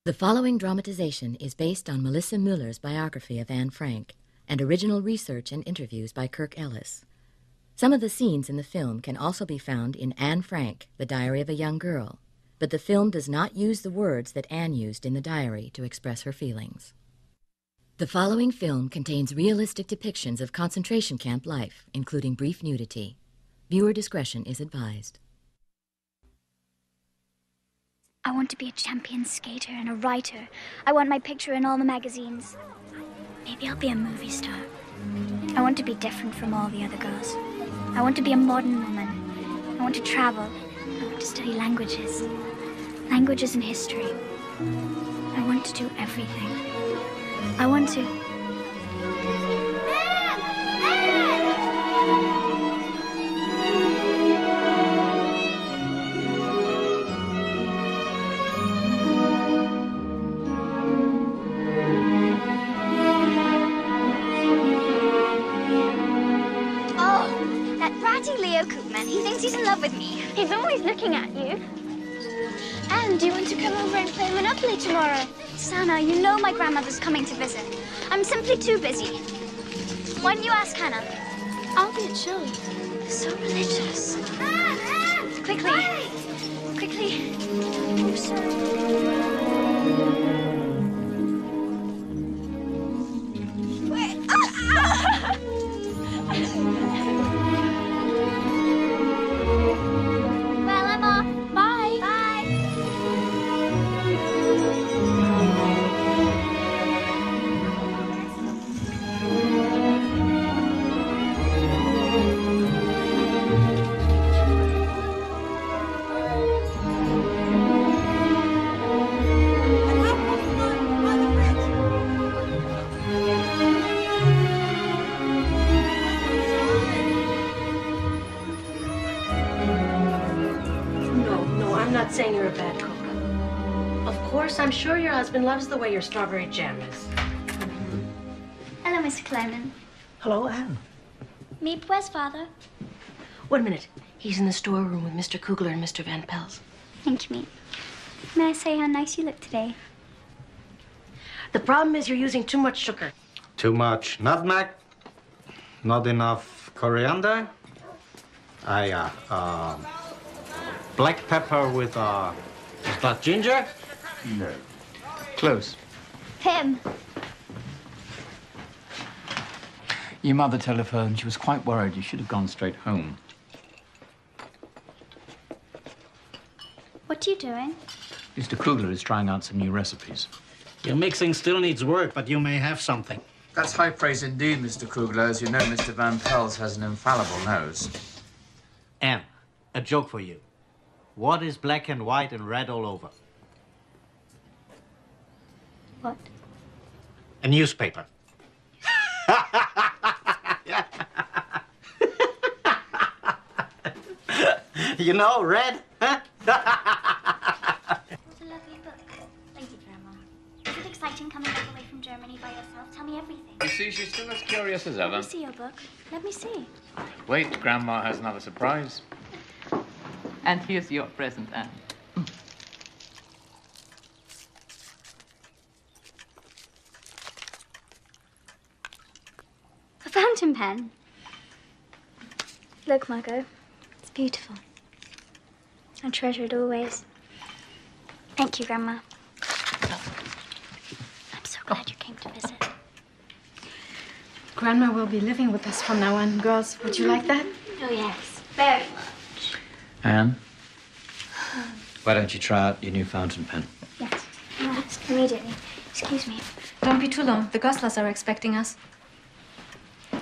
The following dramatization is based on Melissa Muller's biography of Ane Frank and original research and interviews by Kirk Ellis. Some of the scenes in the film can also be found in Ane Frank, The Diary of a Young Girl, but the film does not use the words that Anne used in the diary to express her feelings. The following film contains realistic depictions of concentration camp life, including brief nudity. Viewer discretion is advised. I want to be a champion skater and a writer. I want my picture in all the magazines. Maybe I'll be a movie star. I want to be different from all the other girls. I want to be a modern woman. I want to travel. I want to study languages. Languages and history. I want to do everything. I want to... He thinks he's in love with me. He's always looking at you. And do you want to come over and play Monopoly tomorrow? Sana, you know my grandmother's coming to visit. I'm simply too busy. Why don't you ask Hannah? I'll be at show. So religious. Quickly. Hey! Quickly. Oh, sorry. Saying you're a bad cook. Of course, I'm sure your husband loves the way your strawberry jam is. Hello, Mr. Clement. Hello, Anne. Meep, where's father? 1 minute. He's in the storeroom with Mr. Kugler and Mr. Van Pels. Thank you, Meep. May I say how nice you look today? The problem is you're using too much sugar. Too much nutmeg? Not enough coriander? Black pepper with, is that ginger? No. Close. Him. Your mother telephoned. She was quite worried. You should have gone straight home. What are you doing? Mr. Kugler is trying out some new recipes. Your mixing still needs work, but you may have something. That's high praise indeed, Mr. Kugler. As you know, Mr. Van Pels has an infallible nose. Anne, a joke for you. What is black and white and red all over? What? A newspaper. You know, red, huh? What a lovely book. Thank you, Grandma. Is it exciting coming back away from Germany by yourself? Tell me everything. You see, she's still as curious as ever. Let me see your book. Let me see. Wait, Grandma has another surprise. And here's your present, Anne. A fountain pen. Look, Margot. It's beautiful. I treasure it always. Thank you, Grandma. I'm so glad you came to visit. Grandma will be living with us from now on. Girls, would you like that? Oh, yes. Very much. Anne, why don't you try out your new fountain pen? Yes. Yes, immediately. Excuse me. Don't be too long. The Goslers are expecting us.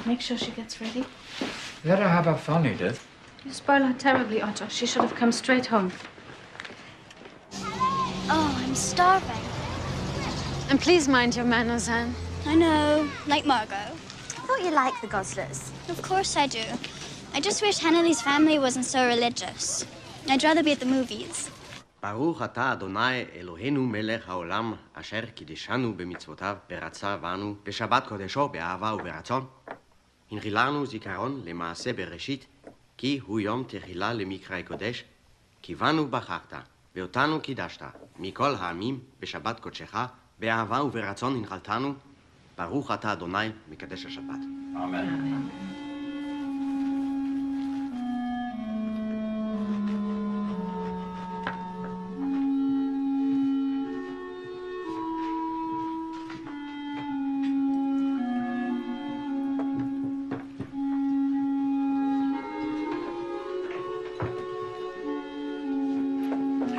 Make sure she gets ready. Let her have her fun, Edith. You spoil her terribly, Otto. She should have come straight home. Oh, I'm starving. And please mind your manners, Anne. I know. Like Margot. I thought you liked the Goslers. Of course I do. I just wish Hannah's family wasn't so religious. I'd rather be at the movies. ברוך אתה אדוני אלוהינו מלך העולם אשר קידשנו במצוותיו ורצה בנו בשבת קודשו באהבה וברצון. הנחיל לנו זיכרון למעשה בראשית כי הוא יום תחילה למקרא קודש כי בנו בחרת ואותנו קידשת, מכל העמים, בשבת קודשך, באהבה וברצון הנחלתנו, ברוך אתה אדוני מקדש השבת. אמן.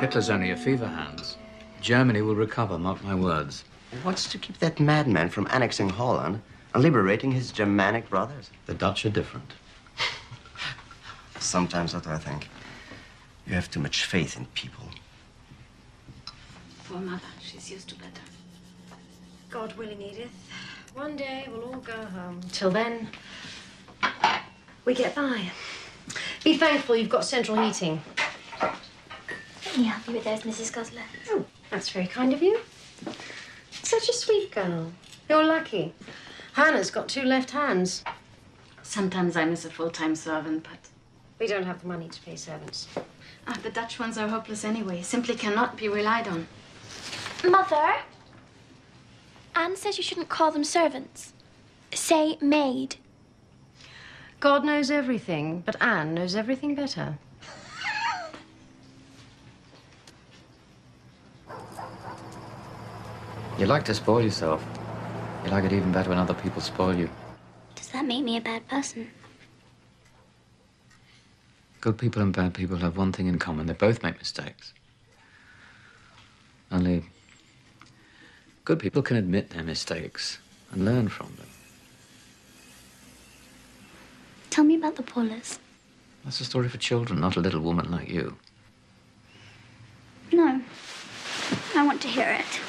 Hitler's only a fever, Hans. Germany will recover, mark my words. What's to keep that madman from annexing Holland and liberating his Germanic brothers? The Dutch are different. Sometimes that's what I think. You have too much faith in people. Poor mother, she's used to better. God willing, Edith. One day we'll all go home. Till then, we get by. Be thankful you've got central heating. Let me help you with those, Mrs. Gosler. Oh, that's very kind of you. Such a sweet girl. You're lucky. Hannah's got 2 left hands. Sometimes I miss a full-time servant, but... We don't have the money to pay servants. the Dutch ones are hopeless anyway. Simply cannot be relied on. Mother? Anne says you shouldn't call them servants. Say maid. God knows everything, but Anne knows everything better. You like to spoil yourself. You like it even better when other people spoil you. Does that make me a bad person? Good people and bad people have one thing in common. They both make mistakes. Only good people can admit their mistakes and learn from them. Tell me about the Paulers. That's a story for children, not a little woman like you. No. I want to hear it.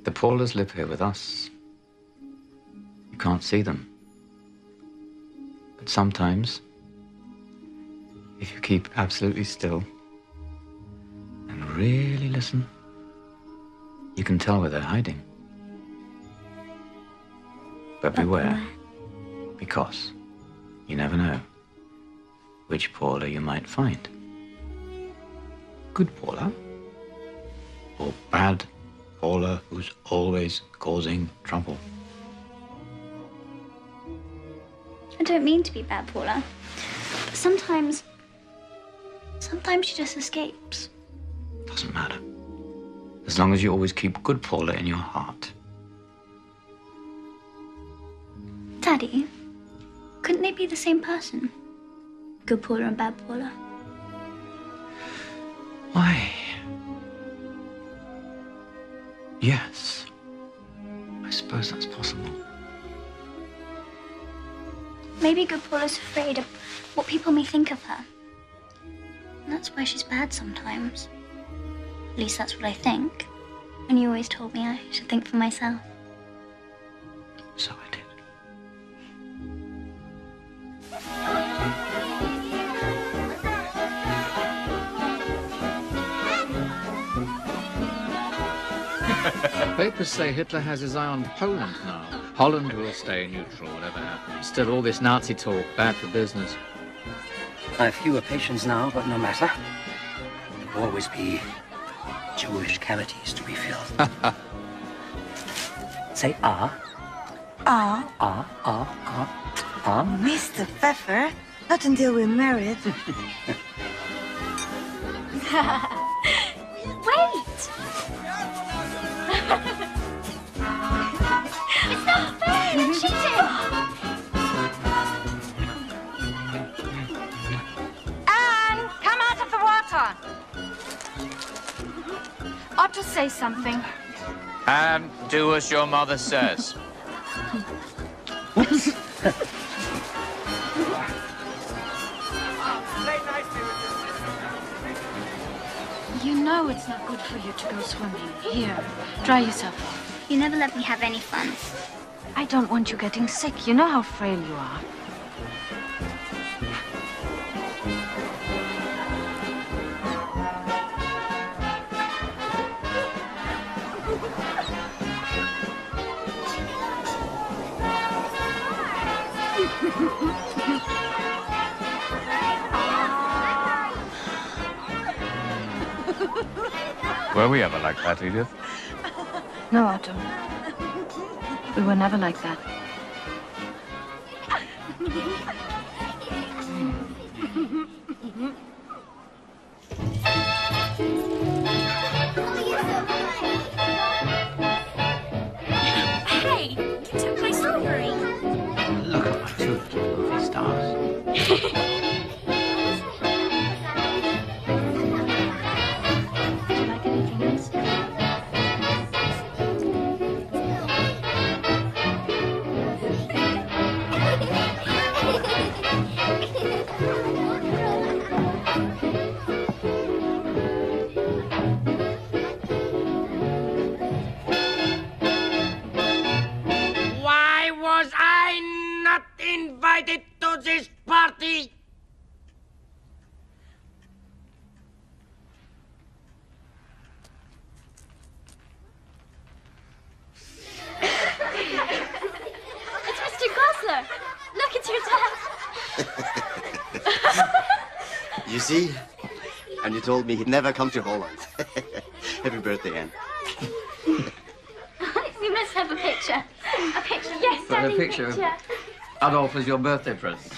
The Paulers live here with us. You can't see them. But sometimes, if you keep absolutely still and really listen, you can tell where they're hiding. But beware, because you never know which Paula you might find. Good Paula, or bad Paula who's always causing trouble. I don't mean to be bad, Paula. But sometimes she just escapes. Doesn't matter. As long as you always keep good Paula in your heart. Daddy, couldn't they be the same person? Good Paula and bad Paula. Why? Yes. I suppose that's possible. Maybe good Paula's afraid of what people may think of her. And that's why she's bad sometimes. At least that's what I think. And you always told me I should think for myself. So I did. Papers say Hitler has his eye on Poland now. Holland will stay neutral, whatever happens. Still, all this Nazi talk, bad for business. I have fewer patients now, but no matter. There will always be Jewish cavities to be filled. Say ah. Ah. Ah, ah, ah, ah. Mr. Pfeffer, not until we're married. Wait! It's not fair! You're cheating! Anne, come out of the water! Ought to say something. Anne, do as your mother says. You know it's not good for you to go swimming. Here, dry yourself off. You never let me have any fun. I don't want you getting sick. You know how frail you are. Were we ever like that, Edith? No, Otto. We were never like that. Hey, you took my strawberry. Look at my two little movie stars. Why was I not invited to this party? It's Mr. Gosler. Look, it's your dad. You see? And you told me he'd never come to Holland. Happy birthday, Anne. We must have a picture. A picture, yes, But Daddy, a picture? Adolf is your birthday present.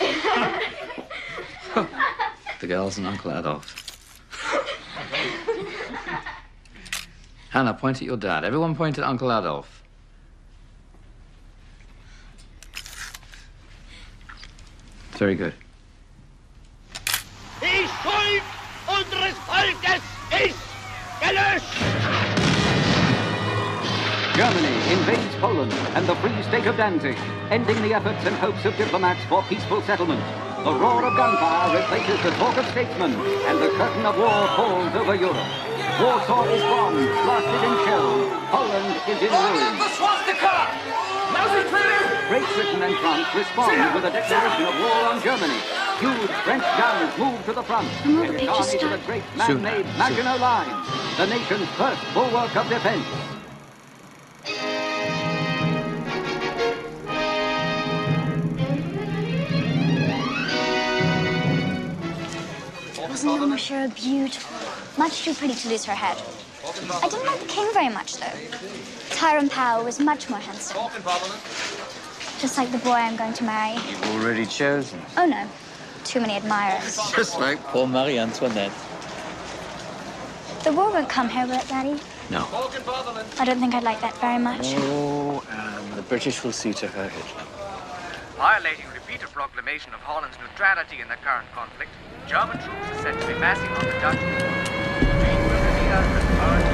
The girls and Uncle Adolf. Hannah, point at your dad. Everyone point at Uncle Adolf. Very good. Die Schuld unseres Volkes ist gelöscht! Germany invades Poland and the Free State of Danzig, ending the efforts and hopes of diplomats for peaceful settlement. The roar of gunfire replaces the talk of statesmen, and the curtain of war falls over Europe. Warsaw is bombed, blasted in shells. Poland is in ruins. Great Britain and France respond with a declaration of war on Germany. Huge French guns move to the front. And it's army to the great man-made Maginot Line, the nation's first bulwark of defense. Wasn't Monsieur beautiful? Much too pretty to lose her head. I didn't like the king very much, though. Tyrone Power was much more handsome. Just like the boy I'm going to marry. You've already chosen. Oh, no. Too many admirers. Just like poor Marie Antoinette. The war won't come here, will it, Daddy? No. I don't think I'd like that very much. Oh, and the British will see to her Hitler. Violating repeated proclamation of Holland's neutrality in the current conflict, German troops are said to be massing on the Dutch border. Great Britain has returned to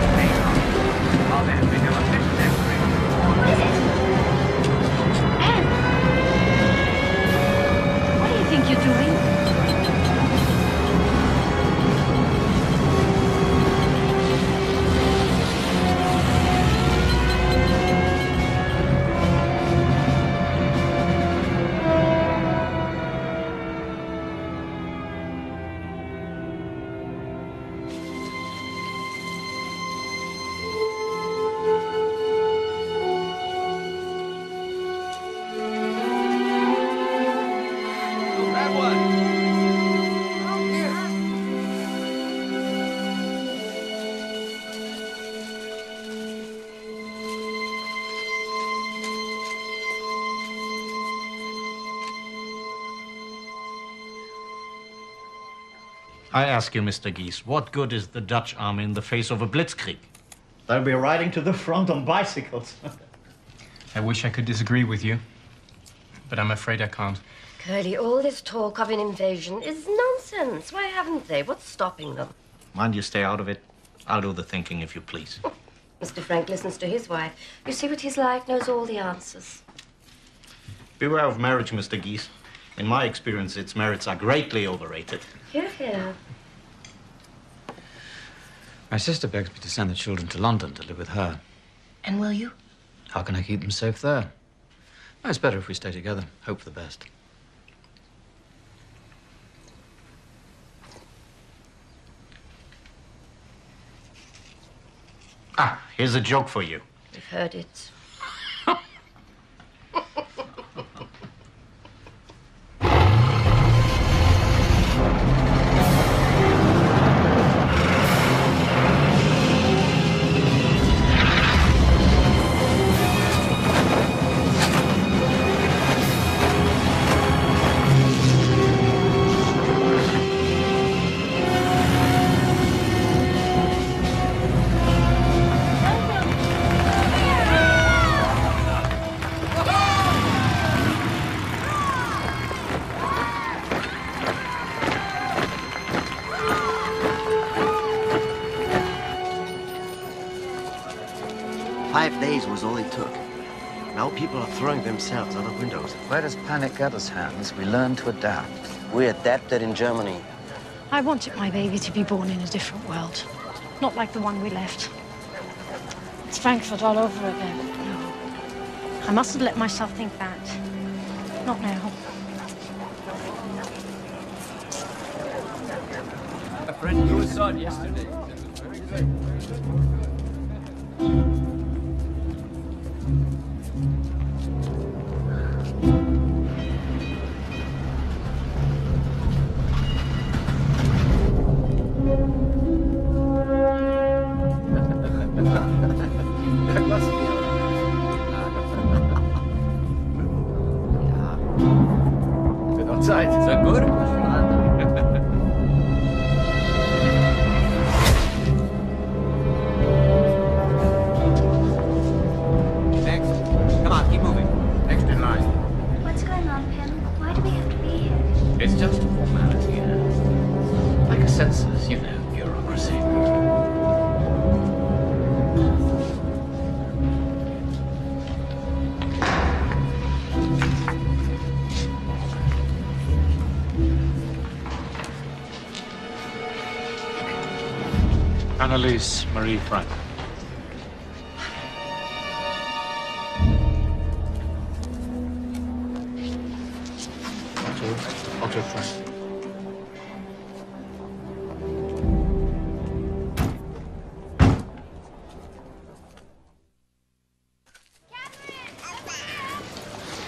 the main army. While there has been an official declaration of war. Anne! What do you think you're doing? I ask you, Mr. Gies, what good is the Dutch army in the face of a blitzkrieg? They'll be riding to the front on bicycles. I wish I could disagree with you, but I'm afraid I can't. Curly, all this talk of an invasion is nonsense. Why haven't they? What's stopping them? Mind you stay out of it. I'll do the thinking, if you please. Mr. Frank listens to his wife. You see what he's like, knows all the answers. Beware of marriage, Mr. Gies. In my experience, its merits are greatly overrated. Hear, hear. My sister begs me to send the children to London to live with her. And will you? How can I keep them safe there? It's better if we stay together. Hope for the best. Ah, here's a joke for you. We've heard it. 5 days was all it took. Now people are throwing themselves out of windows. Where does panic get us, Hans? We learn to adapt. We adapted in Germany. I wanted my baby to be born in a different world. Not like the one we left. It's Frankfurt all over again. No. I mustn't let myself think that. Not now. A friend you saw it yesterday. Is that good? Next. Come on, keep moving. Next in line. What's going on, Pim? Why do we have to be here? It's just a formality, like a census, you know, bureaucracy. Anneliese Marie Frank. Otto Frank.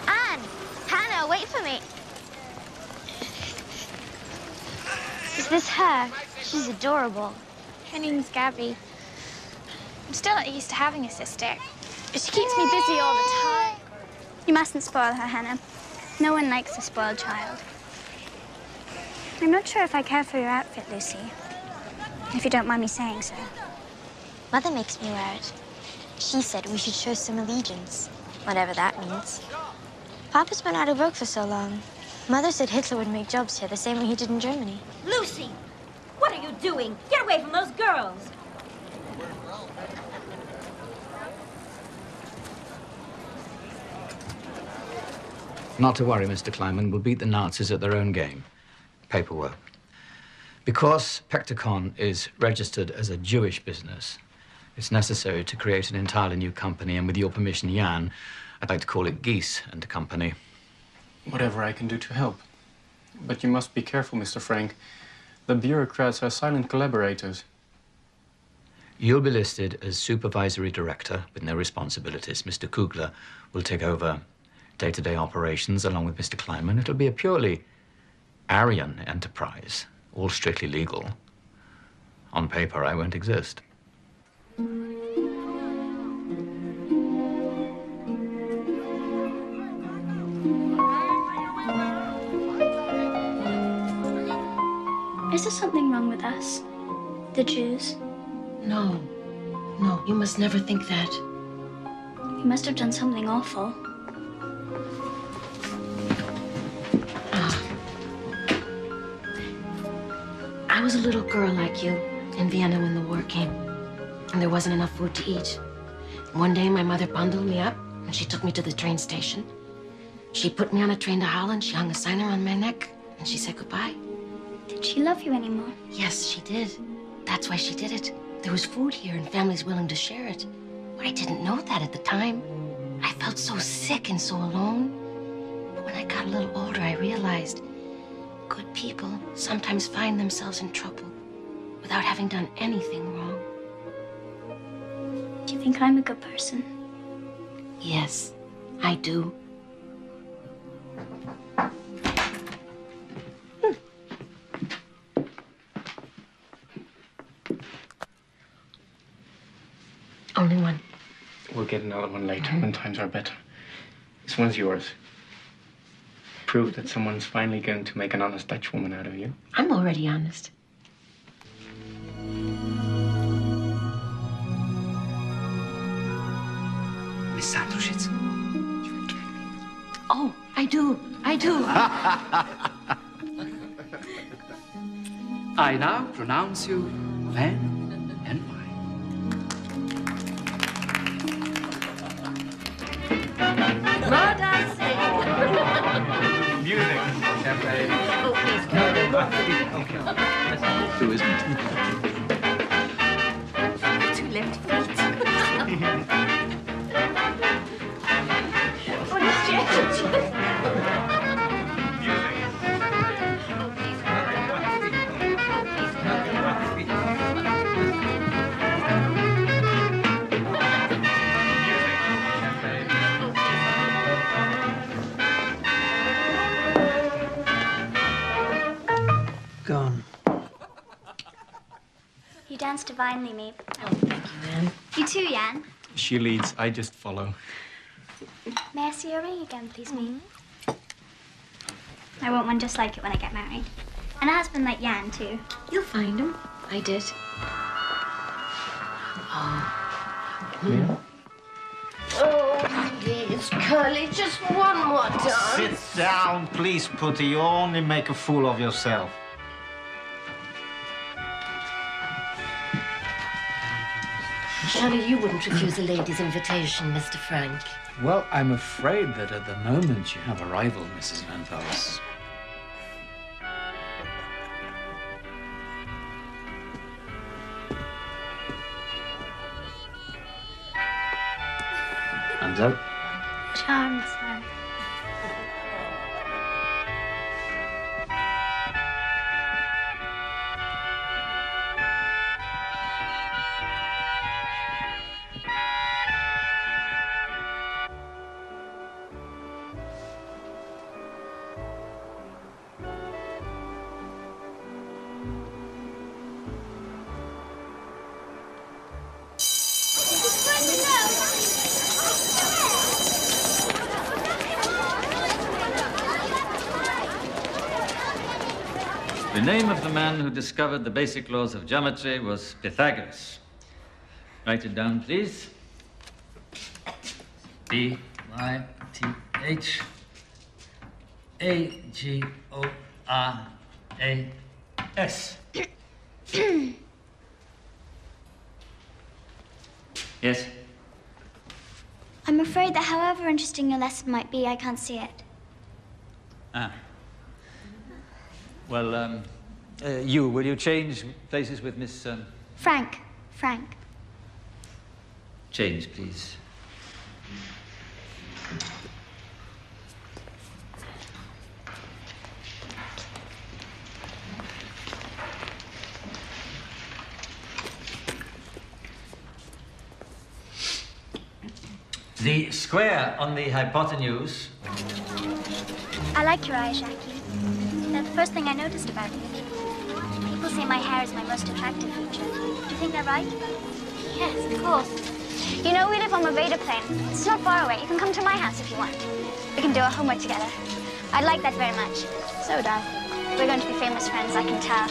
Anne! Hannah, wait for me. Is this her? She's adorable. Her name's Gabby. I'm still not used to having a sister. She keeps me busy all the time. You mustn't spoil her, Hannah. No one likes a spoiled child. I'm not sure if I care for your outfit, Lucy. If you don't mind me saying so. Mother makes me wear it. She said we should show some allegiance, whatever that means. Papa's been out of work for so long. Mother said Hitler would make jobs here the same way he did in Germany. Lucy! What are you doing? Get away from those girls! Not to worry, Mr. Kleiman. We'll beat the Nazis at their own game. Paperwork. Because Pecticon is registered as a Jewish business, it's necessary to create an entirely new company, and with your permission, Jan, I'd like to call it Geese and Company. Whatever I can do to help. But you must be careful, Mr. Frank. The bureaucrats are silent collaborators. You'll be listed as supervisory director with no responsibilities. Mr. Kugler will take over day-to-day operations along with Mr. Kleiman. It'll be a purely Aryan enterprise, all strictly legal. On paper, I won't exist. Is there something wrong with us? The Jews? No. No, you must never think that. You must have done something awful. I was a little girl like you in Vienna when the war came, and there wasn't enough food to eat. One day, my mother bundled me up, and she took me to the train station. She put me on a train to Holland, she hung a sign around my neck, and she said goodbye. Did she love you anymore? Yes, she did. That's why she did it. There was food here and families willing to share it. I didn't know that at the time. I felt so sick and so alone. But when I got a little older, I realized good people sometimes find themselves in trouble without having done anything wrong. Do you think I'm a good person? Yes, I do. Only one. We'll get another one later when times are better. This one's yours. Prove that someone's finally going to make an honest Dutch woman out of you. I'm already honest. Miss Sandrushitz. Oh, I do. I do. I now pronounce you man and wife. More dancing. Music. Champagne. Oh, please, Curly. Who isn't? Two left feet. Oh, let's check. Gone. You dance divinely, Meep. Oh, thank you, Anne. You too, Jan. She leads, I just follow. May I see your ring again, please, Meep? I want one just like it when I get married. And a husband like Jan, too. You'll find him. I did. Oh. Yeah. Oh, please, Curly, just one more dance. Sit down, please, Putty. You only make a fool of yourself. Surely you wouldn't refuse a lady's invitation, Mr. Frank. Well, I'm afraid that at the moment you have a rival, Mrs. Van Pels. Hands up. Charmed, sir. The name of the man who discovered the basic laws of geometry was Pythagoras. Write it down, please. Pythagoras. Yes? I'm afraid that however interesting your lesson might be, I can't see it. Ah. Well, will you change places with Miss... Frank. Change, please. The square on the hypotenuse... I like your eyes, Jackie. They're the first thing I noticed about you. People say my hair is my most attractive feature. Do you think they're right? Yes, of course. You know, we live on Maveda Plain. It's not far away. You can come to my house if you want. We can do our homework together. I'd like that very much. So would I. We're going to be famous friends, I can tell.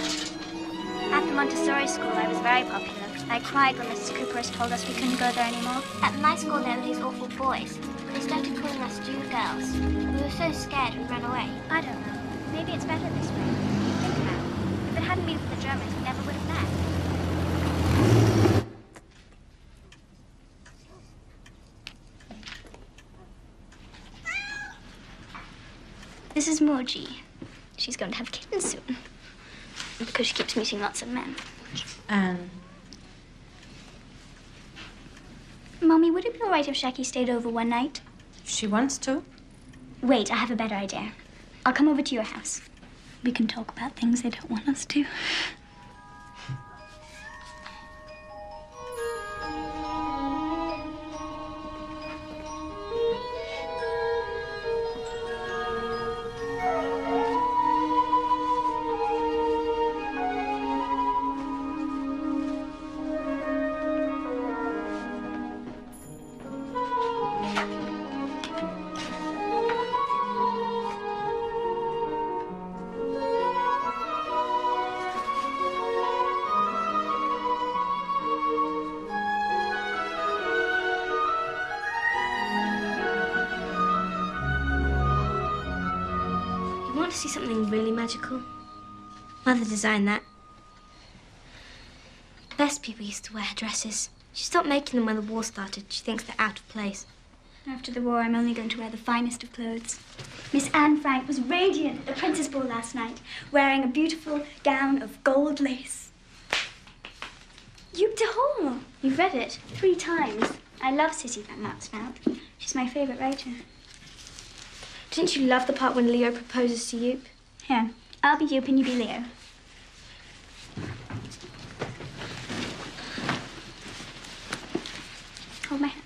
At the Montessori school, I was very popular. I cried when Mrs. Cooper told us we couldn't go there anymore. At my school, there were these awful boys. They started calling us June girls. We were so scared we ran away. I don't know. Maybe it's better this way. Think about it. If it hadn't been for the Germans, we never would have met. This is Moji. She's going to have kittens soon. Because she keeps meeting lots of men. Anne. Mommy, would it be all right if Jackie stayed over one night? If she wants to. Wait, I have a better idea. I'll come over to your house. We can talk about things they don't want us to. See something really magical? Mother designed that. The best people used to wear dresses. She stopped making them when the war started. She thinks they're out of place. After the war, I'm only going to wear the finest of clothes. Miss Ane Frank was radiant at the Princess Ball last night, wearing a beautiful gown of gold lace. Izdatel. You've read it 3 times. I love Sissy van Matsveld. She's my favourite writer. Didn't you love the part when Leo proposes to Joop? Here, I'll be Joop and you be Leo. Hold my hand.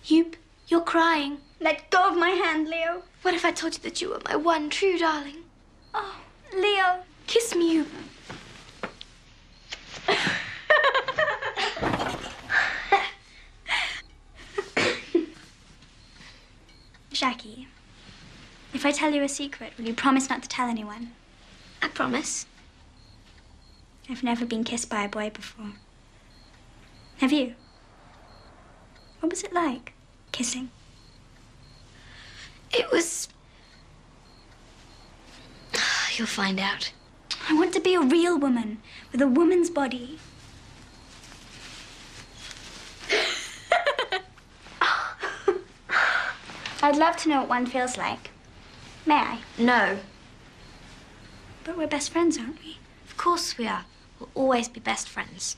Joop, you're crying. Let go of my hand, Leo. What if I told you that you were my one true darling? Oh, Leo. Kiss me, Joop. Jackie, if I tell you a secret, will you promise not to tell anyone? I promise. I've never been kissed by a boy before. Have you? What was it like, kissing? It was... You'll find out. I want to be a real woman with a woman's body. I'd love to know what one feels like. May I? No. But we're best friends, aren't we? Of course we are. We'll always be best friends.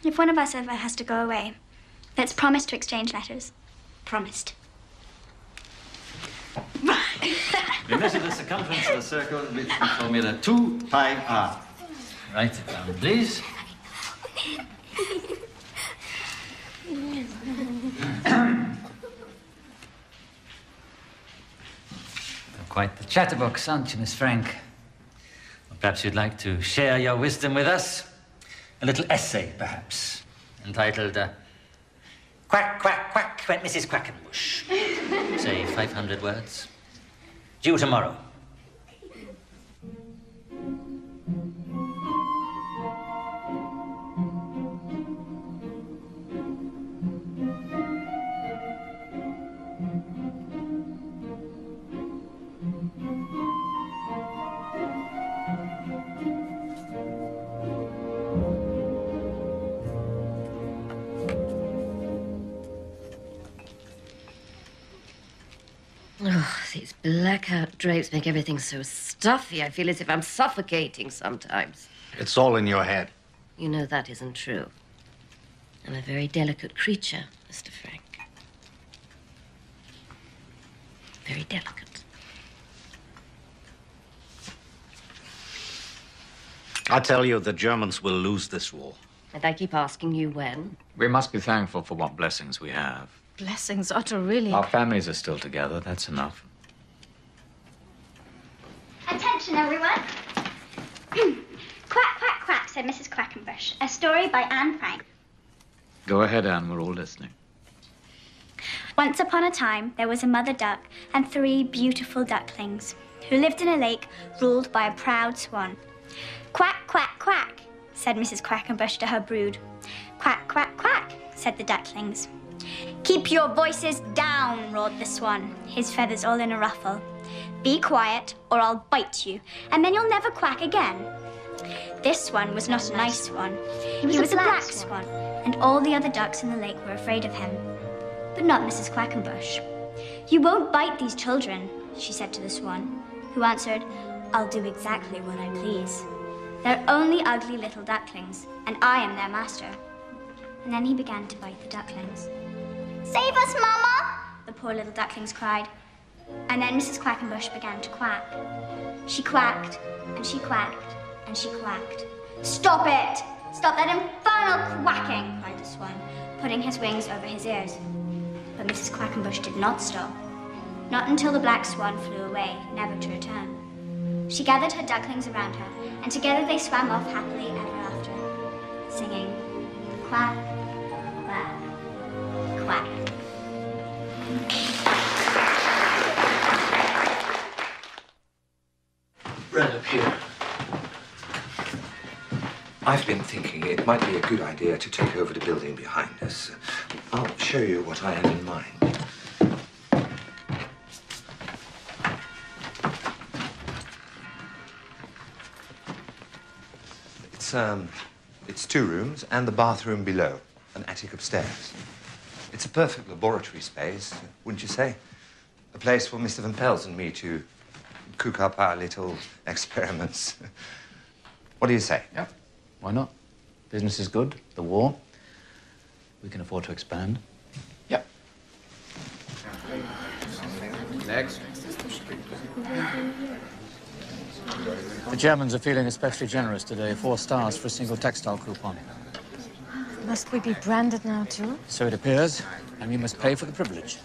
If one of us ever has to go away, let's promise to exchange letters. Promised. We measure the circumference of a circle with the formula 2 pi r. Write it down, please. Quite the chatterbox, aren't you, Miss Frank? Well, perhaps you'd like to share your wisdom with us? A little essay, perhaps, entitled Quack, Quack, Quack went Mrs. Quackenbush. Say 500 words. Due tomorrow. Oh, these blackout drapes make everything so stuffy. I feel as if I'm suffocating sometimes. It's all in your head. You know that isn't true. I'm a very delicate creature, Mr. Frank. Very delicate. I tell you, the Germans will lose this war. And I keep asking you when. We must be thankful for what blessings we have. Blessings, Otto, really. Our families are still together, that's enough. Attention, everyone. Quack, quack, quack, said Mrs. Quackenbush. A story by Ane Frank. Go ahead, Anne, we're all listening. Once upon a time, there was a mother duck and 3 beautiful ducklings who lived in a lake ruled by a proud swan. Quack, quack, quack, said Mrs. Quackenbush to her brood. Quack, quack, quack, said the ducklings. Keep your voices down, roared the swan, his feathers all in a ruffle. Be quiet, or I'll bite you, and then you'll never quack again. This swan was not a nice swan. He was a black swan, and all the other ducks in the lake were afraid of him. But not Mrs. Quackenbush. You won't bite these children, she said to the swan, who answered, I'll do exactly what I please. They're only ugly little ducklings, and I am their master. And then he began to bite the ducklings. Save us, Mama! The poor little ducklings cried. And then Mrs. Quackenbush began to quack. She quacked, and she quacked, and she quacked. Stop it! Stop that infernal quacking, cried the swan, putting his wings over his ears. But Mrs. Quackenbush did not stop. Not until the black swan flew away, never to return. She gathered her ducklings around her, and together they swam off happily ever after, singing, quack, quack, quack. Right up here. I've been thinking it might be a good idea to take over the building behind us. I'll show you what I have in mind. It's 2 rooms and the bathroom below, an attic upstairs. It's a perfect laboratory space, wouldn't you say? A place for Mr. Van Pels and me to cook up our little experiments. What do you say? Yeah, why not? Business is good, the war. We can afford to expand. Yeah. Next. The Germans are feeling especially generous today. 4 stars for a single textile coupon. Must we be branded now, too? So it appears, and you must pay for the privilege.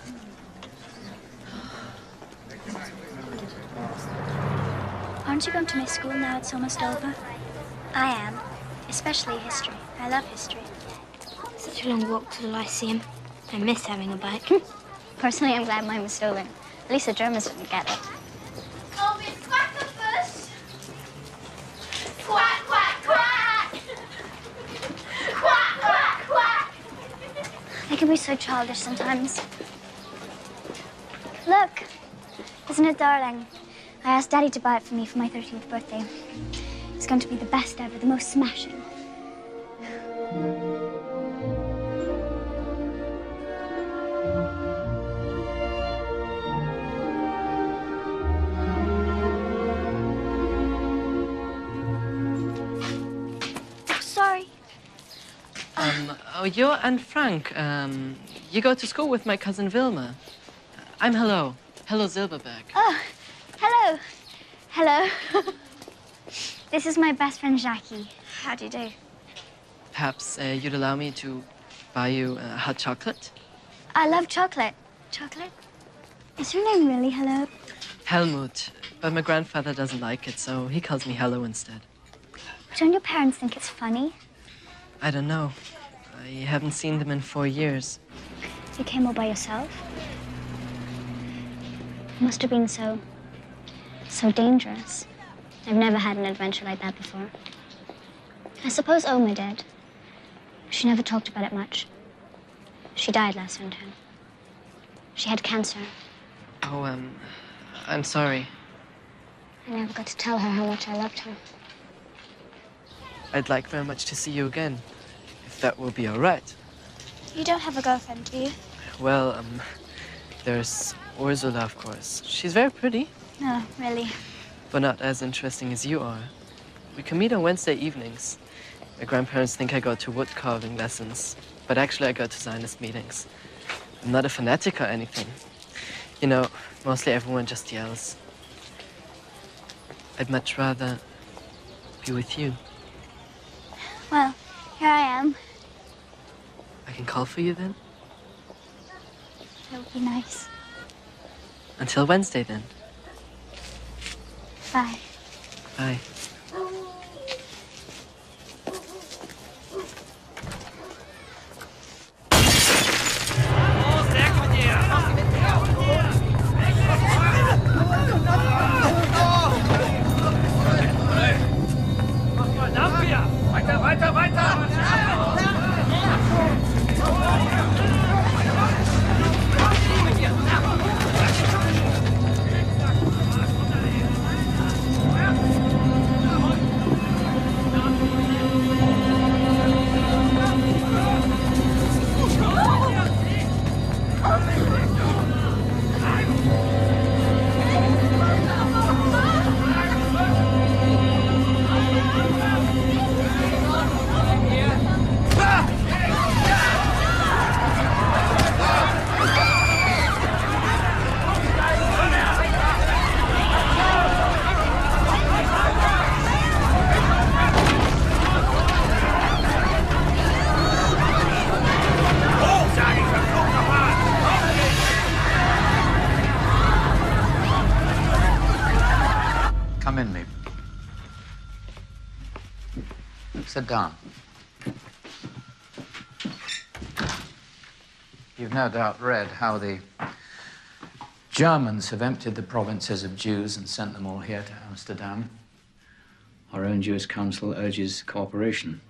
Aren't you going to miss school now it's almost over? I am, especially history. I love history. Such a long walk to the Lyceum. I miss having a bike. Personally, I'm glad mine was stolen. At least the Germans didn't get it. Oh, Miss Quackerfuss! Quack, quack, quack! Quack, quack, quack! They can be so childish sometimes. Look, isn't it darling? I asked Daddy to buy it for me for my 13th birthday. It's going to be the best ever, the most smashing. Sorry. Oh, you're Ane Frank. You go to school with my cousin Wilma. I'm Hello. Hello, Silberberg. Oh, hello. Hello. This is my best friend, Jackie. How do you do? Perhaps you'd allow me to buy you hot chocolate? I love chocolate. Chocolate? Is your name really Hello? Helmut. But my grandfather doesn't like it, so he calls me Hello instead. Don't your parents think it's funny? I don't know. I haven't seen them in 4 years. You came all by yourself? It must have been so dangerous. I've never had an adventure like that before. I suppose Oma did. She never talked about it much. She died last winter. She had cancer. Oh, I'm sorry. I never got to tell her how much I loved her. I'd like very much to see you again, if that will be all right. You don't have a girlfriend, do you? Well, there's Ursula, of course. She's very pretty. No, really. But not as interesting as you are. We can meet on Wednesday evenings. My grandparents think I go to wood carving lessons, but actually I go to Zionist meetings. I'm not a fanatic or anything. You know, mostly everyone just yells. I'd much rather be with you. Well, here I am. I can call for you then? That would be nice. Until Wednesday then. Bye. Bye. Weiter, weiter, weiter! Come in, Mabel. Sit down. You've no doubt read how the Germans have emptied the provinces of Jews and sent them all here to Amsterdam. Our own Jewish council urges cooperation.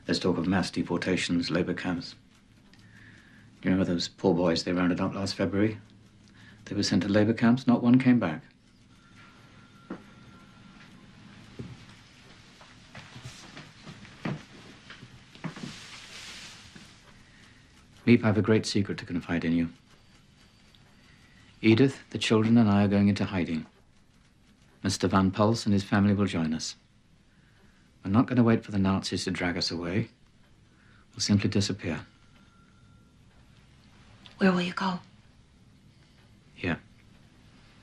There's talk of mass deportations, labor camps. You remember those poor boys they rounded up last February? They were sent to labor camps, not one came back. Miep, I have a great secret to confide in you. Edith, the children, and I are going into hiding. Mr. Van Pels and his family will join us. We're not going to wait for the Nazis to drag us away. We'll simply disappear. Where will you go? Here,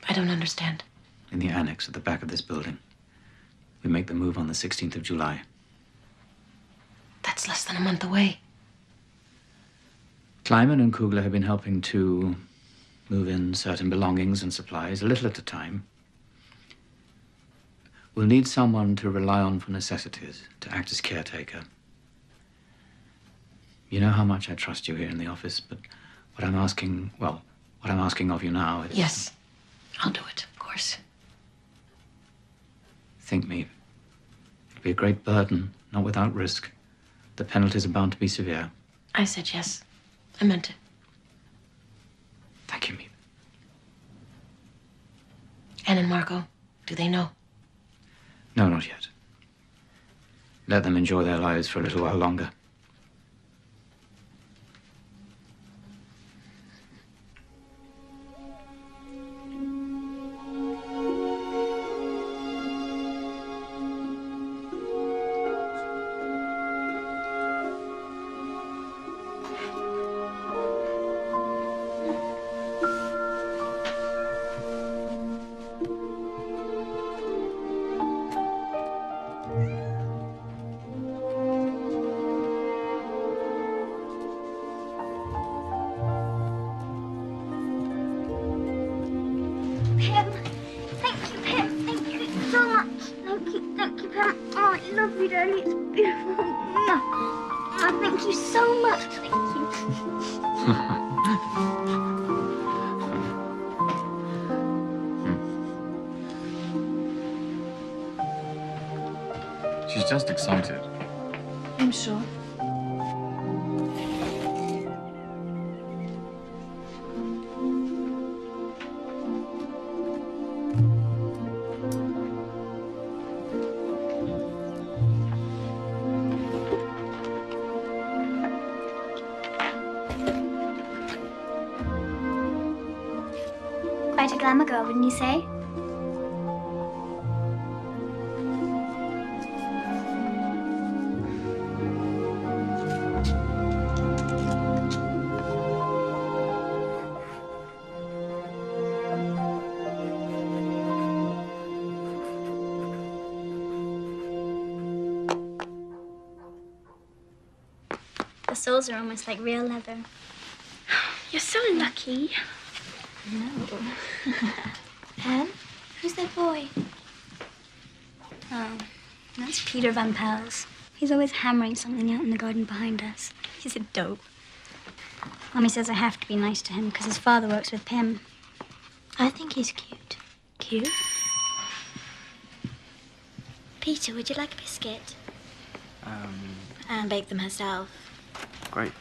I don't understand. in the annex at the back of this building. We make the move on the 16th of July. That's less than a month away. Kleiman and Kugler have been helping to move in certain belongings and supplies, a little at a time. We'll need someone to rely on for necessities, to act as caretaker. You know how much I trust you here in the office, but what I'm asking of you now is... Yes, I'll do it, of course. Think me. It'll be a great burden, not without risk. The penalties are bound to be severe. I said yes. I meant it. Thank you, Miep. Anne and Margot, do they know? No, not yet. Let them enjoy their lives for a little while longer. She's just excited. I'm sure. Quite a glamour girl, wouldn't you say? The soles are almost like real leather. You're so lucky. No. Anne, who's that boy? Oh, that's Peter Van Pels. He's always hammering something out in the garden behind us. He's a dope. Mommy says I have to be nice to him because his father works with Pim. I think he's cute. Cute? Peter, would you like a biscuit? Anne baked them herself. Great.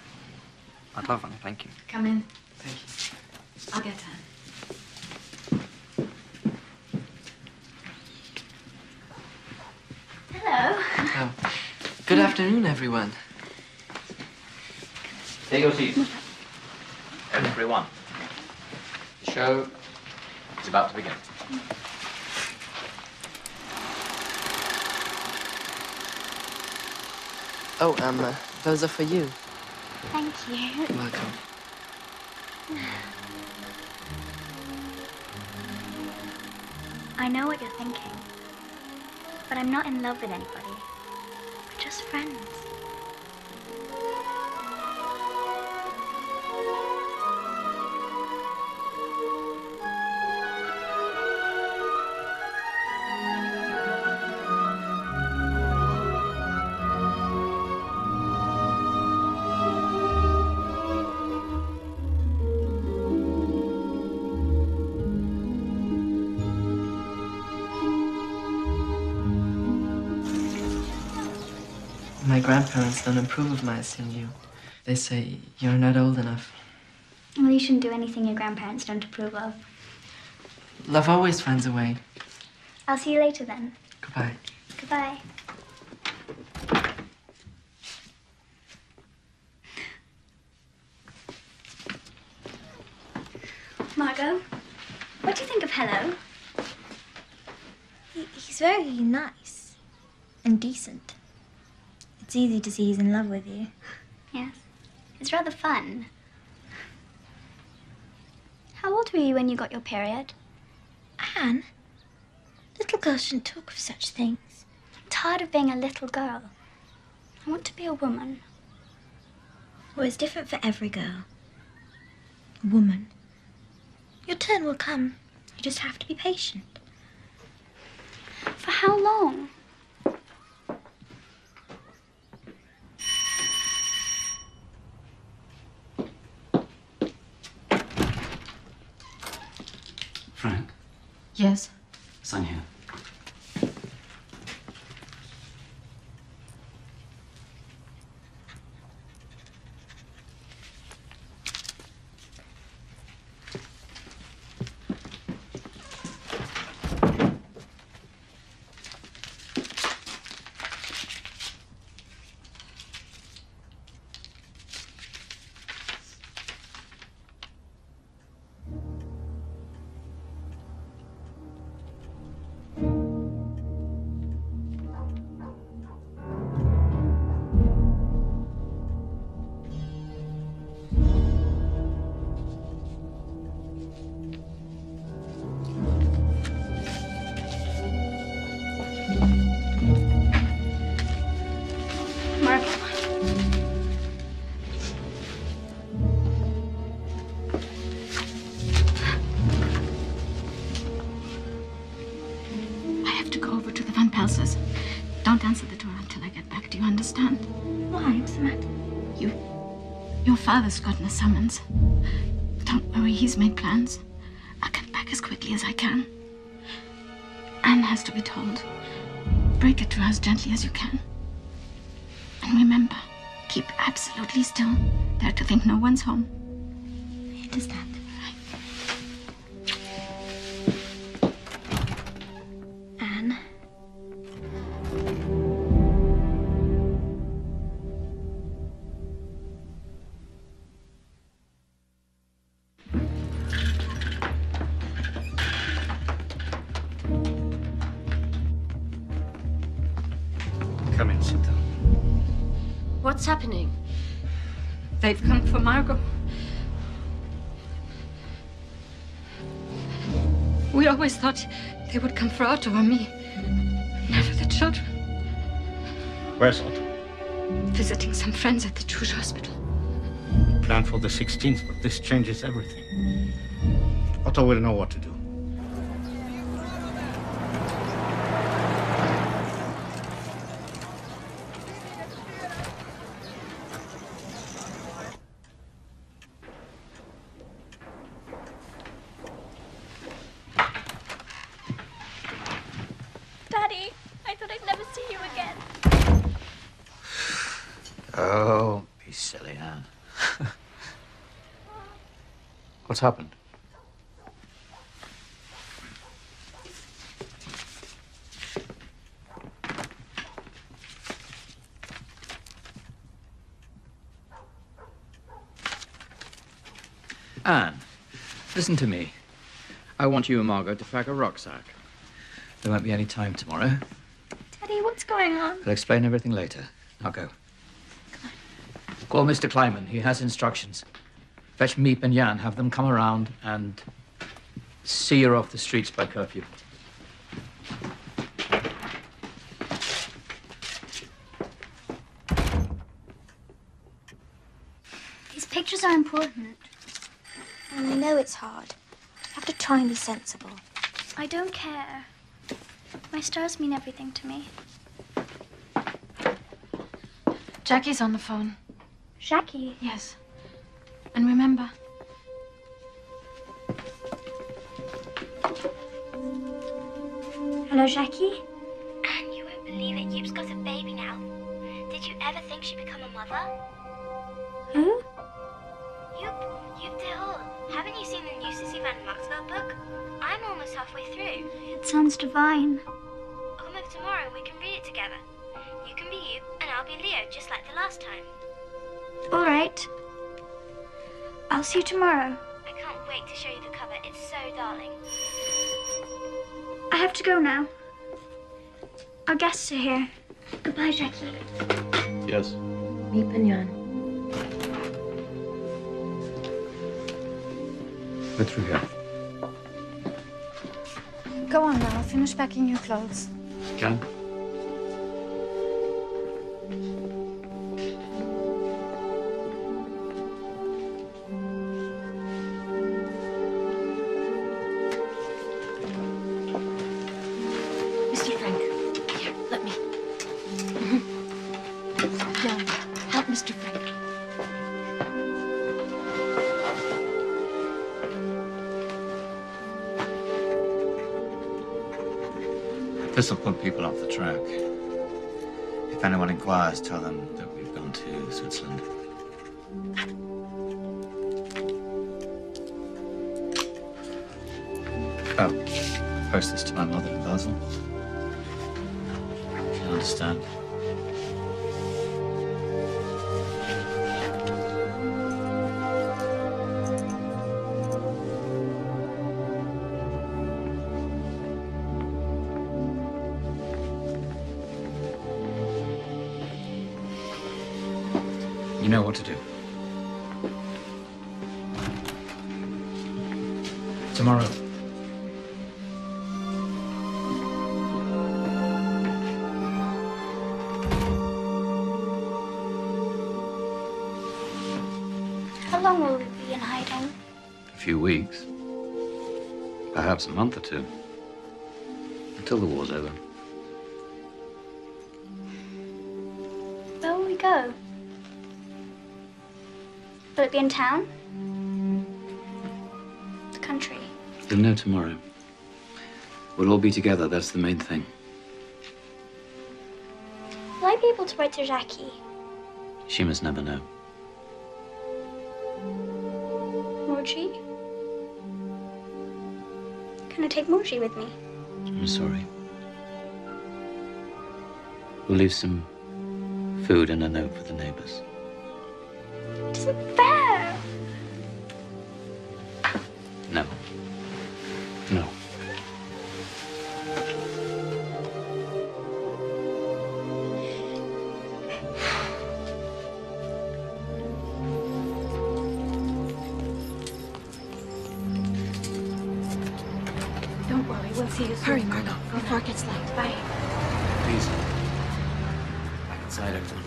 I'd love one, thank you. Come in. Thank you. I'll get Anne. Hello. Oh. Good afternoon, everyone. Take your seats. Everyone. The show is about to begin. Oh, those are for you. Thank you. You're welcome. I know what you're thinking, but I'm not in love with anybody. We're just friends. My grandparents don't approve of my seeing you. They say you're not old enough. Well, you shouldn't do anything your grandparents don't approve of. Love always finds a way. I'll see you later then. Goodbye. Goodbye. Margot, what do you think of Hello? He's very nice and decent. It's easy to see he's in love with you. Yes, it's rather fun. How old were you when you got your period? Anne, little girls shouldn't talk of such things. I'm tired of being a little girl. I want to be a woman. Well, it's different for every girl. A woman. Your turn will come. You just have to be patient. For how long? Frank, Yes? sign here. Don't answer the door until I get back. Do you understand? Why? What's the matter? Your father's gotten a summons. Don't worry, he's made plans. I'll get back as quickly as I can. Anne has to be told. Break it to her as gently as you can. And remember, keep absolutely still. They're to think no one's home. I understand. Anne. Come in, sit down. What's happening? They've come for Margot. We always thought they would come for Otto or me. Never the children. Where's Otto? Visiting some friends at the Jewish hospital. Planned for the 16th, but this changes everything. Otto will know what to do. Daddy, I thought I'd never see you again. Oh, be silly, Anne. What's happened? Anne, listen to me. I want you and Margot to pack a rucksack. There won't be any time tomorrow. Daddy, what's going on? I'll explain everything later. Now go. Call Mr. Kleiman. He has instructions. Fetch Meep and Jan. Have them come around and see her off the streets by curfew. These pictures are important. And I know it's hard. You have to try and be sensible. I don't care. My stars mean everything to me. Jackie's on the phone. Jackie? Yes. And remember, Hello, Jackie? Anne, you won't believe it. You've got a baby now. Did you ever think she'd become a mother? Who? You've Tehol. Haven't you seen the new Sissy Van Maxwell book? I'm almost halfway through. It sounds divine. Come over tomorrow and we can read it together. You can be you and I'll be Leo, just like the last time. All right. I'll see you tomorrow. I can't wait to show you the cover. It's so darling. I have to go now. Our guests are here. Goodbye, Jackie. Yes. Mi Pignon. Go through here. Go on now. Finish packing your clothes. Jan? Mr. Frank. Here, let me. Jan, help Mr. Frank. This'll put people off the track. If anyone inquires, tell them that we've gone to Switzerland. Oh, post this to my mother in Basel. She'll understand. You know what to do. Tomorrow. How long will we be in hiding? A few weeks. Perhaps a month or two. Until the war's over. Where will we go? Will it be in town? The country? You'll know tomorrow. We'll all be together, that's the main thing. Will I be able to write to Jackie? She must never know. Margie? Can I take Margie with me? I'm sorry. We'll leave some food and a note for the neighbors. It isn't fair. No. No. Don't worry, we'll see you soon. Hurry, Margot, before it gets late. Bye. Please. Back inside, everyone.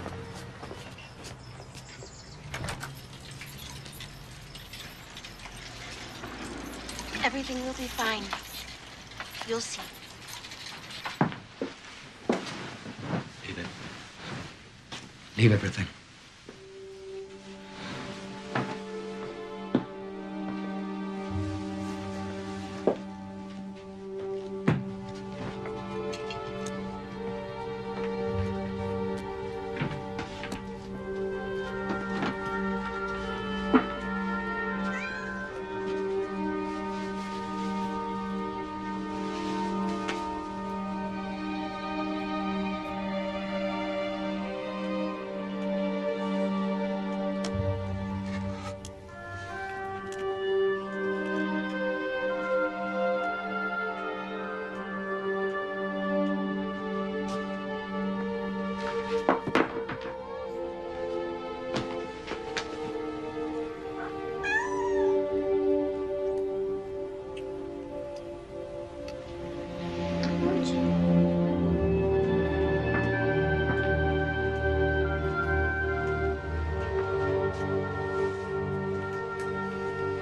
Everything will be fine. You'll see. Leave it. Leave everything.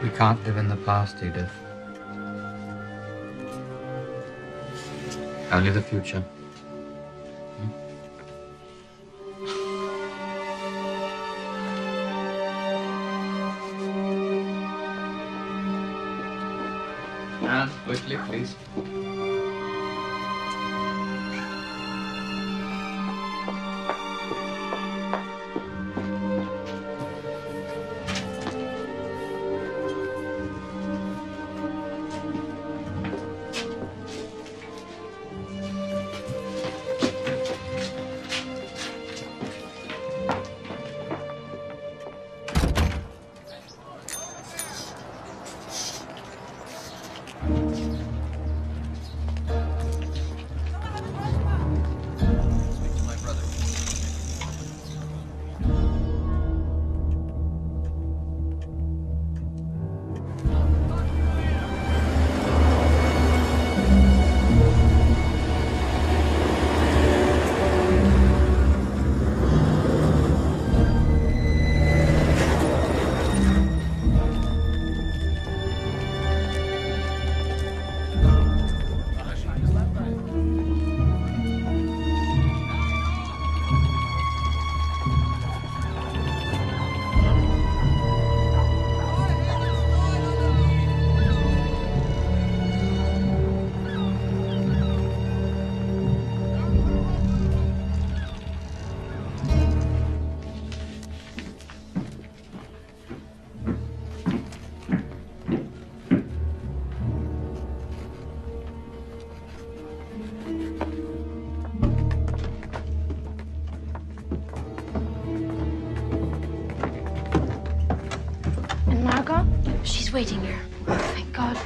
We can't live in the past, Edith. Only the future. And quickly, please. He's waiting here. Oh, thank God.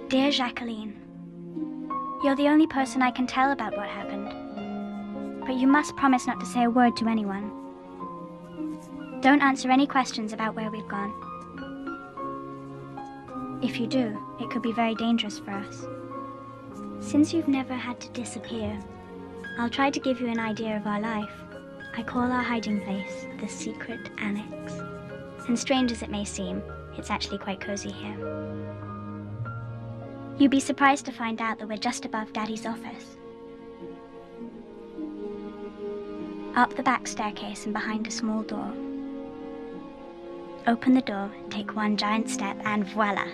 Dear Jacqueline, you're the only person I can tell about what happened. But you must promise not to say a word to anyone. Don't answer any questions about where we've gone. If you do, it could be very dangerous for us. Since you've never had to disappear, I'll try to give you an idea of our life. I call our hiding place the Secret Annex. And strange as it may seem, it's actually quite cozy here. You'd be surprised to find out that we're just above Daddy's office. Up the back staircase and behind a small door. Open the door, take one giant step, and voila!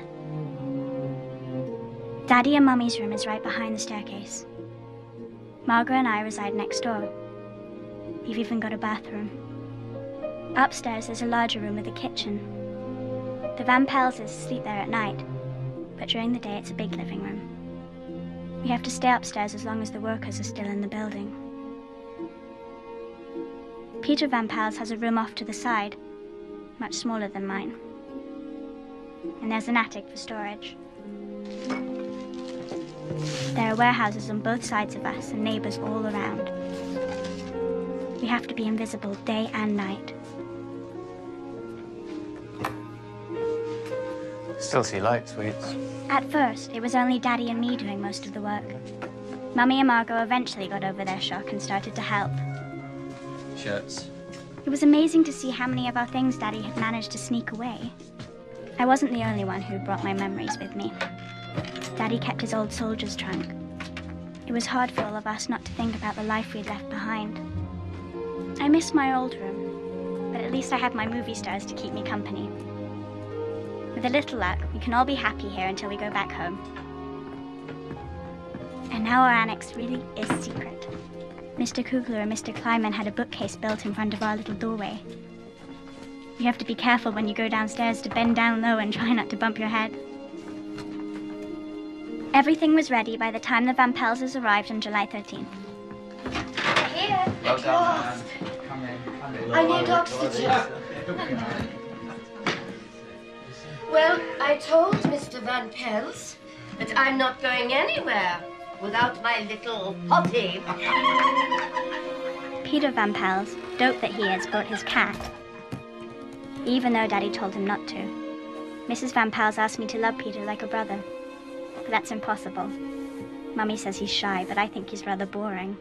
Daddy and Mummy's room is right behind the staircase. Margaret and I reside next door. We've even got a bathroom. Upstairs there's a larger room with a kitchen. The Van Pelses sleep there at night, but during the day it's a big living room. We have to stay upstairs as long as the workers are still in the building. Peter Van Pels has a room off to the side, much smaller than mine. And there's an attic for storage. There are warehouses on both sides of us and neighbors all around. We have to be invisible day and night. Still see light, sweets. At first, it was only Daddy and me doing most of the work. Mummy and Margot eventually got over their shock and started to help. Shirts. It was amazing to see how many of our things Daddy had managed to sneak away. I wasn't the only one who brought my memories with me. Daddy kept his old soldier's trunk. It was hard for all of us not to think about the life we'd left behind. I miss my old room, but at least I have my movie stars to keep me company. With a little luck, we can all be happy here until we go back home. And now our annex really is secret. Mr. Kugler and Mr. Kleiman had a bookcase built in front of our little doorway. You have to be careful when you go downstairs to bend down low and try not to bump your head. Everything was ready by the time the Van Pelses arrived on July 13th. Here. Well done, Come in. I need oxygen. Well, I told Mr. Van Pels that I'm not going anywhere without my little potty. Peter Van Pels, dope that he is, brought his cat. Even though Daddy told him not to. Mrs. Van Pels asked me to love Peter like a brother. But that's impossible. Mummy says he's shy, but I think he's rather boring.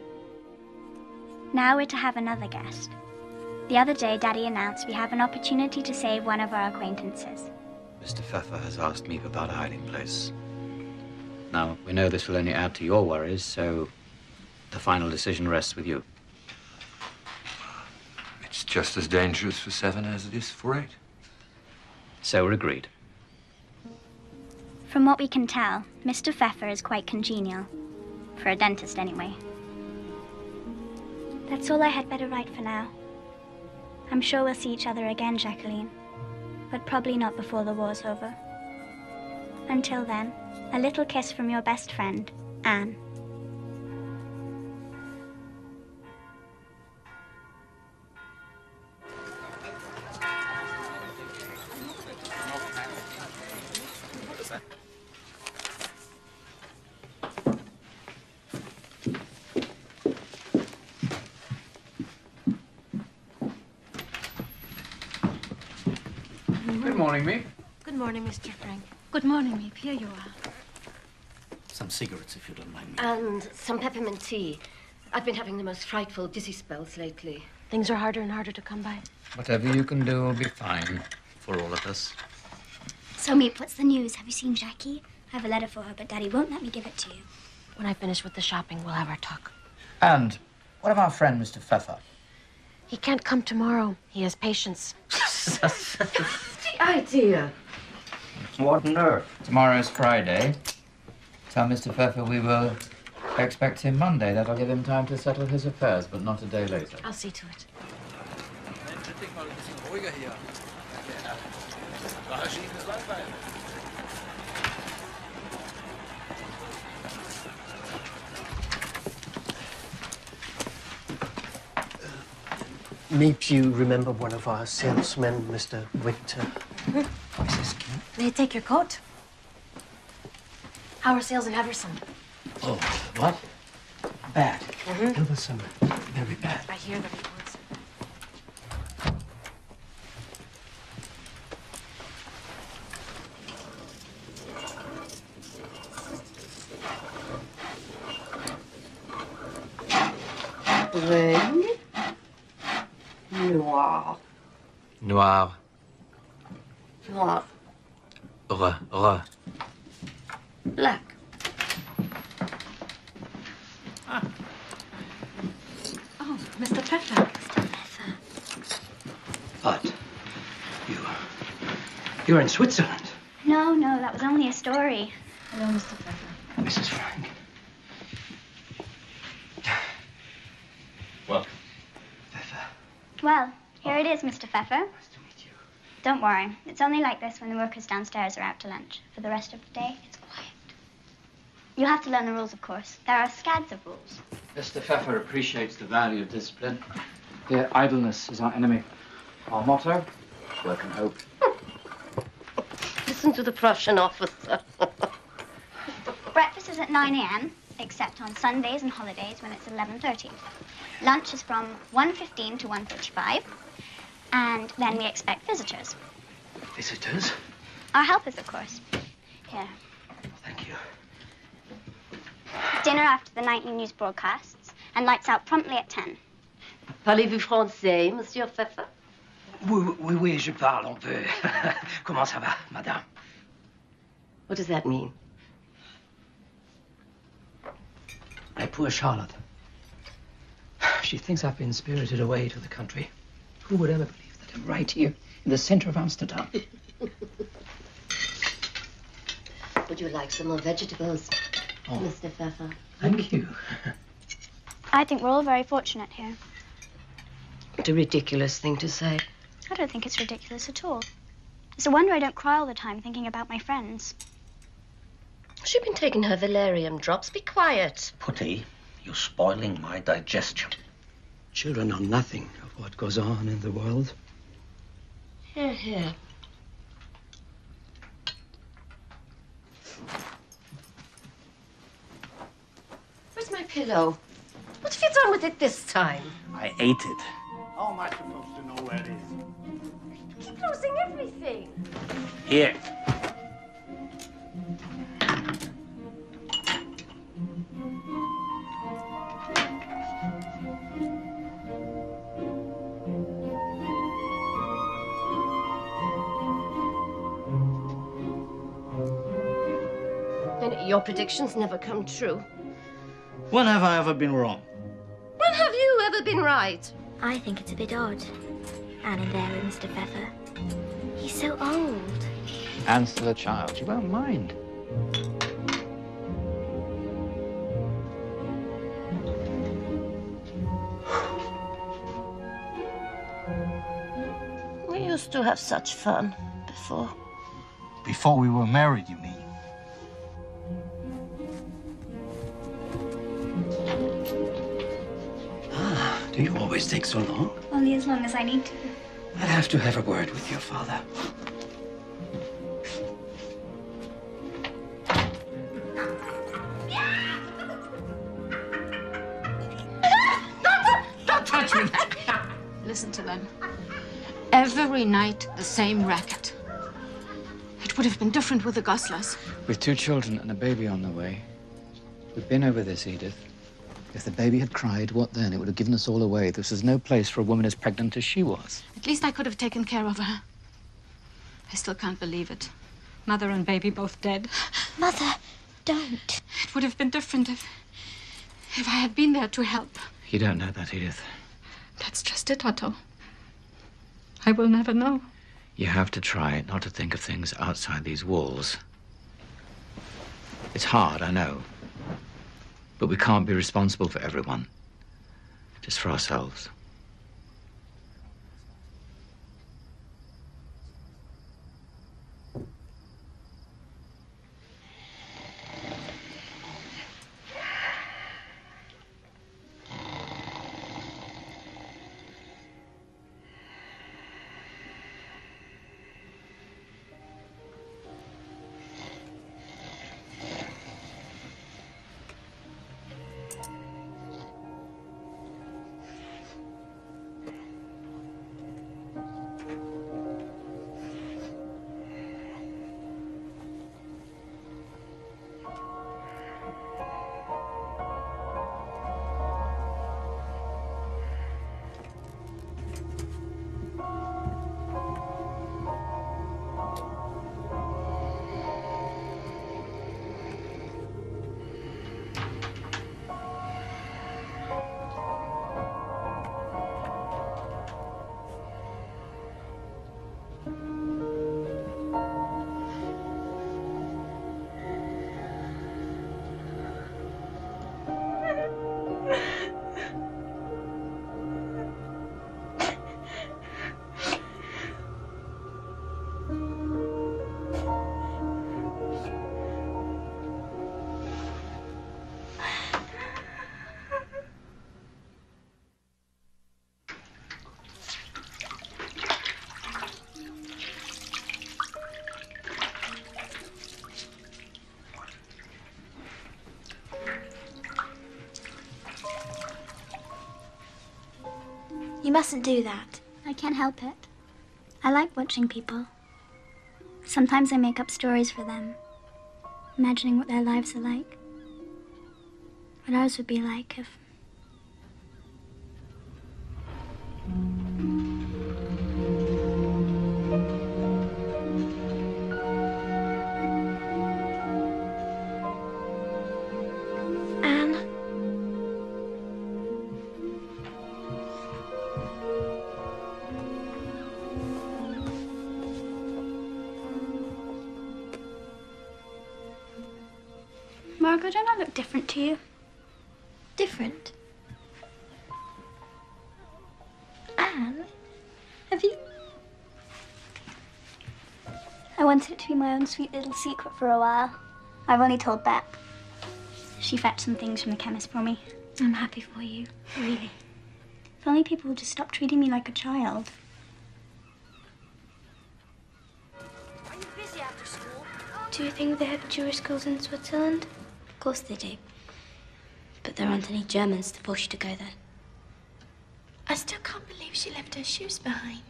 Now we're to have another guest. The other day, Daddy announced we have an opportunity to save one of our acquaintances. Mr. Pfeffer has asked me about a hiding place. Now, we know this will only add to your worries, so the final decision rests with you. It's just as dangerous for 7 as it is for 8. So we're agreed. From what we can tell, Mr. Pfeffer is quite congenial. For a dentist, anyway. That's all I had better write for now. I'm sure we'll see each other again, Jacqueline. But probably not before the war's over. Until then, a little kiss from your best friend, Anne. Good morning, Meep. Good morning, Mr. Frank. Good morning, Meep. Here you are. Some cigarettes, if you don't mind me. And some peppermint tea. I've been having the most frightful dizzy spells lately. Things are harder and harder to come by. Whatever you can do will be fine for all of us. So, Meep, what's the news? Have you seen Jackie? I have a letter for her, but Daddy won't let me give it to you. When I finish with the shopping, we'll have our talk. And what of our friend, Mr. Pfeffer? He can't come tomorrow. He has patience. The idea. What nerve? Tomorrow's Friday. Tell Mr. Pfeffer we will expect him Monday. That'll give him time to settle his affairs, but not a day later. I'll see to it. Maybe you remember one of our salesmen, Mr. Winter. May I take your coat? How are sales in Everson? Oh, what? Bad. Everson, very bad. I hear the reports. Brun. Noir. Noir. Noir. Re. Black. Oh, Mr. Pfeffer. But you're in Switzerland. No, that was only a story. Hello, Mr. Pfeffer. Mrs. Frank. Welcome. Well, here it is, Mr. Pfeffer. Nice to meet you. Don't worry. It's only like this when the workers downstairs are out to lunch. For the rest of the day, it's quiet. You'll have to learn the rules, of course. There are scads of rules. Mr. Pfeffer appreciates the value of discipline. Here, idleness is our enemy. Our motto, work and hope. Listen to the Prussian officer. Breakfast is at 9 a.m., except on Sundays and holidays when it's 11:30. Lunch is from 1:15 to 1:45, and then we expect visitors. Visitors? Our helpers, of course. Here. Thank you. Dinner after the nightly news broadcasts, and lights out promptly at 10. Parlez-vous français, Monsieur Pfeffer? Oui, je parle un peu. Comment ça va, madame? What does that mean? My poor Charlotte. She thinks I've been spirited away to the country. Who would ever believe that I'm right here in the center of Amsterdam? Would you like some more vegetables, Oh. Mr. Pfeffer? Thank you. I think we're all very fortunate here. What a ridiculous thing to say. I don't think it's ridiculous at all. It's a wonder I don't cry all the time thinking about my friends. She's been taking her valerian drops. Be quiet. Putty, you're spoiling my digestion. Children know nothing of what goes on in the world. Here. Where's my pillow? What have you done with it this time? I ate it. How am I supposed to know where it is? Keep losing everything. Here. And your predictions never come true. When have I ever been wrong? When have you ever been right? I think it's a bit odd. Anne and there with Mr. Pfeffer. He's so old. Anne's still a child. She won't mind. We used to have such fun before. Before we were married, you mean? Do you always take so long? Only as long as I need to. I'll have to have a word with your father. Don't touch me! Listen to them. Every night, the same racket. It would have been different with the Goslers. With 2 children and a baby on the way. We've been over this, Edith. If the baby had cried, what then? It would have given us all away. This is no place for a woman as pregnant as she was. At least I could have taken care of her. I still can't believe it. Mother and baby both dead. Mother, don't. It would have been different if I had been there to help. You don't know that, Edith. That's just it, Otto. I will never know. You have to try not to think of things outside these walls. It's hard, I know. But we can't be responsible for everyone. Just for ourselves. You mustn't do that. I can't help it. I like watching people. Sometimes I make up stories for them, imagining what their lives are like. What ours would be like if... Margot, don't I look different to you? Different? Anne, have you... I wanted it to be my own sweet little secret for a while. I've only told Beth. She fetched some things from the chemist for me. I'm happy for you, really. If only people would just stop treating me like a child. Are you busy after school? Do you think they have Jewish schools in Switzerland? Of course they do. But there aren't any Germans to force you to go there. I still can't believe she left her shoes behind.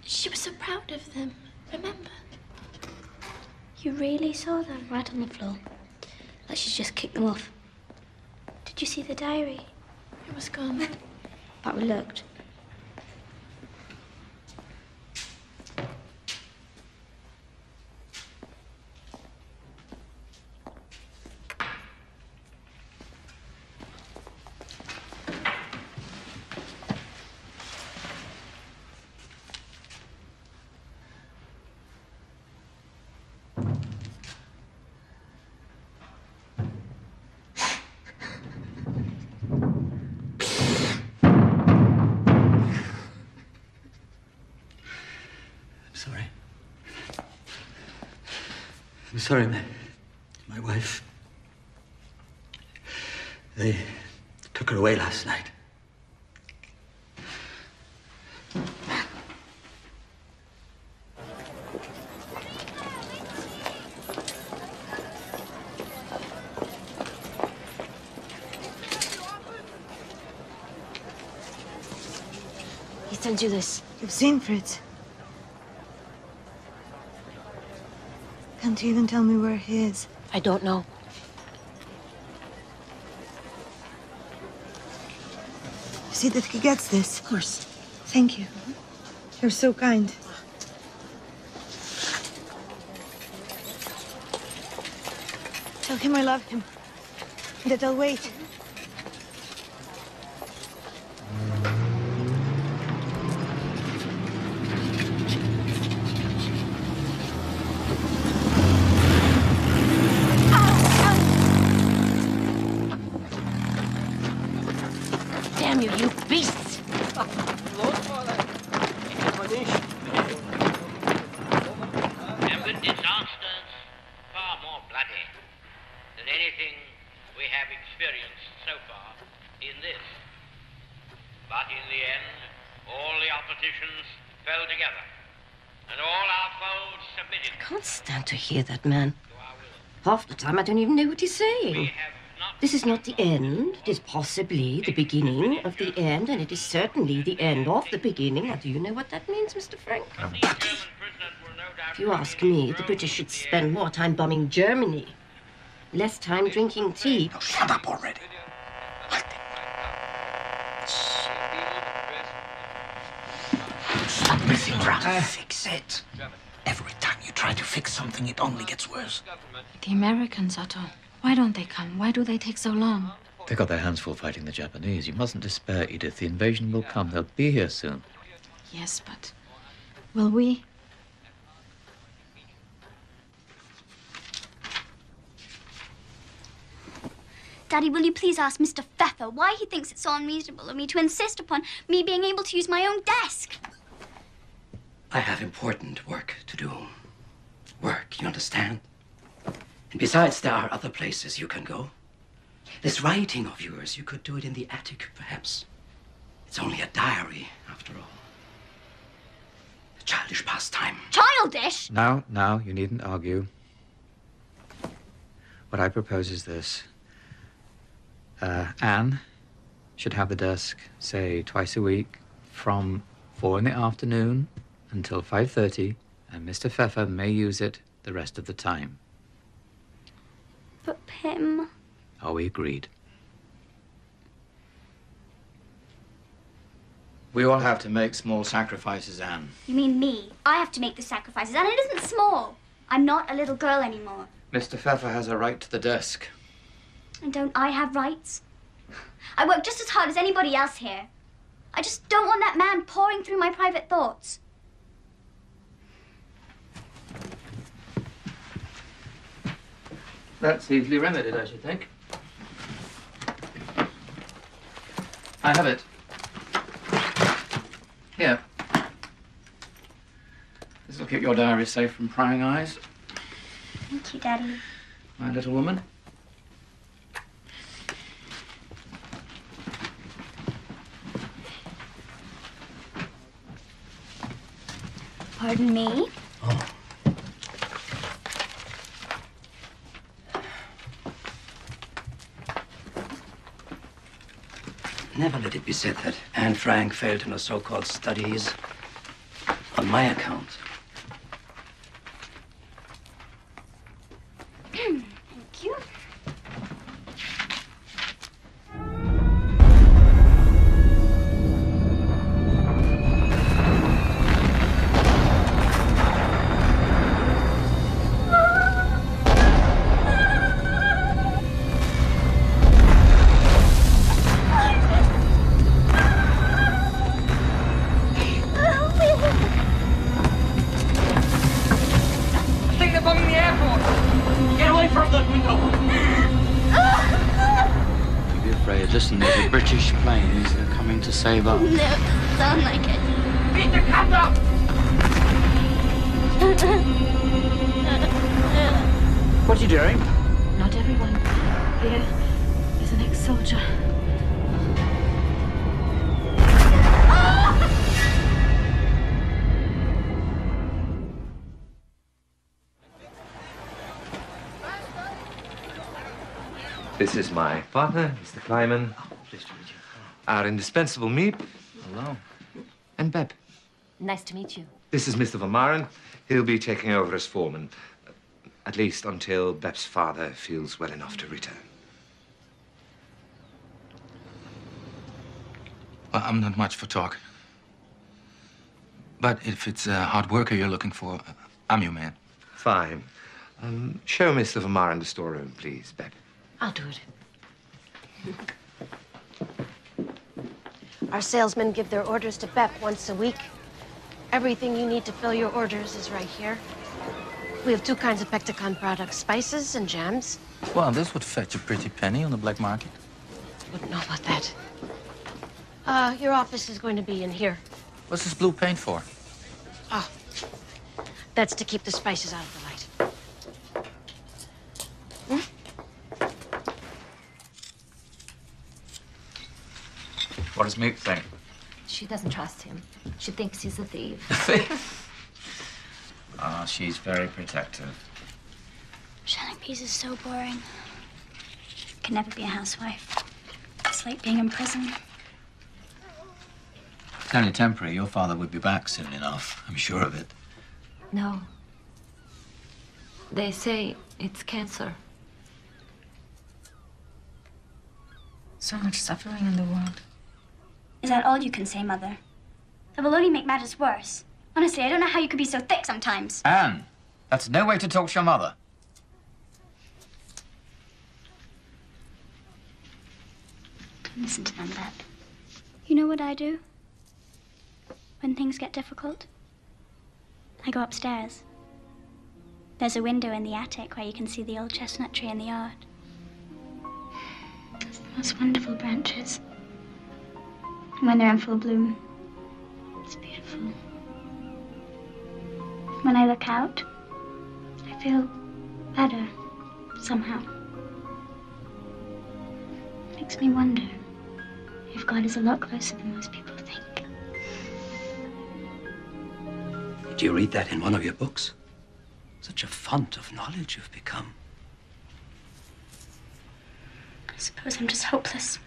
She was so proud of them, remember? You really saw them? Right on the floor. Like she's just kicked them off. Did you see the diary? It was gone. But we looked. I'm sorry, my wife. They took her away last night. He sent you this. You've seen Fritz. Can't you even tell me where he is? I don't know. See that he gets this? Of course. Thank you. You're so kind. Tell him I love him. That I'll wait. politicians fell together, and all our foes submitted. I can't stand to hear that man. Half the time I don't even know what he's saying. This is not the end. It is possibly the beginning of the end, and it is certainly the end of the beginning. Now, do you know what that means, Mr. Frank? If you ask me, the British should spend more time bombing Germany, less time drinking tea. Now, shut up already. Stop messing around. Fix it. Every time you try to fix something, it only gets worse. The Americans, Otto. Why don't they come? Why do they take so long? They got their hands full fighting the Japanese. You mustn't despair, Edith. The invasion will come. They'll be here soon. Yes, but will we? Daddy, will you please ask Mr. Pfeffer why he thinks it's so unreasonable of me to insist upon me being able to use my own desk? I have important work to do. Work, you understand? And besides, there are other places you can go. This writing of yours, you could do it in the attic, perhaps. It's only a diary, after all. A childish pastime. Childish? Now, you needn't argue. What I propose is this. Anne should have the desk, say, twice a week, from 4 in the afternoon until 5:30, and Mr. Pfeffer may use it the rest of the time. But Pim... Are we agreed? We all have to make small sacrifices, Anne. You mean me? I have to make the sacrifices, and it isn't small. I'm not a little girl anymore. Mr. Pfeffer has a right to the desk. And don't I have rights? I work just as hard as anybody else here. I just don't want that man pouring through my private thoughts. That's easily remedied, I should think. I have it. Here. This will keep your diary safe from prying eyes. Thank you, Daddy. My little woman. Pardon me? Oh. Never let it be said that Anne Frank failed in her so-called studies on my account. Thank you. Listen, there's a British planes. They're coming to save us. No, it doesn't sound like it. Beat the cat up! What are you doing? Not everyone here is an ex-soldier. This is my partner, Mr. Kleiman. Oh, pleased to meet you. Our indispensable Miep. Hello. And Beb. Nice to meet you. This is Mr. Van Maren. He'll be taking over as foreman. At least until Beb's father feels well enough to return. Well, I'm not much for talk. But if it's a hard worker you're looking for, I'm your man. Fine. Show Mr. Van Maren the storeroom, please, Beb. I'll do it. Our salesmen give their orders to Bep once a week. Everything you need to fill your orders is right here. We have 2 kinds of Pectacon products, spices and jams. Well, this would fetch a pretty penny on the black market. Wouldn't know about that. Your office is going to be in here. What's this blue paint for? Oh, that's to keep the spices out of the light. What does Miep think? She doesn't trust him. She thinks he's a thief. Ah, she's very protective. Shelling bees is so boring. Can never be a housewife. It's like being in prison. It's only temporary. Your father would be back soon enough. I'm sure of it. No. They say it's cancer. So much suffering in the world. Is that all you can say, Mother? That will only make matters worse. Honestly, I don't know how you could be so thick sometimes. Anne, that's no way to talk to your mother. Don't listen to them, Beb. You know what I do? When things get difficult? I go upstairs. There's a window in the attic where you can see the old chestnut tree in the yard. It's the most wonderful branches. And when they're in full bloom, it's beautiful. When I look out, I feel better, somehow. It makes me wonder if God is a lot closer than most people think. Did you read that in one of your books? Such a font of knowledge you've become. I suppose I'm just hopeless.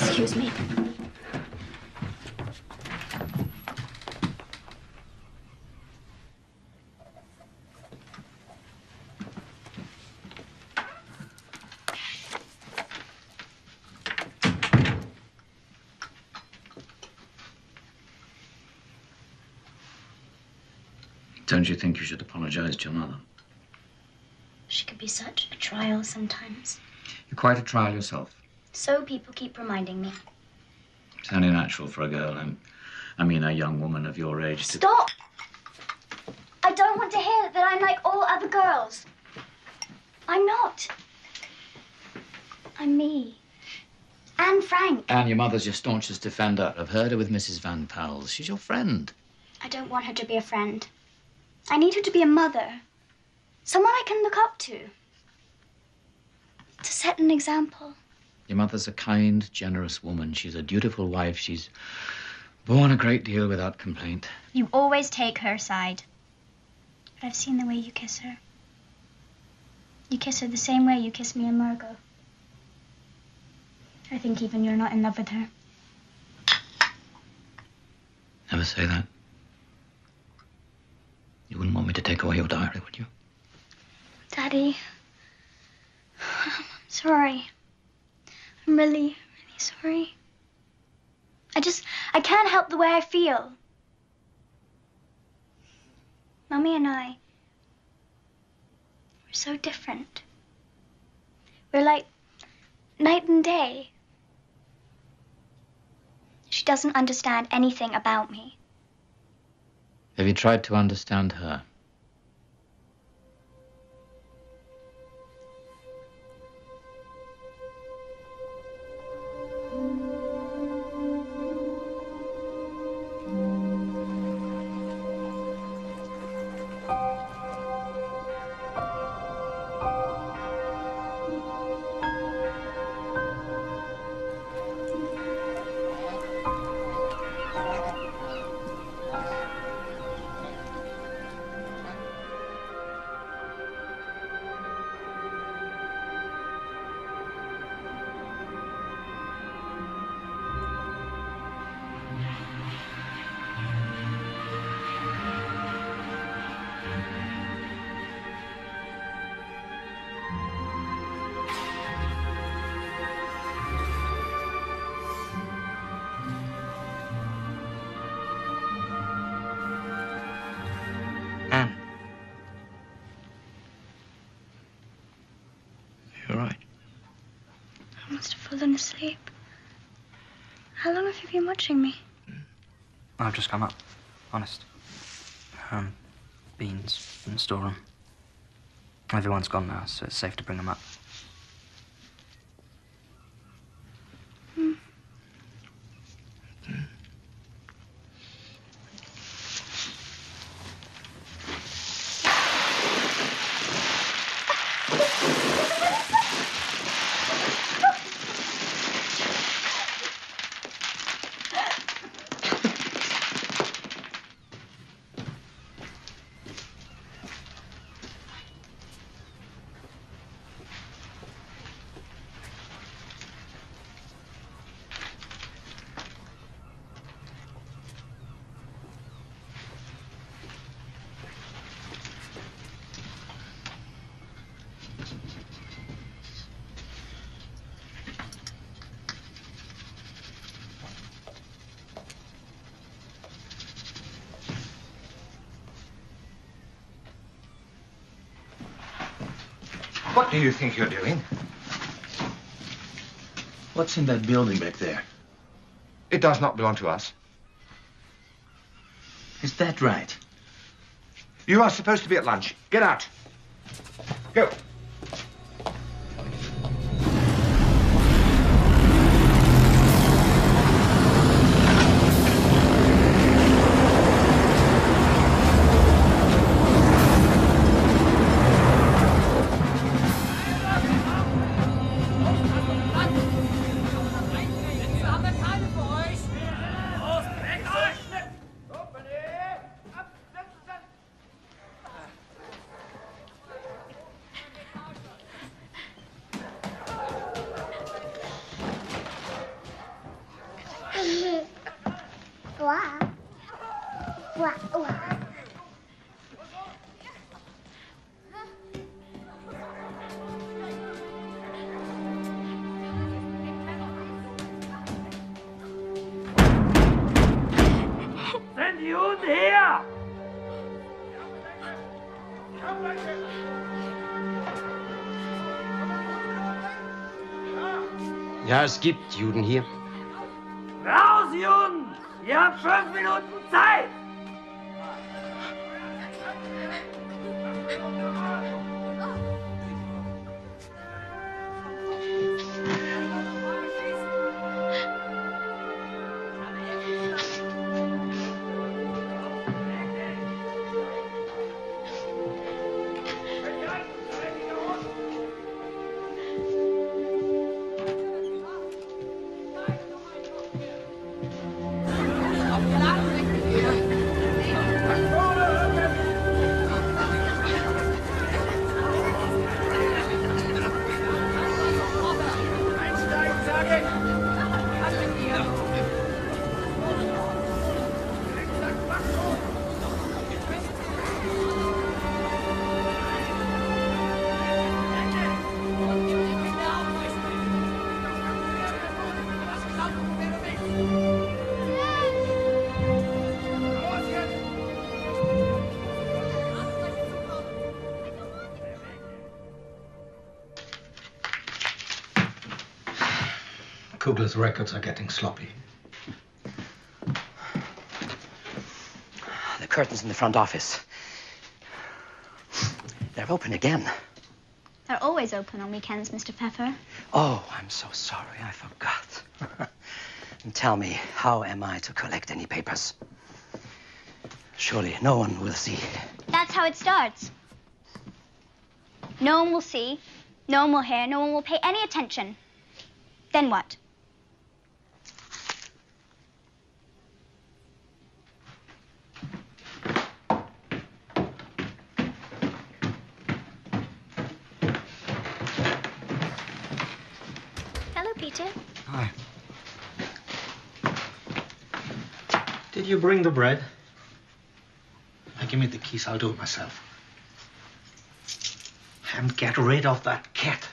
Excuse me. Don't you think you should apologize to your mother? She could be such a trial sometimes. You're quite a trial yourself. So people keep reminding me. It's only natural for a girl, I mean a young woman of your age to... Stop! I don't want to hear that I'm like all other girls. I'm not. I'm me. Anne Frank. Anne, your mother's your staunchest defender. I've heard her with Mrs. Van Pels. She's your friend. I don't want her to be a friend. I need her to be a mother. Someone I can look up to. To set an example. Your mother's a kind, generous woman. She's a dutiful wife. She's borne a great deal without complaint. You always take her side. But I've seen the way you kiss her. You kiss her the same way you kiss me and Margot. I think even you're not in love with her. Never say that. You wouldn't want me to take away your diary, would you? Daddy, I'm sorry. I'm really sorry. I can't help the way I feel. Mummy and I, we're so different. We're like night and day. She doesn't understand anything about me. Have you tried to understand her? Anne. You're right. I must have fallen asleep. How long have you been watching me? I've just come up. Honest. Beans in the storeroom. Everyone's gone now, so it's safe to bring them up. What do you think you're doing? What's in that building back there? It does not belong to us. Is that right? You are supposed to be at lunch. Get out. Go. Ja, es gibt Juden hier. Raus, Juden! Ihr habt 5 Minuten Zeit! Kugler's records are getting sloppy. The curtains in the front office. They're open again. They're always open on weekends, Mr. Pfeffer. Oh, I'm so sorry. I forgot. And tell me, how am I to collect any papers? Surely no one will see. That's how it starts. No one will see, no one will hear, no one will pay any attention. Then what? Hello, Peter. Hi. Did you bring the bread? Give me the keys, I'll do it myself. And get rid of that cat.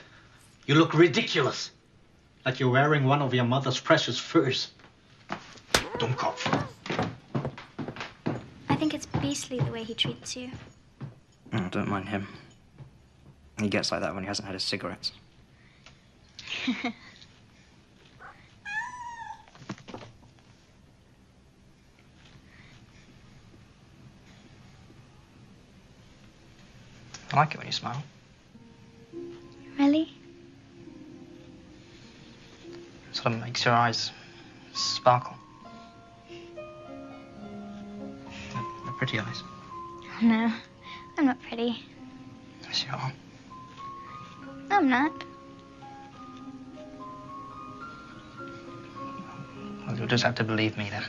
You look ridiculous. Like you're wearing one of your mother's precious furs. Dummkopf. I think it's beastly the way he treats you. Oh, don't mind him. He gets like that when he hasn't had his cigarettes. I like it when you smile. Really? It sort of makes your eyes sparkle. They're pretty eyes. Oh, no, I'm not pretty. Yes, you are. No, I'm not. Well, you'll just have to believe me then.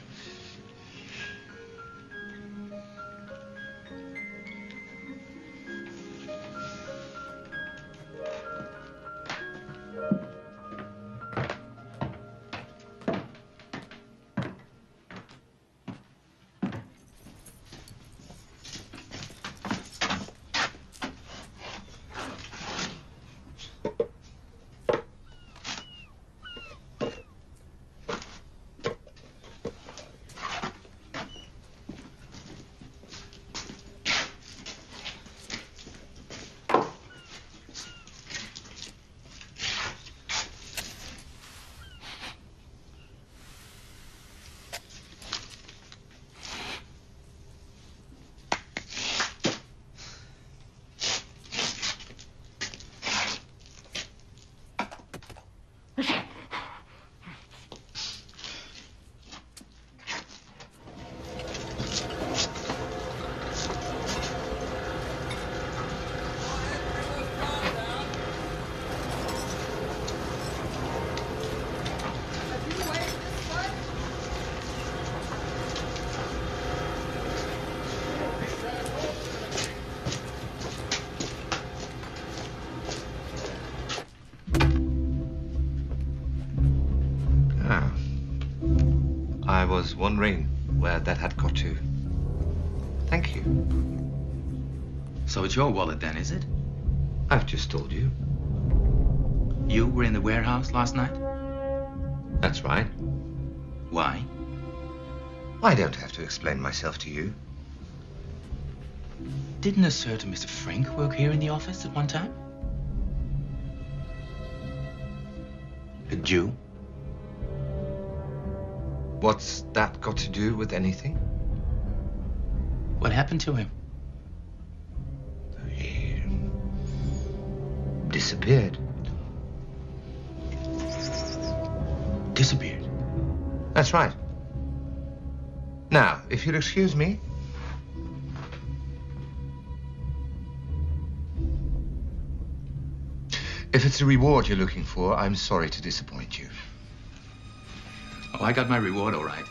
diamond ring where that had got to. Thank you. So it's your wallet then, is it? I've just told you. You were in the warehouse last night? That's right. Why? I don't have to explain myself to you. Didn't a certain Mr. Frank work here in the office at one time? A Jew? What's that got to do with anything? What happened to him? He disappeared. Disappeared? That's right. Now, if you'll excuse me. If it's the reward you're looking for, I'm sorry to disappoint you. Oh, I got my reward all right.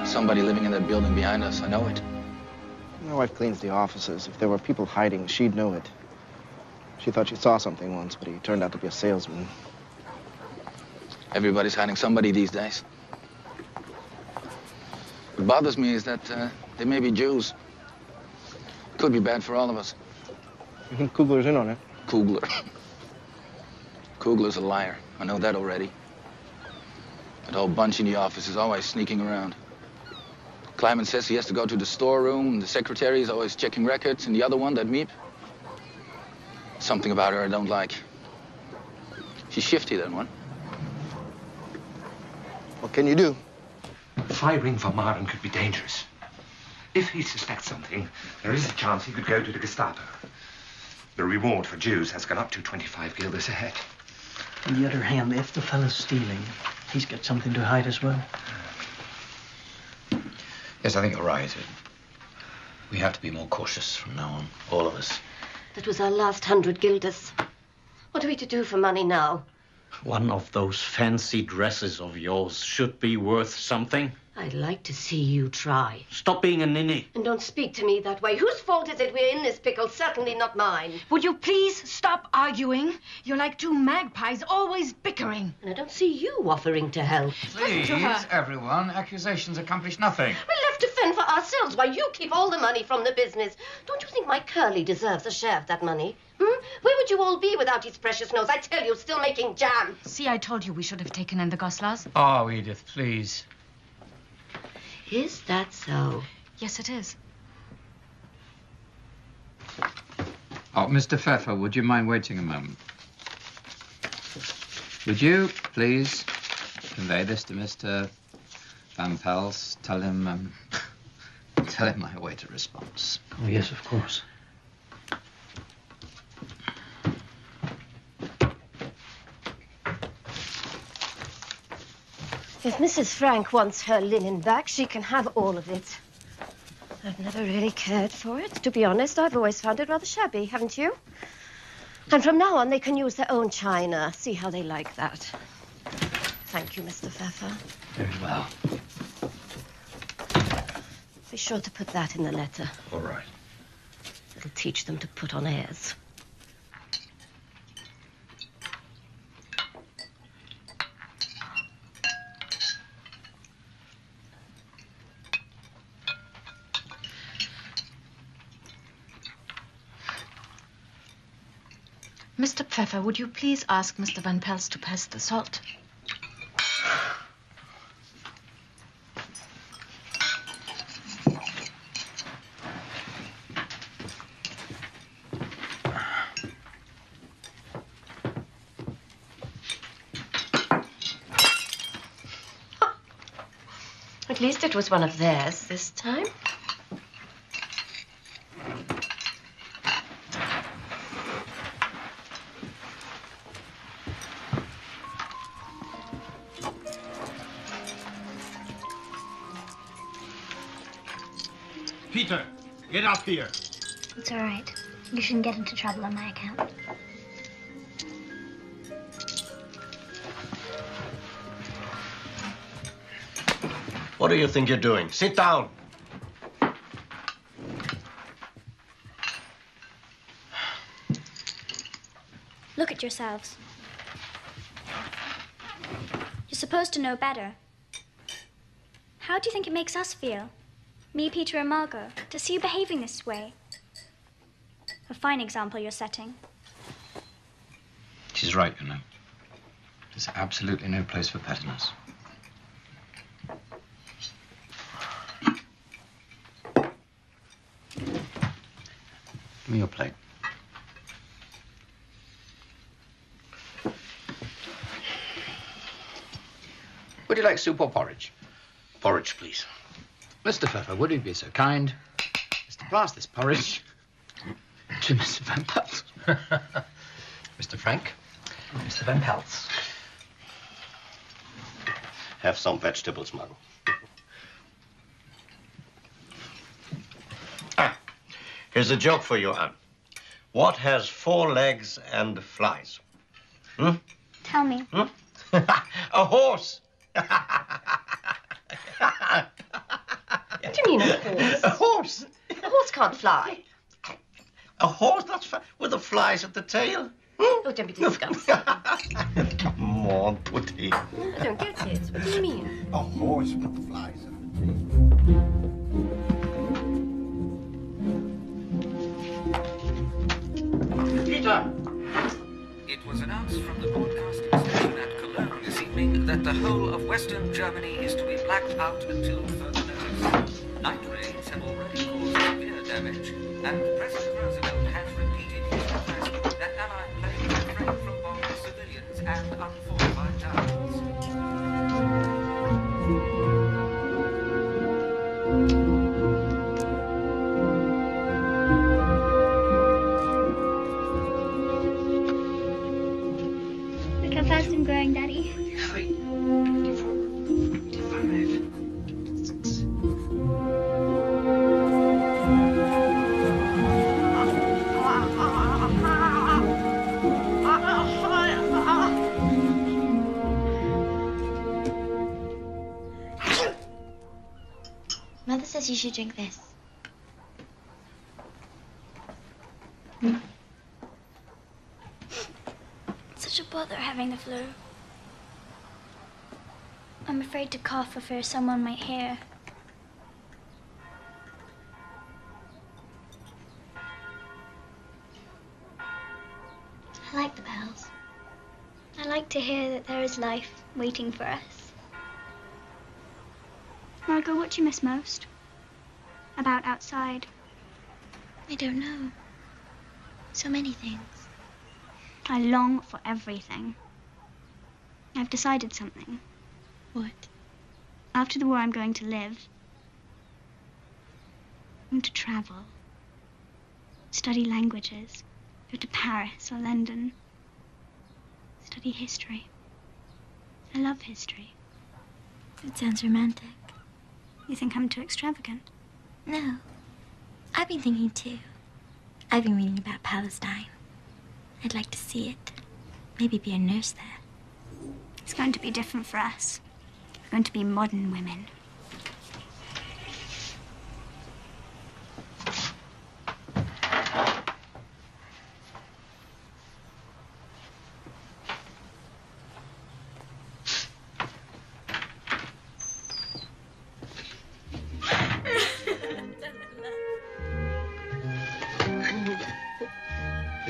Somebody living in that building behind us. I know it. My wife cleans the offices. If there were people hiding, she'd know it. She thought she saw something once, but he turned out to be a salesman. Everybody's hiding somebody these days. What bothers me is that they may be Jews. Could be bad for all of us. You think Kugler's in on it? Kugler. Kugler's a liar. I know that already. That whole bunch in the office is always sneaking around. Kleiman says he has to go to the storeroom. The secretary is always checking records. And the other one, that Miep, something about her I don't like. She's shifty, that one. What can you do? Firing Van Maren could be dangerous. If he suspects something, there is a chance he could go to the Gestapo. The reward for Jews has gone up to 25 guilders a head. On the other hand, if the fellow's stealing, he's got something to hide as well. Yes, I think you're right. We have to be more cautious from now on, all of us. That was our last 100 guilders. What are we to do for money now? One of those fancy dresses of yours should be worth something. I'd like to see you try. Stop being a ninny. And don't speak to me that way. Whose fault is it we're in this pickle? Certainly not mine. Would you please stop arguing? You're like two magpies, always bickering. And I don't see you offering to help. Please, everyone. Accusations accomplish nothing. We're left to fend for ourselves while you keep all the money from the business. Don't you think my Curly deserves a share of that money? Where would you all be without his precious nose? I tell you, still making jam. See, I told you we should have taken in the Goslars. Oh, Edith, please. Is that so? Yes, it is. Oh, Mr. Pfeffer, would you mind waiting a moment? Would you, please, convey this to Mr. Van Pels? Tell him I await a response. Oh, yes, of course. If Mrs. Frank wants her linen back, she can have all of it. I've never really cared for it. To be honest, I've always found it rather shabby, haven't you? And from now on, they can use their own china. See how they like that. Thank you, Mr. Pfeffer. Very well. Be sure to put that in the letter. All right. It'll teach them to put on airs. Mr. Pfeffer, would you please ask Mr. Van Pels to pass the salt? At least it was one of theirs this time. Peter, get up here. It's all right. You shouldn't get into trouble on my account. What do you think you're doing? Sit down. Look at yourselves. You're supposed to know better. How do you think it makes us feel? Me, Peter, and Margot, to see you behaving this way. A fine example you're setting. She's right, you know. There's absolutely no place for pettiness. Give me your plate. Would you like soup or porridge? Porridge, please. Mr. Pfeffer, would you be so kind as to pass this porridge to Mr. Van Pels? Mr. Frank, Mr. Van Pels. Have some vegetables, Margot. Here's a joke for you, Anne. What has 4 legs and flies? Tell me. A horse. What do you mean, a horse? A horse. A horse can't fly. A horse that's with the flies at the tail. Oh, don't be disgusting. Come on, Putty. I don't get it. What do you mean? A horse with flies at the tail. Peter! It was announced from the broadcasting station at Cologne this evening that the whole of Western Germany is to be blacked out until further notice. Night rains have already caused severe damage, and President Roosevelt has repeated his request that Allied planes refrain from bombing civilians and unfortified towns. Look how fast I'm growing, Daddy. 3, 24, 25. Mother says you should drink this. Such a bother having the flu. I'm afraid to cough for fear someone might hear. I like the bells. I like to hear that there is life waiting for us. Margot, what do you miss most? About outside? I don't know. So many things. I long for everything. I've decided something. What? After the war, I'm going to live. I'm going to travel. Study languages. Go to Paris or London. Study history. I love history. It sounds romantic. You think I'm too extravagant? No. I've been thinking too. I've been reading about Palestine. I'd like to see it. Maybe be a nurse there. It's going to be different for us. We're going to be modern women.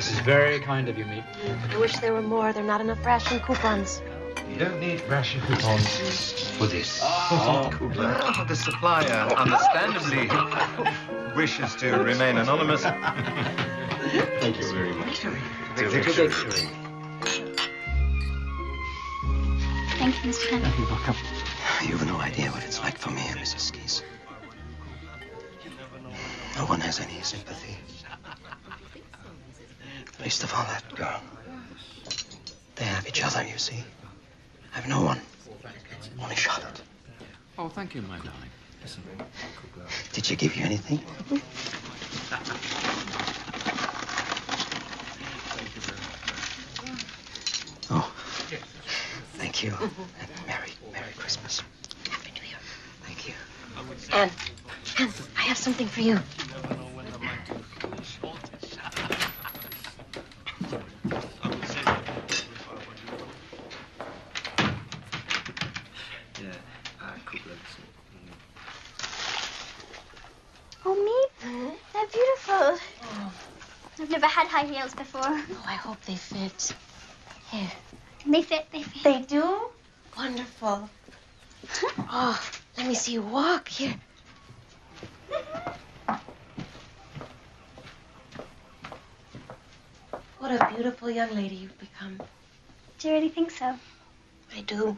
This is very kind of you, Meep. I wish there were more. There are not enough ration coupons. You don't need ration coupons for this. Oh, the supplier, understandably, wishes to remain anonymous. Thank you very much. Thank you, Mr. Fenn. You're welcome. You've no idea what it's like for me and Mrs. Skis. No one has any sympathy. Least of all that girl. They have each other, you see. I have no one. Only Charlotte. Oh, thank you, my darling. Listen. Did she give you anything? Oh, thank you. And Merry Christmas. Happy New Year. Thank you. Anne, I have something for you. Oh, Meep, they're beautiful. Oh. I've never had high heels before. Oh, I hope they fit. Here. They fit, they fit. They do? Wonderful. Oh, let me see you walk. Here. What a beautiful young lady you've become. Do you really think so? I do.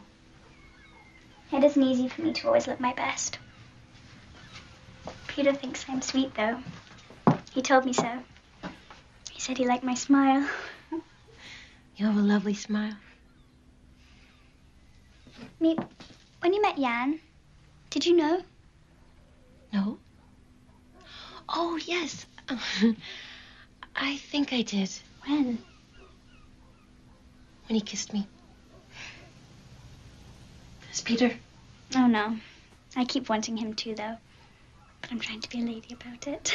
It isn't easy for me to always look my best. Peter thinks I'm sweet, though. He told me so. He said he liked my smile. You have a lovely smile. Meep, when you met Jan, did you know? No? Oh, yes. I think I did. When? When he kissed me. Does Peter? Oh, no. I keep wanting him to, though. But I'm trying to be a lady about it.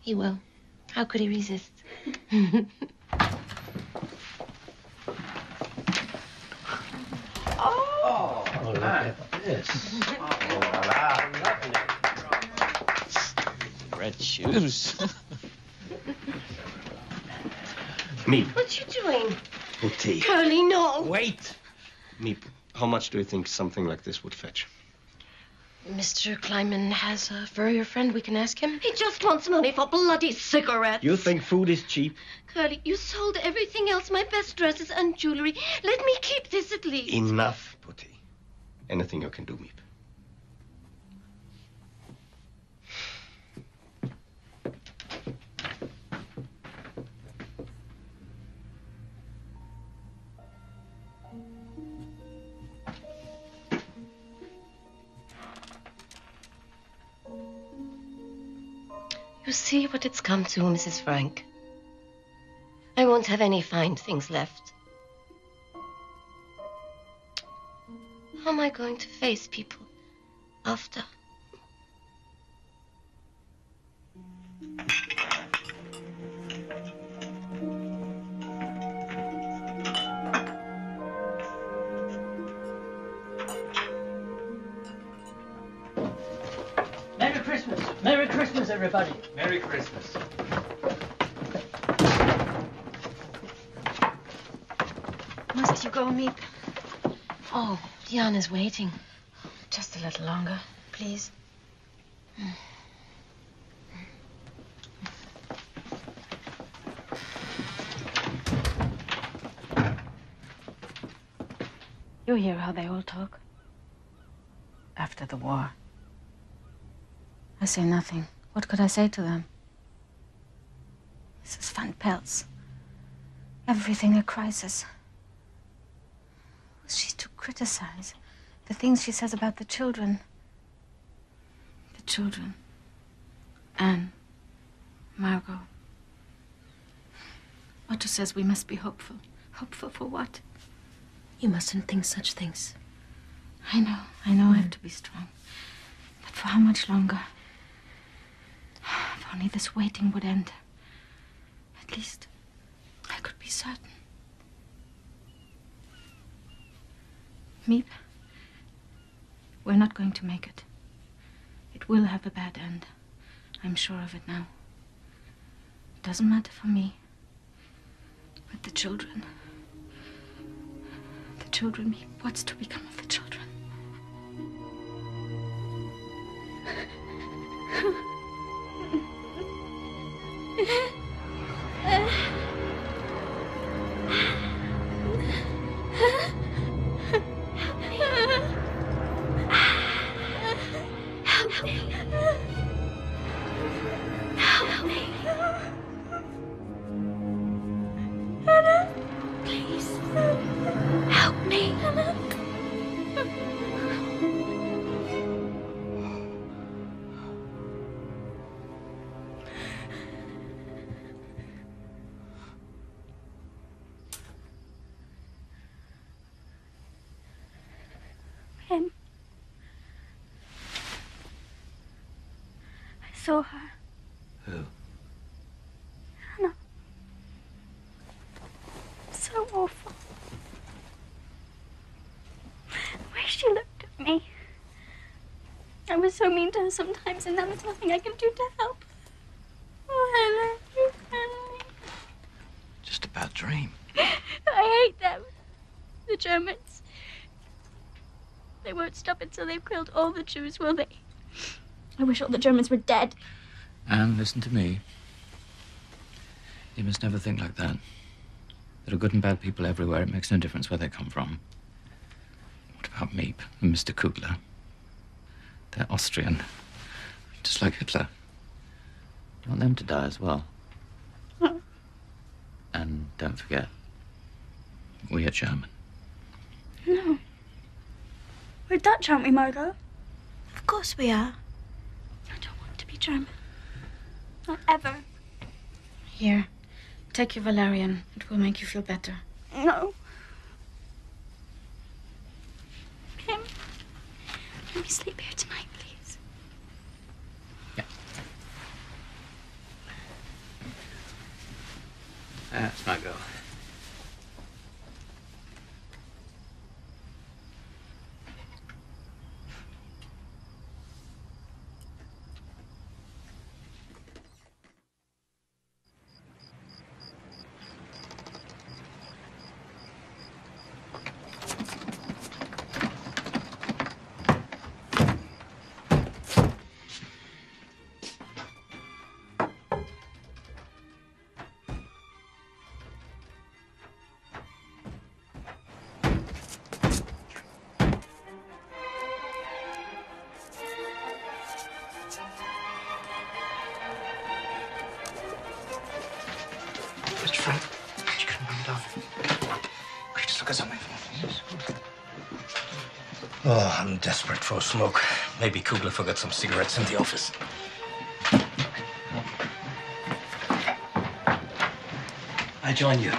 He will. How could he resist? Oh, look at this. Red shoes. Meep. What you doing? Tea. Curly, no. Wait. Meep, how much do you think something like this would fetch? Mr. Kleiman has a furrier friend. We can ask him. He just wants money for bloody cigarettes. You think food is cheap? Curly, you sold everything else, my best dresses and jewelry. Let me keep this at least. Enough, Putty. Anything you can do, Meep. You see what it's come to, Mrs. Frank. I won't have any fine things left. How am I going to face people after? Merry Christmas. Merry Christmas, everybody. Merry Christmas. Must you go, Meep? Oh, Diana's waiting. Just a little longer, please. You hear how they all talk? After the war. I say nothing. What could I say to them? Mrs. Van Pelt's. Everything a crisis. Was she to criticize the things she says about the children? The children. Anne. Margot. Otto says we must be hopeful. Hopeful for what? You mustn't think such things. I know I have to be strong. But for how much longer? If only this waiting would end. At least I could be certain. Meep, we're not going to make it. It will have a bad end. I'm sure of it now. It doesn't matter for me. With the children. The children, what's to become of the children? Saw her. Who? Hannah. So awful. The way she looked at me. I was so mean to her sometimes, and now there's nothing I can do to help. Oh, Hannah. Just a bad dream. I hate them. The Germans. They won't stop until they've killed all the Jews, will they? I wish all the Germans were dead. Anne, listen to me. You must never think like that. There are good and bad people everywhere. It makes no difference where they come from. What about Miep and Mr. Kugler? They're Austrian, just like Hitler. You want them to die as well. Oh. And don't forget, we are German. No. We're Dutch, aren't we, Margot? Of course we are. I don't want to be German. Not ever. Here, take your valerian. It will make you feel better. No. Pim, let me sleep here tonight, please. Yeah. That's my girl. Oh, I'm desperate for a smoke. Maybe Kugler forgot some cigarettes in the office. I join you.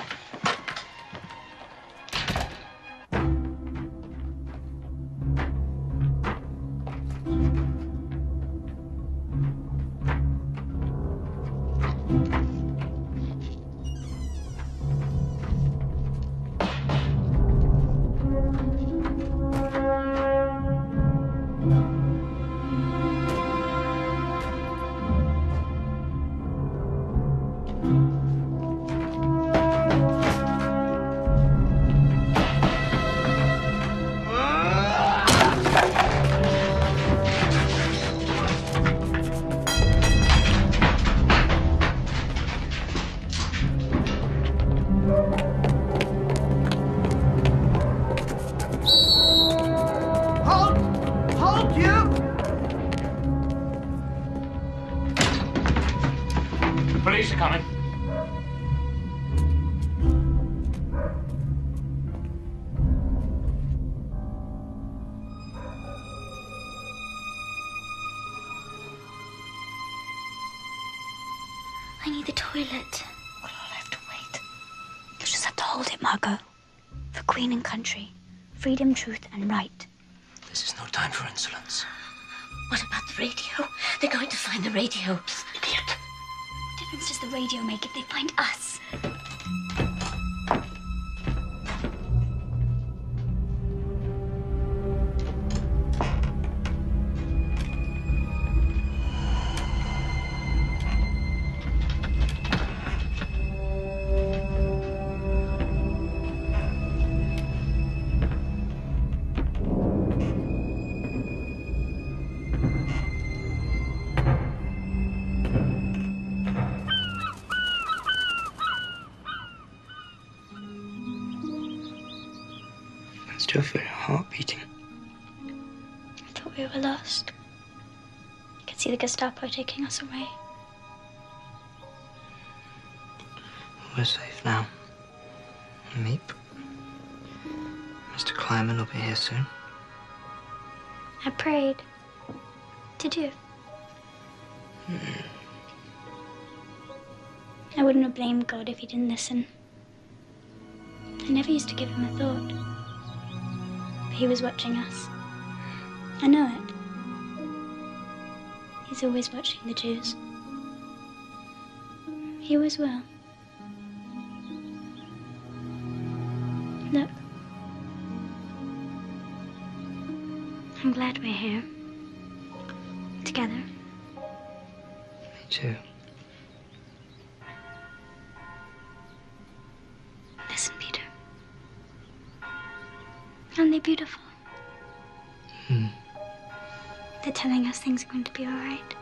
I need the toilet. Well, I'll have to wait. You just have to hold it, Margot. For Queen and country. Freedom, truth, and right. This is no time for insolence. What about the radio? They're going to find the radio. Idiot. What difference does the radio make if they find us? still feel your heart beating. I thought we were lost. I could see the Gestapo taking us away. We're safe now. Meep. Mr. Kleiman will be here soon. I prayed. Did you? I wouldn't have blamed God if he didn't listen. I never used to give him a thought. But he was watching us. I know it. He's always watching the Jews. He always will. Look. I'm glad we're here. Together. Me too. Listen, Peter. Aren't they beautiful? They're telling us things are going to be all right.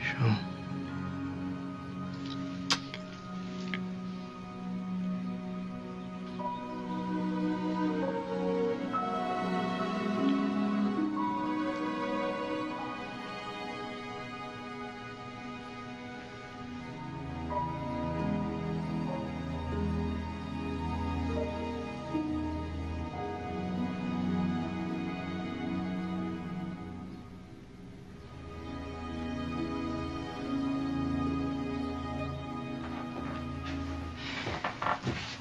Sure.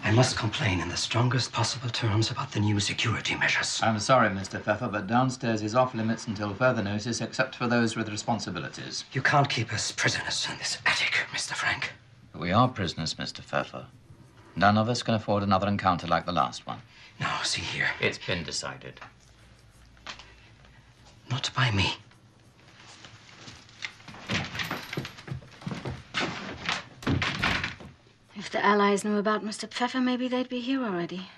I must complain in the strongest possible terms about the new security measures. I'm sorry, Mr. Pfeffer, but downstairs is off limits until further notice, except for those with responsibilities. You can't keep us prisoners in this attic, Mr. Frank. We are prisoners, Mr. Pfeffer. None of us can afford another encounter like the last one. Now, see here. It's been decided. Not by me. If the Allies knew about Mr. Pfeffer, maybe they'd be here already.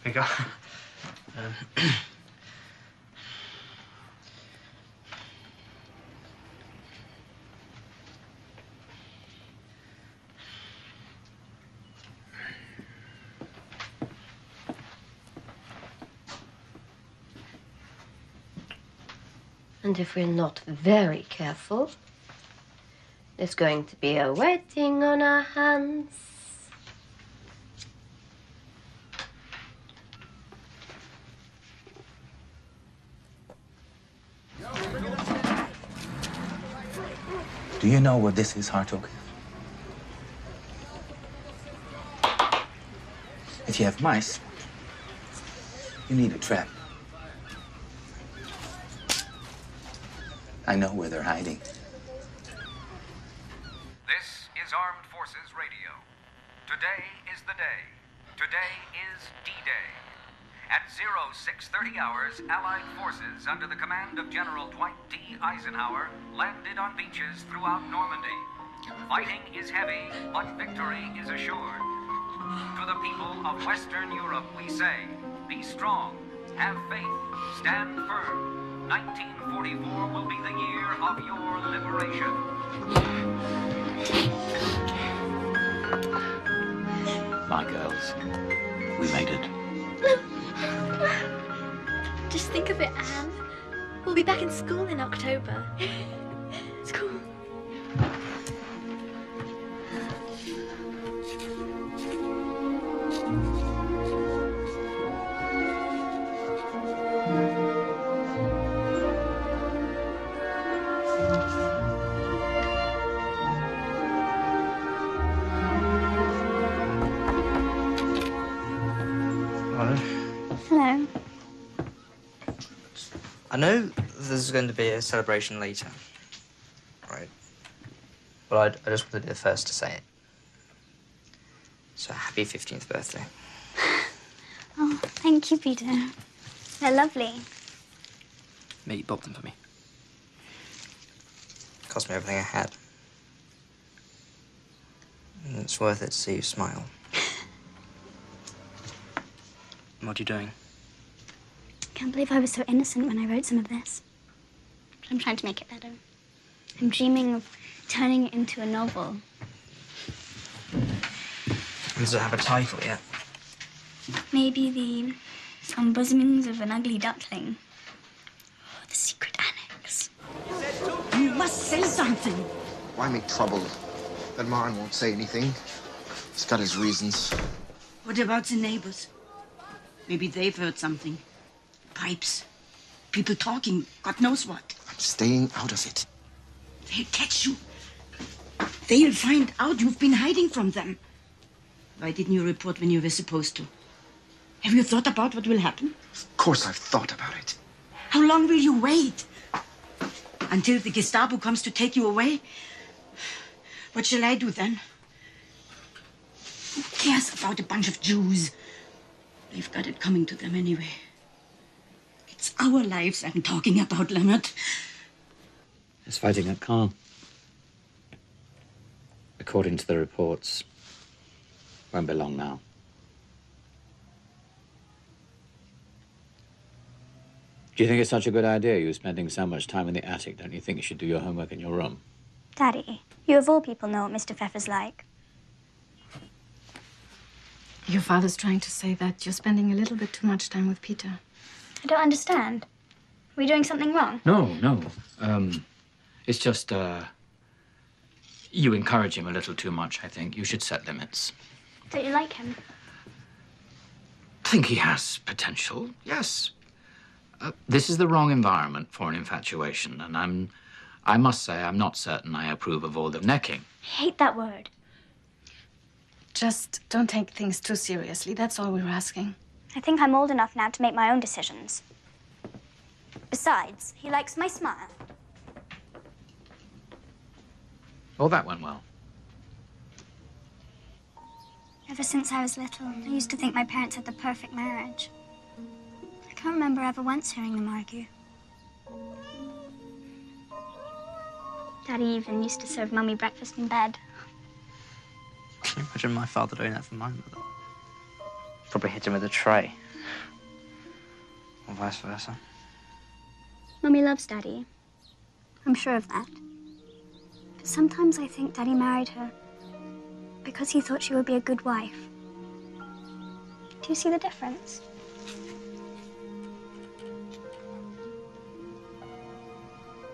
We go. And if we're not very careful, there's going to be a wedding on our hands. Do you know where this is, Hartog? If you have mice, you need a trap. I know where they're hiding. This is Armed Forces Radio. Today is the day. Today is D-Day. At 0630 hours, Allied forces under the command of General Dwight D. Eisenhower landed on beaches throughout Normandy. Fighting is heavy, but victory is assured. To the people of Western Europe, we say, be strong, have faith, stand firm. 1944 will be the year of your liberation. My girls, we made it. Just think of it, Anne. We'll be back in school in October. School. Hello. I know there's going to be a celebration later, right? But I just wanted to be the first to say it. So happy 15th birthday. Oh, thank you, Peter. They're lovely. Maybe you bought them for me. Cost me everything I had. And it's worth it to see you smile. What are you doing? I can't believe I was so innocent when I wrote some of this. But I'm trying to make it better. I'm dreaming of turning it into a novel. Does it have a title yet? Maybe the unbosomings of an ugly duckling. Or the secret annex. You must say something. Why make trouble? That Martin won't say anything. He's got his reasons. What about the neighbors? Maybe they've heard something. Pipes. People talking. God knows what. I'm staying out of it. They'll catch you. They'll find out you've been hiding from them. Why didn't you report when you were supposed to? Have you thought about what will happen? Of course I've thought about it. How long will you wait? Until the Gestapo comes to take you away? What shall I do then? Who cares about a bunch of Jews? They've got it coming to them anyway. It's our lives I'm talking about, Leonard. It's fighting at Caen. According to the reports, won't be long now. Do you think it's such a good idea, you spending so much time in the attic? Don't you think you should do your homework in your room? Daddy, you of all people know what Mr. Pfeffer's like. Your father's trying to say that you're spending a little bit too much time with Peter. I don't understand. Are we doing something wrong? No. It's just, you encourage him a little too much, I think. You should set limits. Don't you like him? I think he has potential, yes. This is the wrong environment for an infatuation, and I must say I'm not certain I approve of all the necking. I hate that word. Just don't take things too seriously. That's all we're asking. I think I'm old enough now to make my own decisions. Besides, he likes my smile. Oh, that went well. Ever since I was little, I used to think my parents had the perfect marriage. I can't remember ever once hearing them argue. Daddy even used to serve Mummy breakfast in bed. Can you imagine my father doing that for my mother? Probably hit him with a tray. Or vice versa. Mummy loves Daddy. I'm sure of that. But sometimes I think Daddy married her because he thought she would be a good wife. Do you see the difference?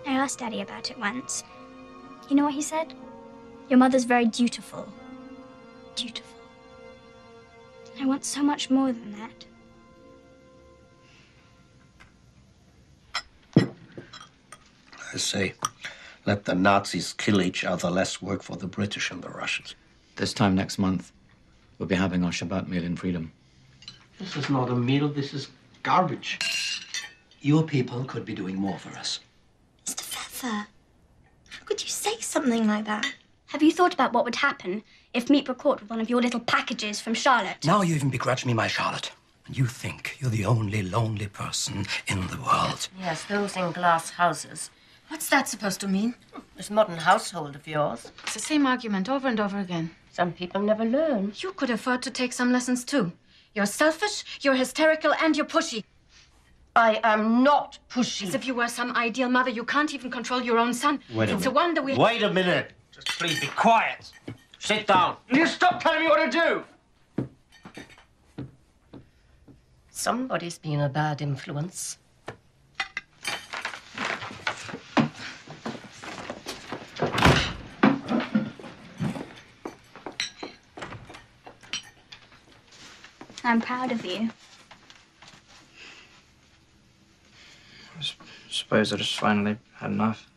I asked Daddy about it once. You know what he said? Your mother's very dutiful. Dutiful. I want so much more than that. I say, let the Nazis kill each other, less work for the British and the Russians. This time next month, we'll be having our Shabbat meal in freedom. This is not a meal, this is garbage. Your people could be doing more for us. Mr. Pfeffer, how could you say something like that? Have you thought about what would happen if meat were caught with one of your little packages from Charlotte? Now you even begrudge me my Charlotte. And you think you're the only lonely person in the world. Yes, those in glass houses. What's that supposed to mean? This modern household of yours. It's the same argument over and over again. Some people never learn. You could afford to take some lessons too. You're selfish, you're hysterical, and you're pushy. I am not pushy. As if you were some ideal mother. You can't even control your own son. It's a wonder we... Wait a minute. Just please be quiet. Sit down. You stop telling me what to do. Somebody's been a bad influence. I'm proud of you. I suppose I just finally had enough.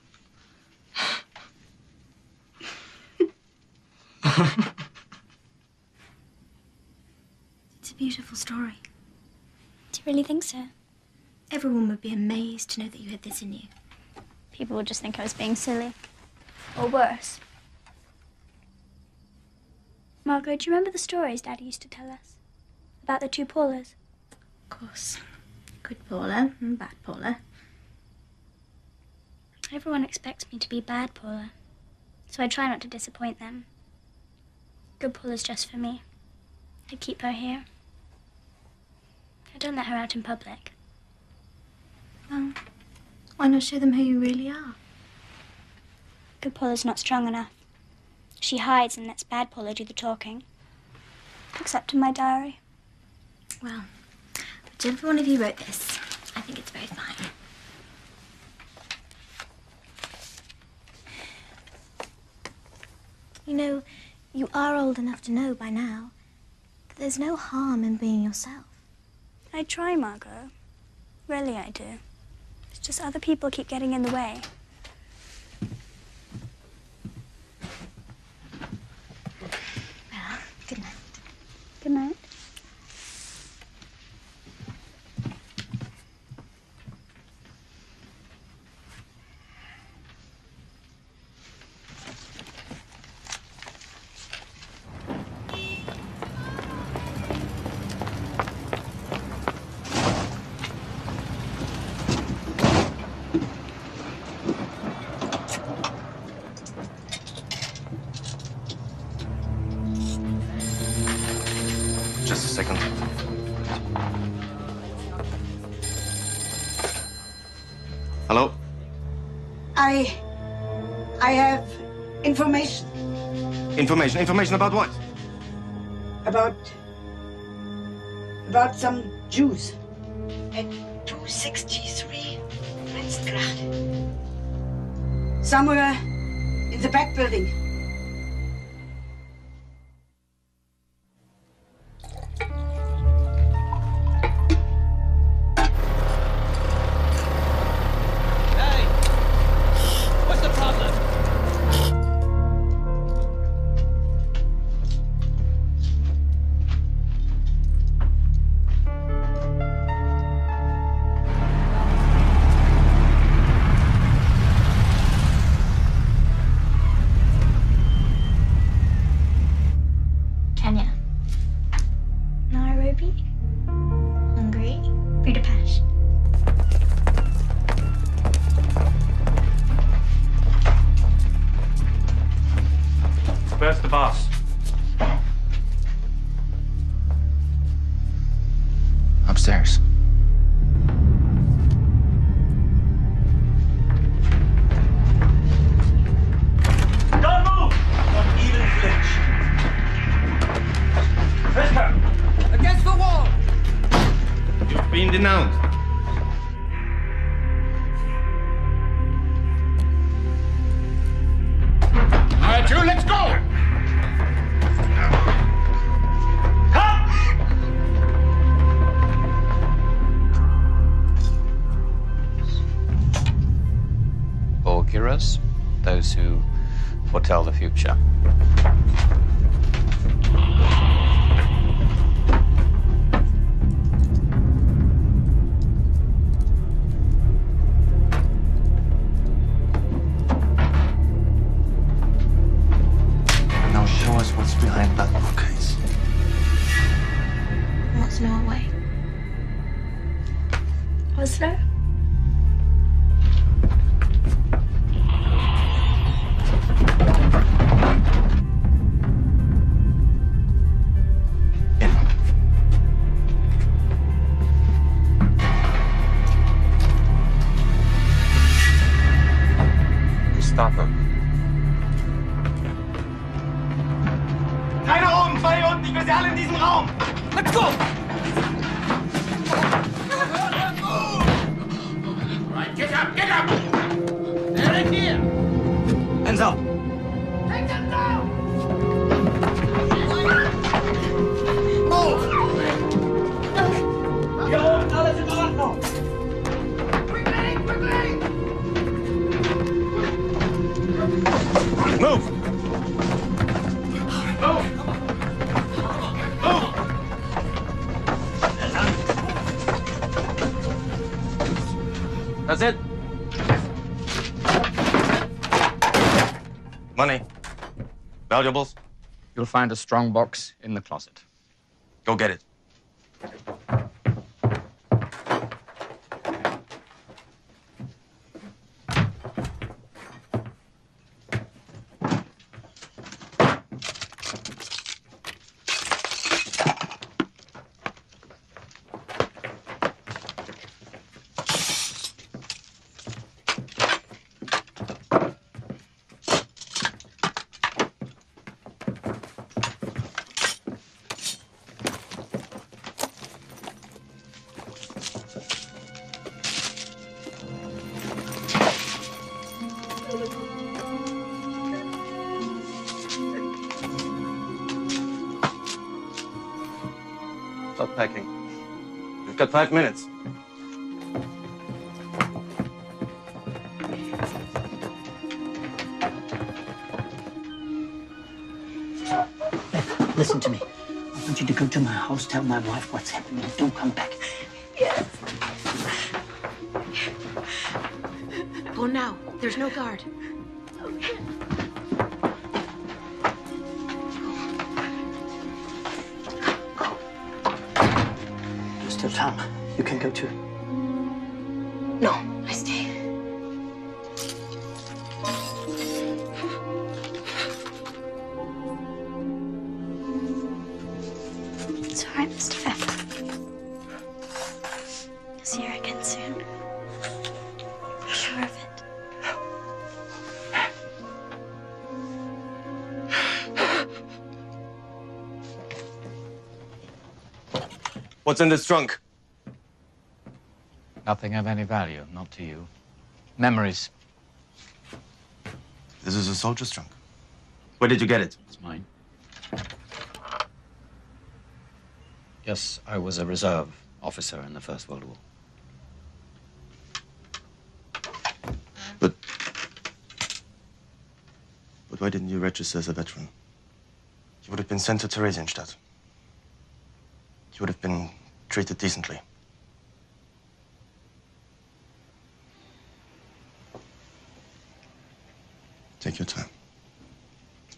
It's a beautiful story. Do you really think so? Everyone would be amazed to know that you had this in you. People would just think I was being silly. Or worse. Margot, do you remember the stories Daddy used to tell us? About the two Paulas? Of course. Good Paula and bad Paula. Everyone expects me to be bad Paula, so I try not to disappoint them. Good Paula's just for me. I keep her here. I don't let her out in public. Well, why not show them who you really are? Good Paula's not strong enough. She hides and lets bad Paula do the talking. except in my diary. Well, whichever one of you wrote this, I think it's very fine. You know, you are old enough to know by now that there's no harm in being yourself. I try, Margot. Really, I do. It's just other people keep getting in the way. Well, good night. Good night. Just a second. Hello? I have information. Information? Information about what? About some Jews at 263 Retzgracht. Somewhere in the back building. Where's the boss? Upstairs. Don't move! Don't even flinch. Prisoner! Against the wall! You've been denounced. All right, you, let's go! Auguras, those who foretell the future. Now show us what's behind that bookcase. What's Norway? Oslo? Keiner oben, zwei unten, ich will sie alle in diesem Raum! Let's go! Right, get up, get up! They're in here! Hands up! Take them down! Move! Hier oben, alles in Ordnung! Quickly, quickly! Move! That's it. Money. Valuables. You'll find a strong box in the closet. Go get it. Start packing. We've got 5 minutes. Listen to me. I want you to go to my house, tell my wife what's happening. Don't come back. Yes. Go now. There's no guard. There's still time. You can go too. No, I stay. It's all right, Mr. Pfeffer. I'll see you again soon. Be sure of it. What's in this trunk? Nothing of any value, not to you. Memories. This is a soldier's trunk. Where did you get it? It's mine. Yes, I was a reserve officer in the First World War. But why didn't you register as a veteran? You would have been sent to Theresienstadt. You would have been treated decently. Take your time,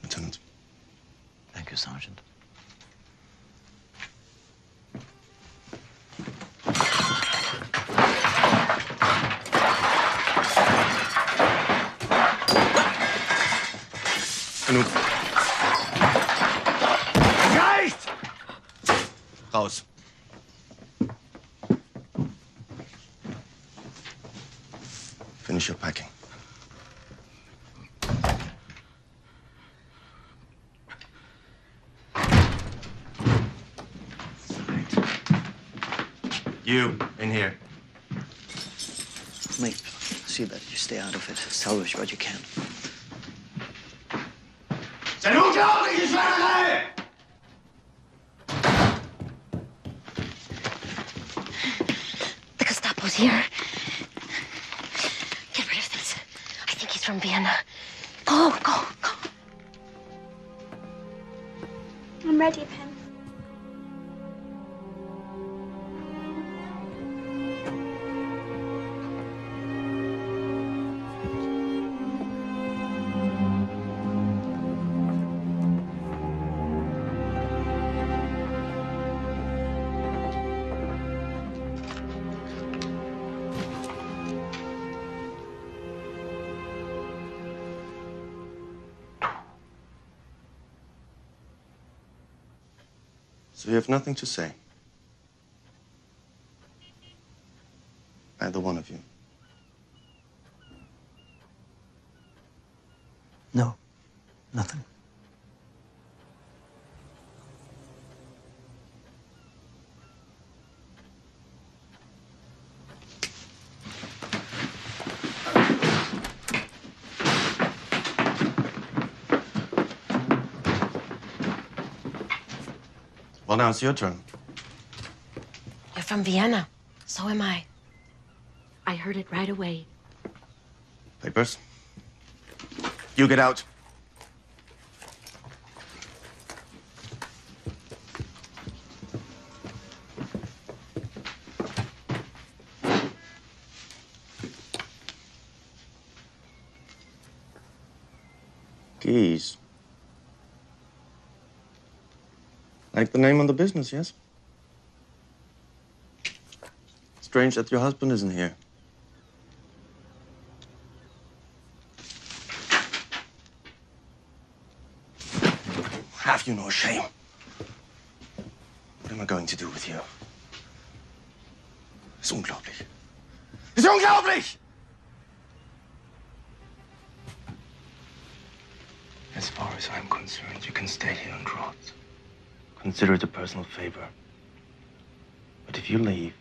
Lieutenant. Thank you, Sergeant. Genug. Reicht! Raus. Finish your packing. You, in here. Mate, see that you stay out of it. Salvage what you can. C'est eine unglaubliche Schweinerei! The Gestapo's here. Get rid of this. I think he's from Vienna. Go, go, go. I'm ready, Pen. So you have nothing to say? Either one of you? No, nothing. Well, now it's your turn. You're from Vienna. So am I. I heard it right away. Papers? You get out. Keys. Like the name on the business, yes? Strange that your husband isn't here. Have you no shame? What am I going to do with you? It's unglaublich. It's unglaublich! As far as I'm concerned, you can stay here and rot. Consider it a personal favor. But if you leave,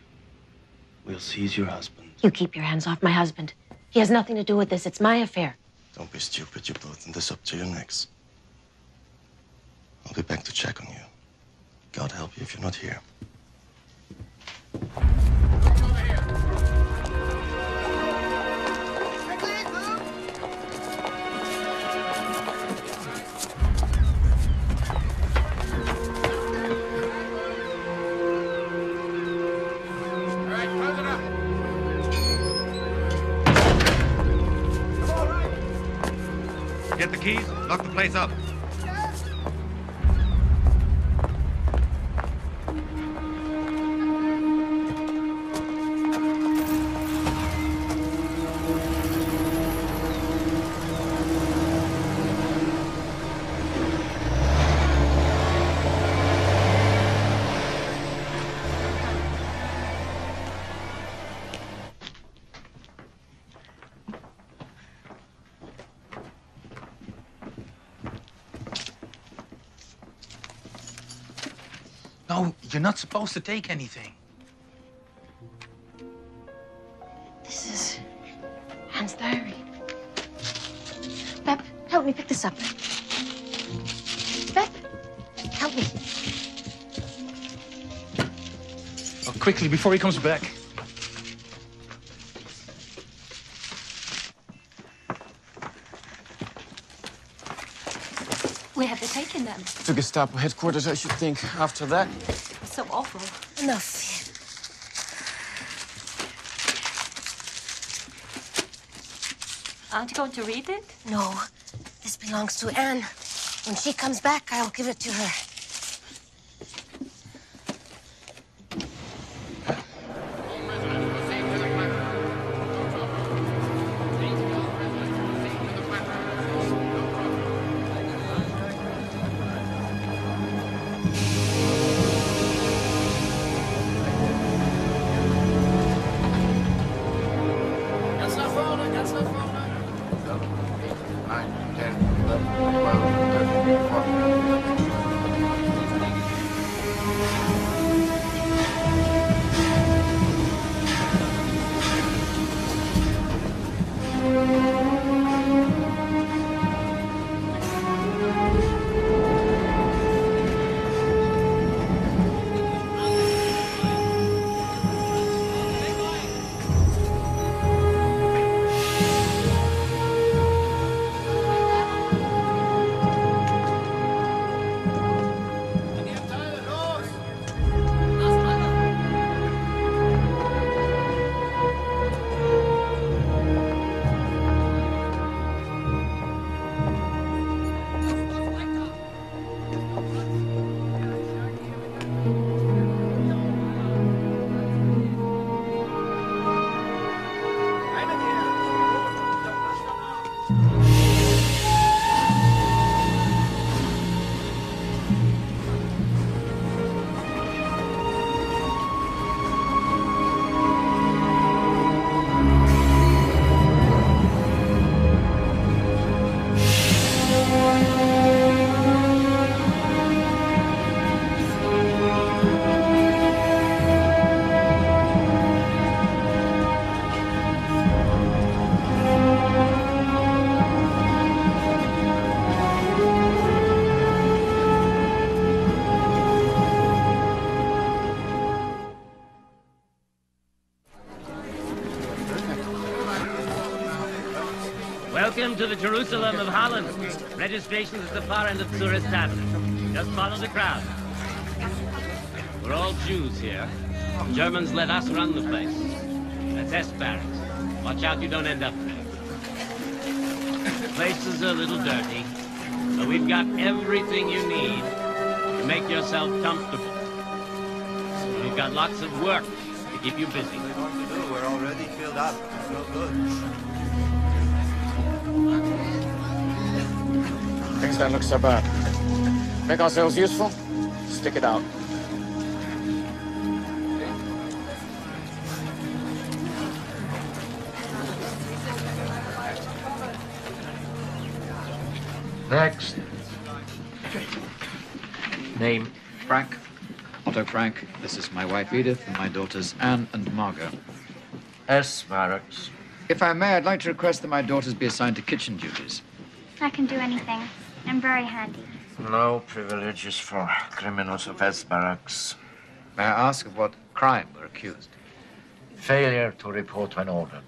we'll seize your husband. You keep your hands off my husband. He has nothing to do with this. It's my affair. Don't be stupid. You're both in this up to your necks. I'll be back to check on you. God help you if you're not here. Get the keys, lock the place up. No, you're not supposed to take anything. This is Anne's diary. Bep, help me pick this up. Bep, help me. Oh, quickly, before he comes back. Where have they taken them? To Gestapo headquarters, I should think. After that... So awful. Enough. Aren't you going to read it? No, this belongs to Anne. When she comes back, I'll give it to her. Welcome to the Jerusalem of Holland. Registration is at the far end of the tourist avenue. Just follow the crowd. We're all Jews here. Germans let us run the place. That's S barracks. Watch out you don't end up there. The place is a little dirty, but we've got everything you need to make yourself comfortable. We've got lots of work to keep you busy. We're already filled up. It's no good. Things don't look so bad. Make ourselves useful, stick it out. Next. Name? Frank. Otto Frank. This is my wife Edith and my daughters Anne and Margot. S. Barracks. If I may, I'd like to request that my daughters be assigned to kitchen duties. I can do anything. I'm very handy. No privileges for criminals of S. Barracks. May I ask of what crime we're accused. Failure to report when ordered.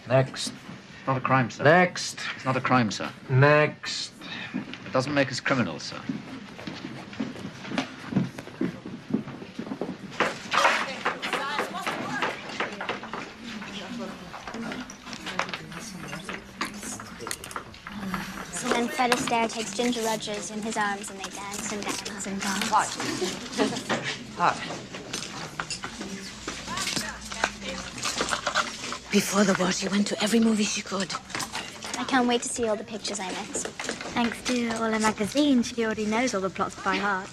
Next. It's not a crime, sir. Next. It's not a crime, sir. Next. It doesn't make us criminals, sir. So then Fred Astaire takes Ginger Rogers in his arms and they dance and dance and dance. Hi. Before the war, she went to every movie she could. I can't wait to see all the pictures I missed. Thanks to all her magazines, she already knows all the plots by heart.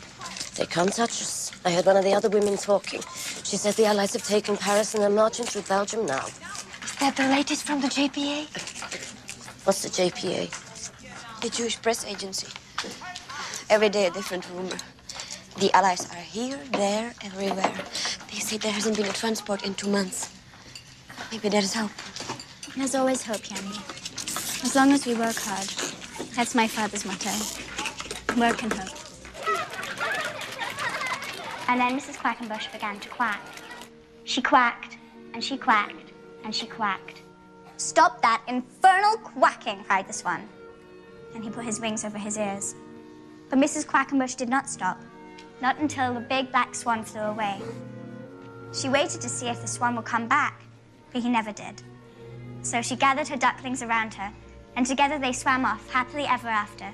They can't touch us. I heard one of the other women talking. She says the Allies have taken Paris and they're marching through Belgium now. Is that the latest from the JPA? What's the JPA? The Jewish press agency. Every day a different rumor. The Allies are here, there, everywhere. They say there hasn't been a transport in 2 months. Maybe there is hope. There's always hope, Yanni. As long as we work hard. That's my father's motto. Work and hope. And then Mrs. Quackenbush began to quack. She quacked, and she quacked, and she quacked. Stop that infernal quacking, cried the swan. And he put his wings over his ears. But Mrs. Quackenbush did not stop. Not until the big black swan flew away. She waited to see if the swan would come back, but he never did. So she gathered her ducklings around her, and together they swam off, happily ever after.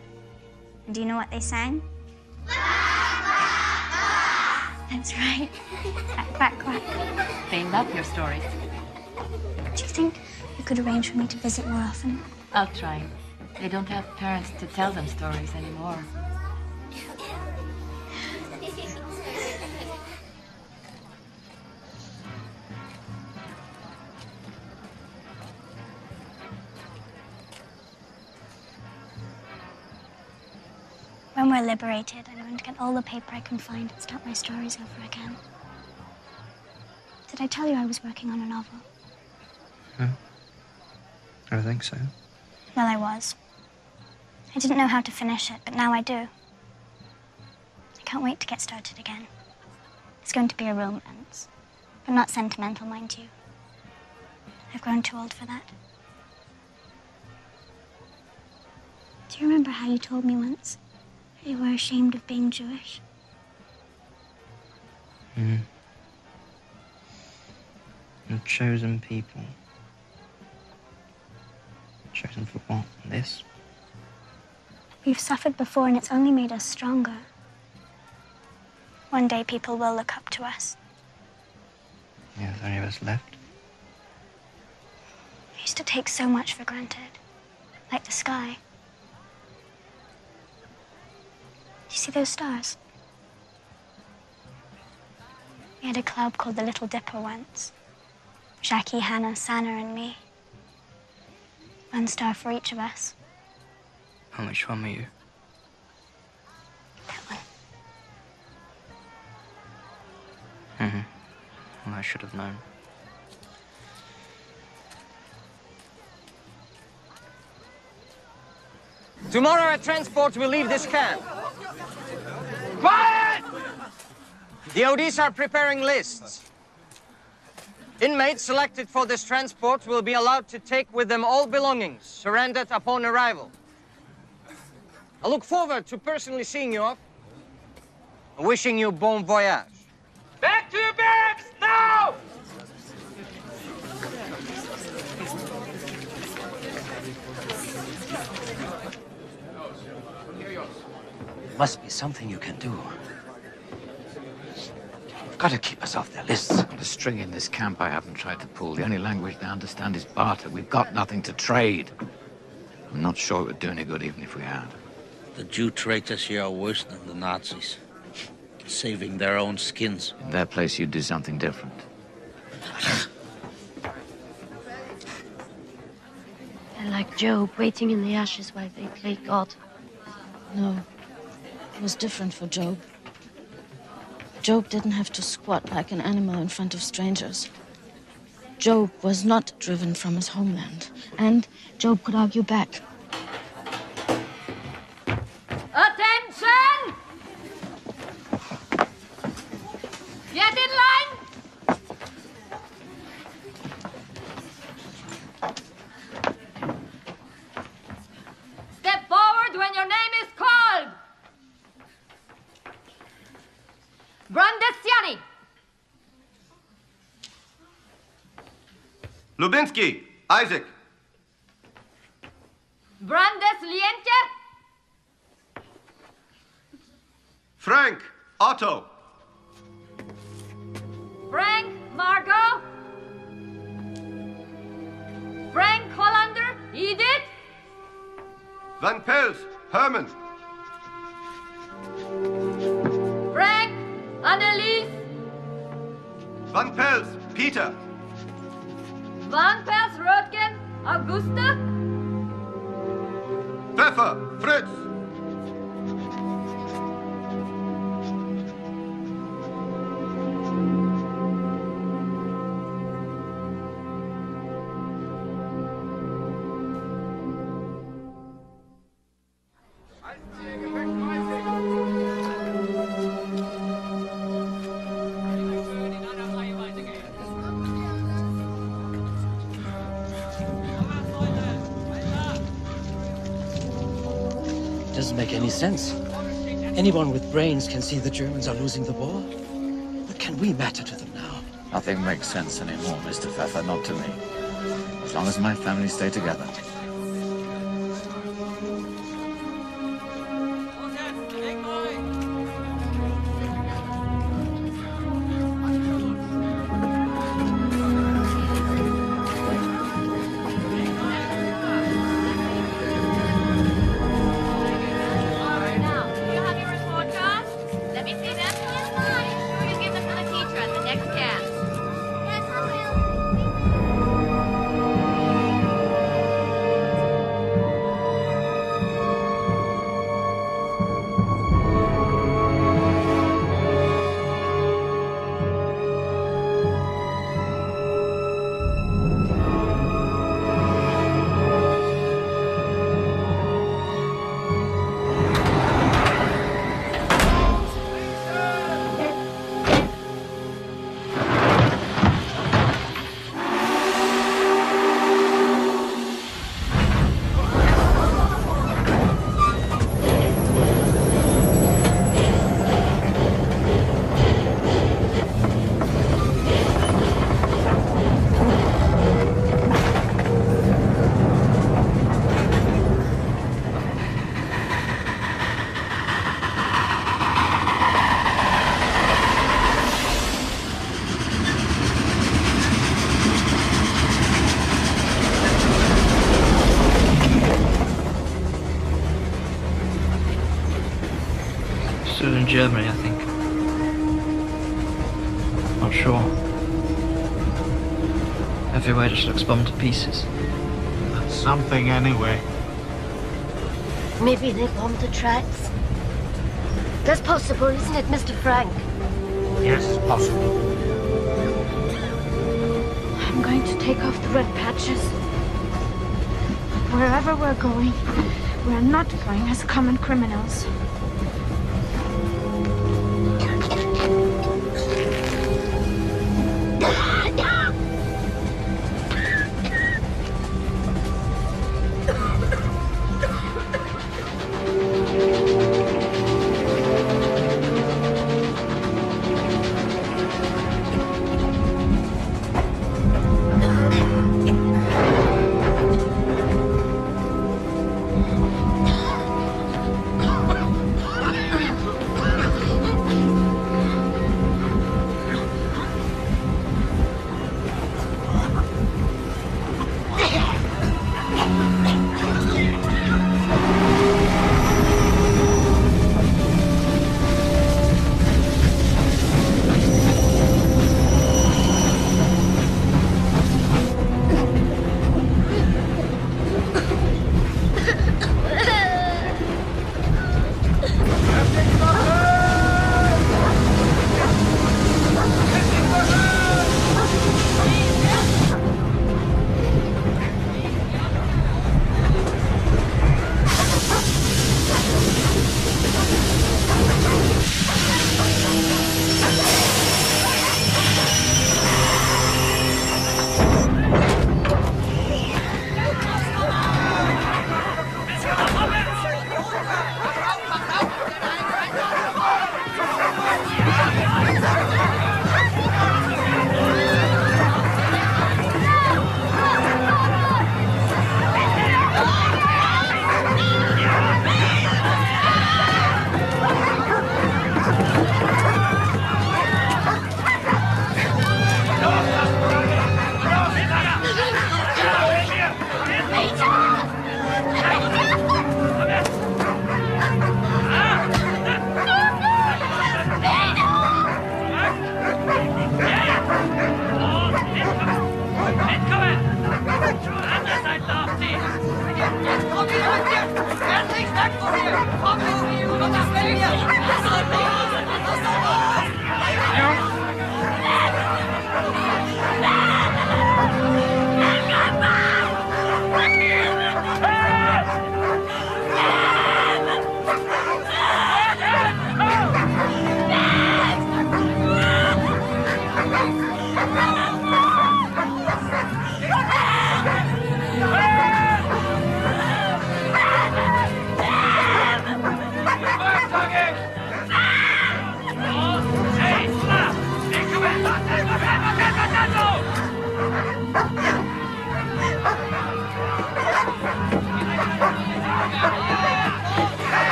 And do you know what they sang? That's right. Quack, quack, quack. They love your stories. Do you think you could arrange for me to visit more often? I'll try. They don't have parents to tell them stories anymore. When we're liberated, I'm going to get all the paper I can find and start my stories over again. Did I tell you I was working on a novel? No. I don't think so. Well, I was. I didn't know how to finish it, but now I do. I can't wait to get started again. It's going to be a romance, but not sentimental, mind you. I've grown too old for that. Do you remember how you told me once that you were ashamed of being Jewish? The chosen people. Chosen for what? This? We've suffered before and it's only made us stronger. One day people will look up to us. Yeah, there's only of us left. We used to take so much for granted. Like the sky. Do you see those stars? We had a club called the Little Dipper once. Jackie, Hannah, Sana, and me. 1 star for each of us. And which one were you? That one. Well, I should have known. Tomorrow a transport will leave this camp. Quiet! The ODs are preparing lists. Inmates selected for this transport will be allowed to take with them all belongings surrendered upon arrival. I look forward to personally seeing you off and wishing you bon voyage. Back to your barracks, now! Must be something you can do. You've got to keep us off their lists. The string in this camp I haven't tried to pull. The only language they understand is barter. We've got nothing to trade. I'm not sure it would do any good even if we had. The Jew traitors here are worse than the Nazis. Saving their own skins. In their place, you'd do something different. They're like Job, waiting in the ashes while they played God. No, it was different for Job. Job didn't have to squat like an animal in front of strangers. Job was not driven from his homeland, and Job could argue back. Attention! Get in line! Lubinsky, Isaac. Brandes Lienke. Frank, Otto. Frank, Margot. Frank Hollander, Edith. Van Pels, Herman. Frank, Annelies. Van Pels, Peter. Van Pels, Röttgen, Augusta. Pfeffer, Fritz. Doesn't make any sense. Anyone with brains can see the Germans are losing the war. What can we matter to them now? Nothing makes sense anymore, Mr. Pfeffer, not to me. As long as my family stay together. Still in Germany, I think. Not sure. Everywhere just looks bombed to pieces. That's something anyway. Maybe they bombed the tracks. That's possible, isn't it, Mr. Frank? Yes, it's possible. I'm going to take off the red patches. Wherever we're going, we're not going as common criminals.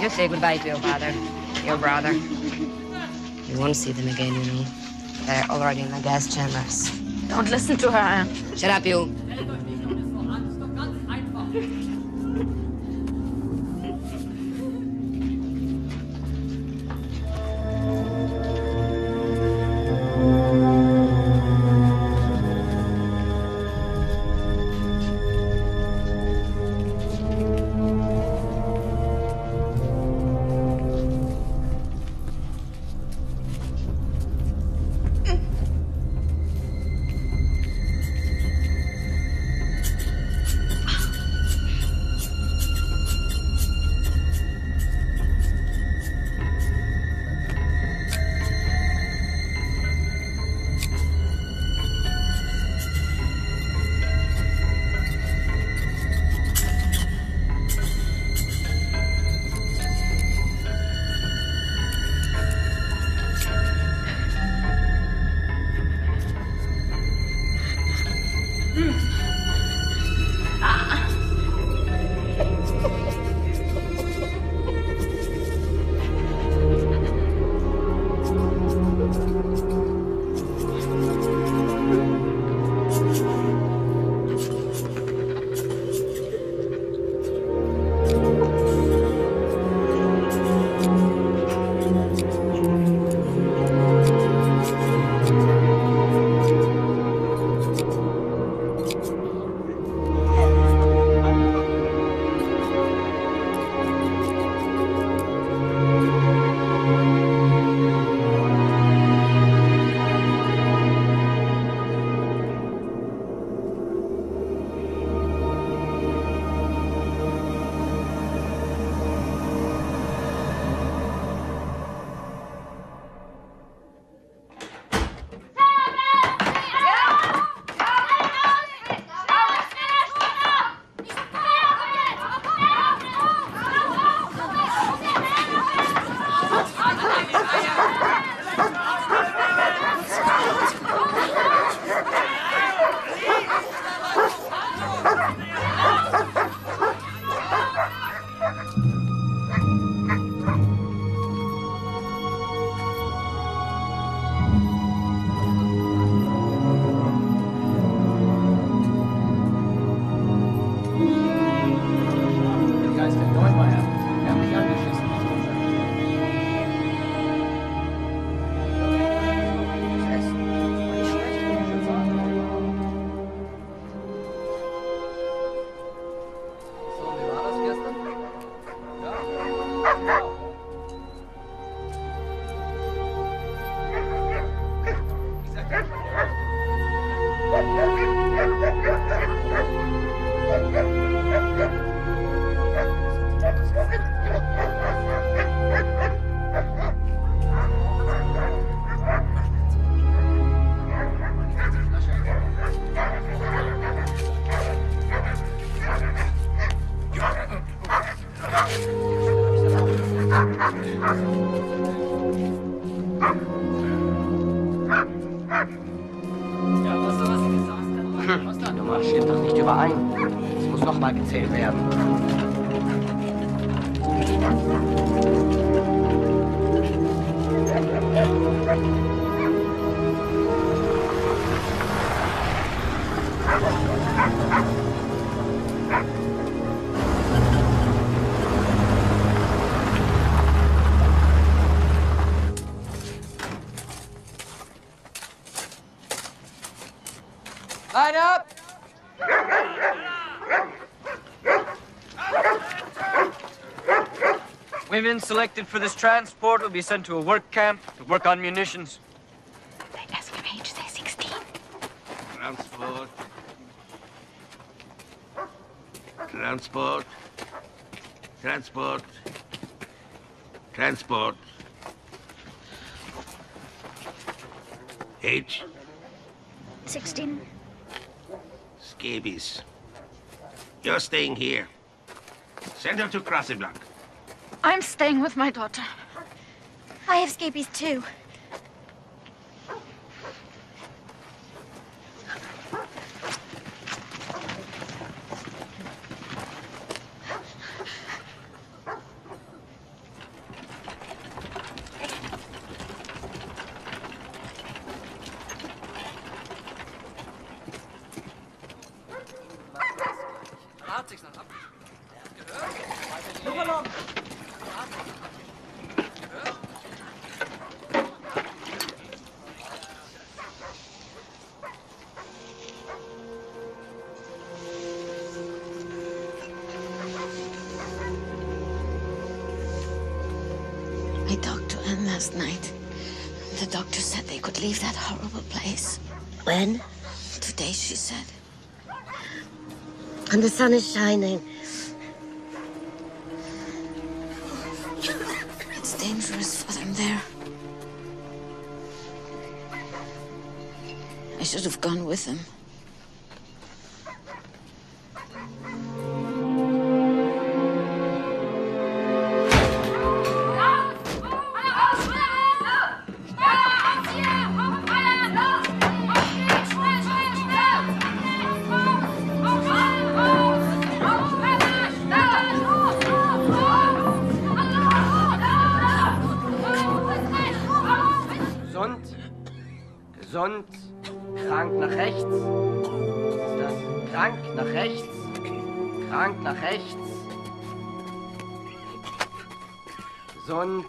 Did you say goodbye to your father, your brother? You won't see them again, you know. They're already in the gas chambers. Don't listen to her. Shut up, you. Nummer stimmt doch nicht überein. Es muss noch mal gezählt werden. Line up! Women selected for this transport will be sent to a work camp to work on munitions. They ask your age, say 16. Transport. Transport. Transport. Transport. Age? 16. Scabies. You're staying here. Send her to Crossy Blanc. I'm staying with my daughter. I have scabies too. I talked to Anne last night. The doctor said they could leave that horrible place. When? Today, she said. And the sun is shining. It's dangerous for them there. I should have gone with them. Gesund, krank nach rechts. Ist das krank nach rechts? Krank nach rechts. Gesund.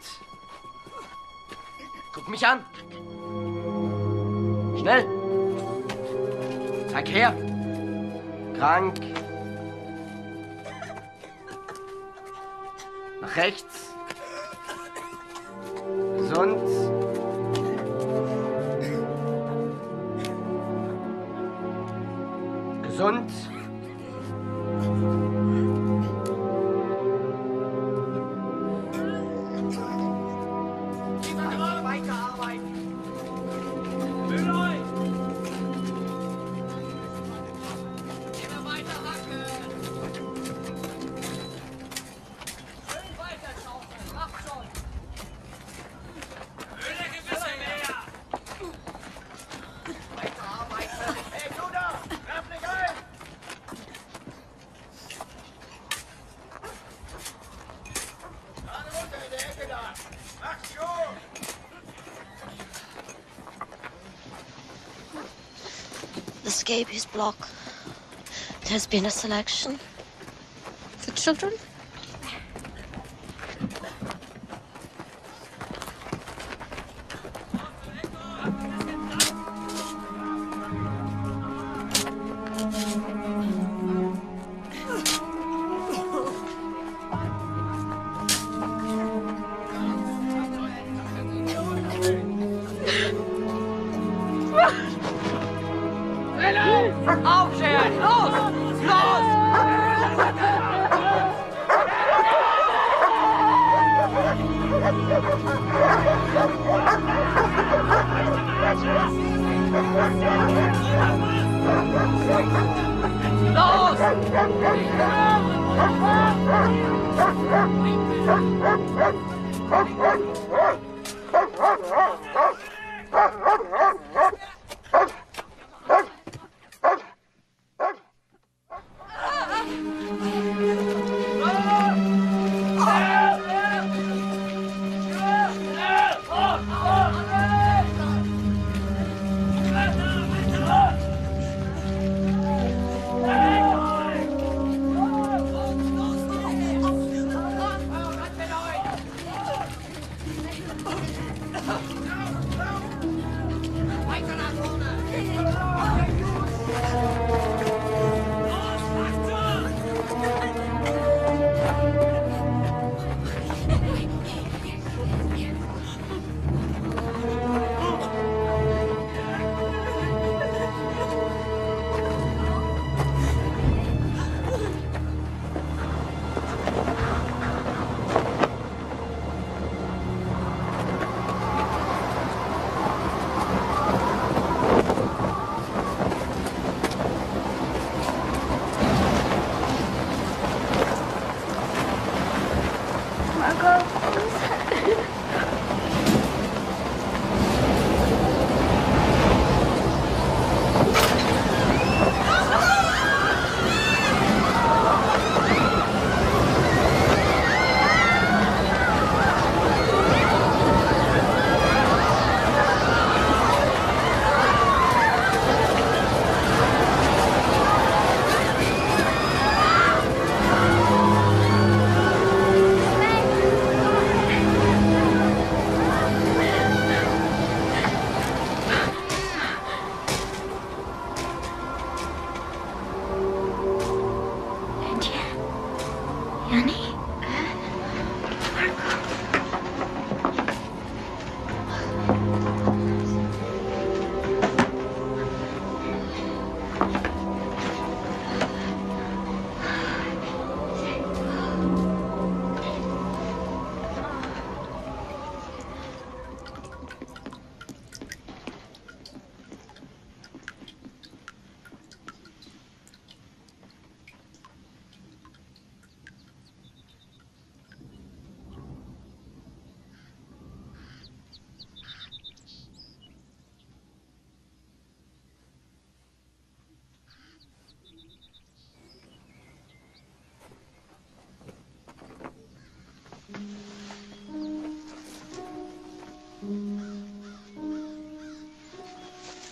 Guck mich an. Schnell. Zeig her. Krank. Nach rechts. Gesund. Gesund. scabies block. There's been a selection for children. Aufstehen! Los! Los!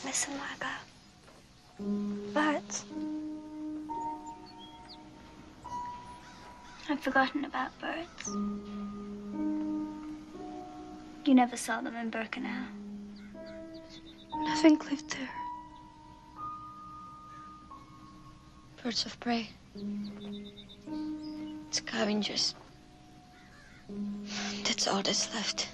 Listen, Margot. Birds. I've forgotten about birds. You never saw them in Birkenau. Nothing lived there. Birds of prey. Scavengers. That's all that's left.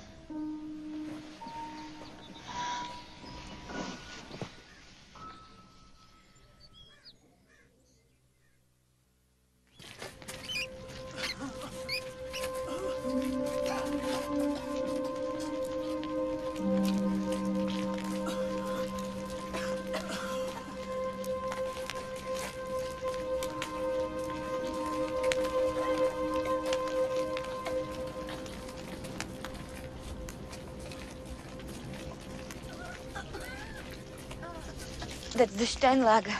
That's the Steinlager.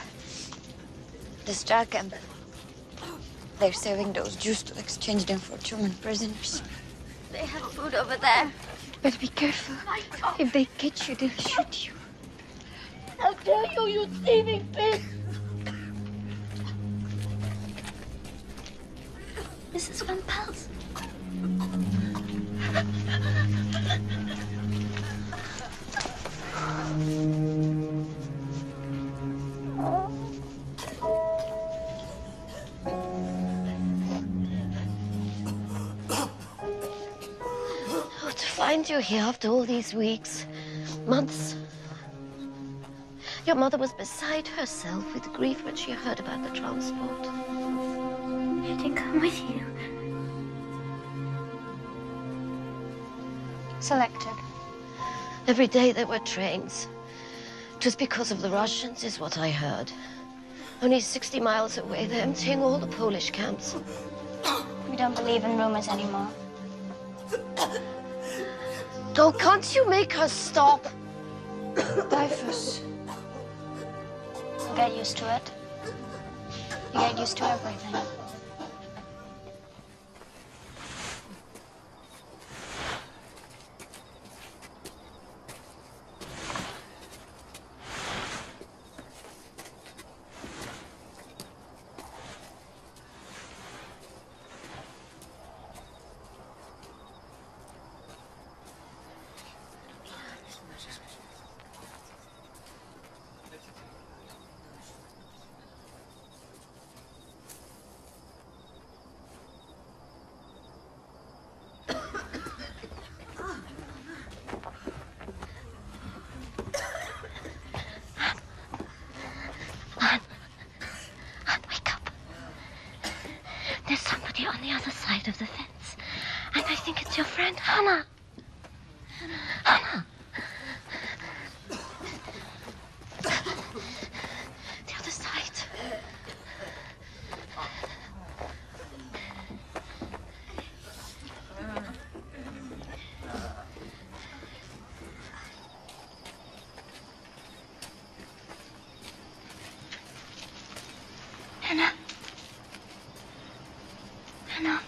The star camp. They're saving those Jews to exchange them for German prisoners. They have food over there. But be careful. If they catch you, they'll shoot you. How dare you, you thieving pig! Mrs. Van Pels. Oh, to find you here after all these weeks, months. Your mother was beside herself with grief when she heard about the transport. I didn't come with you. Selected. Every day there were trains. Just because of the Russians is what I heard. Only 60 miles away, they're emptying all the Polish camps. We don't believe in rumors anymore. Oh, can't you make her stop? Typhus. You get used to it. You get used to everything. There's somebody on the other side of the fence. And I think it's your friend, Hannah. Hannah. The other side. Hannah. Hannah.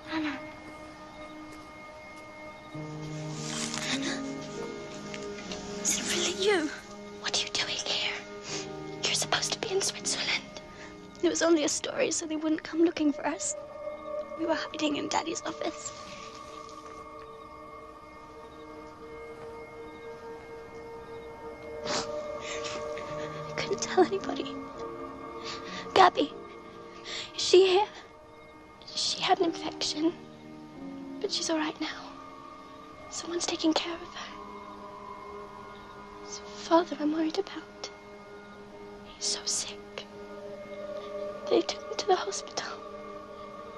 Hannah. Hannah. Is it really you? What are you doing here? You're supposed to be in Switzerland. It was only a story, so they wouldn't come looking for us. We were hiding in Daddy's office. I couldn't tell anybody. Gabby, is she here? She had an infection, but she's all right now. Someone's taking care of her. It's Father I'm worried about. He's so sick. They took him to the hospital.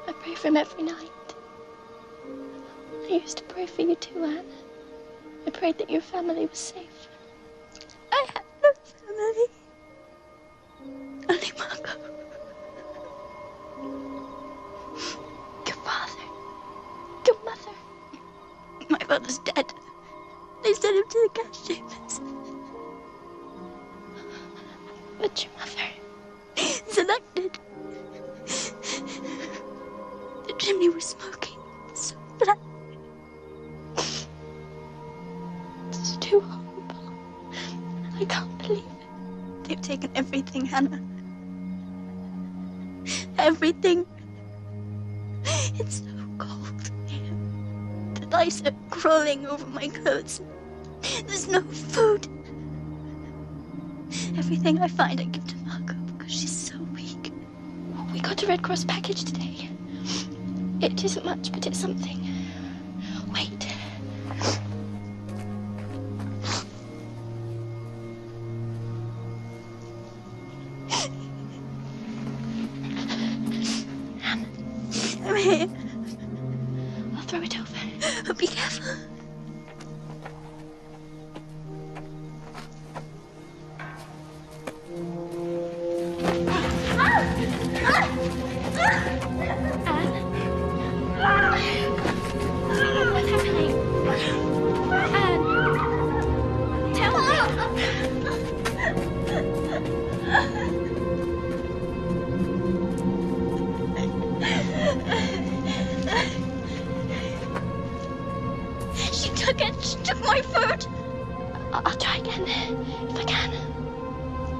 I pray for him every night. I used to pray for you too, Anne. I prayed that your family was safe. I have no family. Only Margot. Your father. Your mother. My father's dead. They sent him to the gas chambers. But your mother is elected. The chimney was smoking. It's so black. It's too horrible. I can't believe it. They've taken everything, Hannah. Everything. It's so cold here. The lice are crawling over my clothes. There's no food. Everything I find I give to Margot because she's so weak. We got a Red Cross package today. It isn't much, but it's something. Wait. I'm here. I'll throw it over. Oh, be careful. What's happening? Anne, tell me. She took my food. I'll try again, if I can.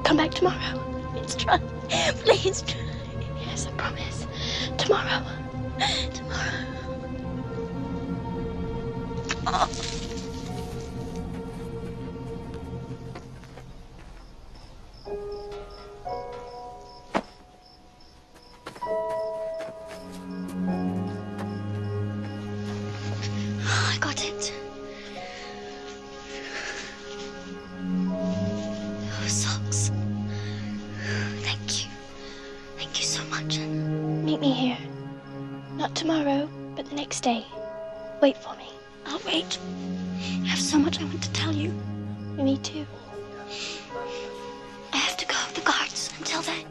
Come back tomorrow. Please try. Please try. Yes, I promise. Tomorrow. Tomorrow. Oh. I got it. Oh, socks. Thank you. Thank you so much. Meet me here. Not tomorrow, but the next day. Wait for me. I'll wait. I have so much I want to tell you. Me too. I have to go with the guards until then.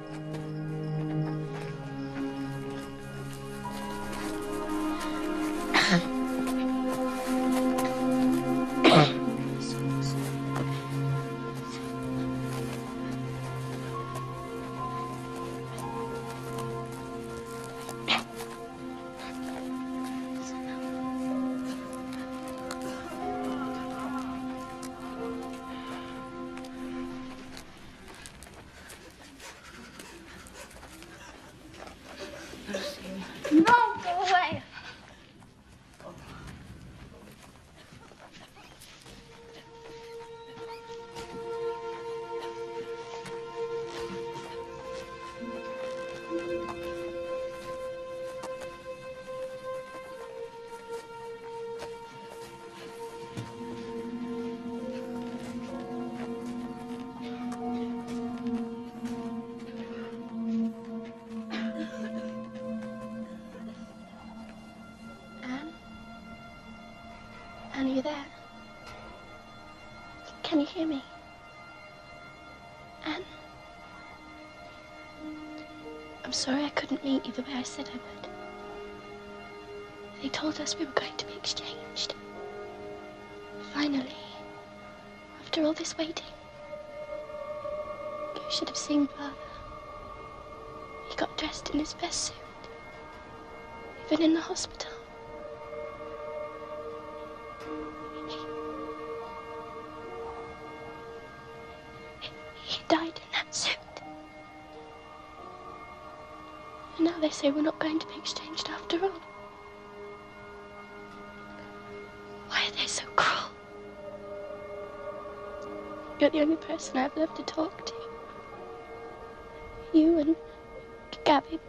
No, go away. Anne, are you there? Can you hear me? Anne? I'm sorry I couldn't meet you the way I said I would. They told us we were going to be exchanged. Finally, after all this waiting. You should have seen Father. He got dressed in his best suit. Even in the hospital. He died in that suit. And now they say we're not going to be exchanged after all. Why are they so cruel? You're the only person I've loved to talk to. You and Gabby.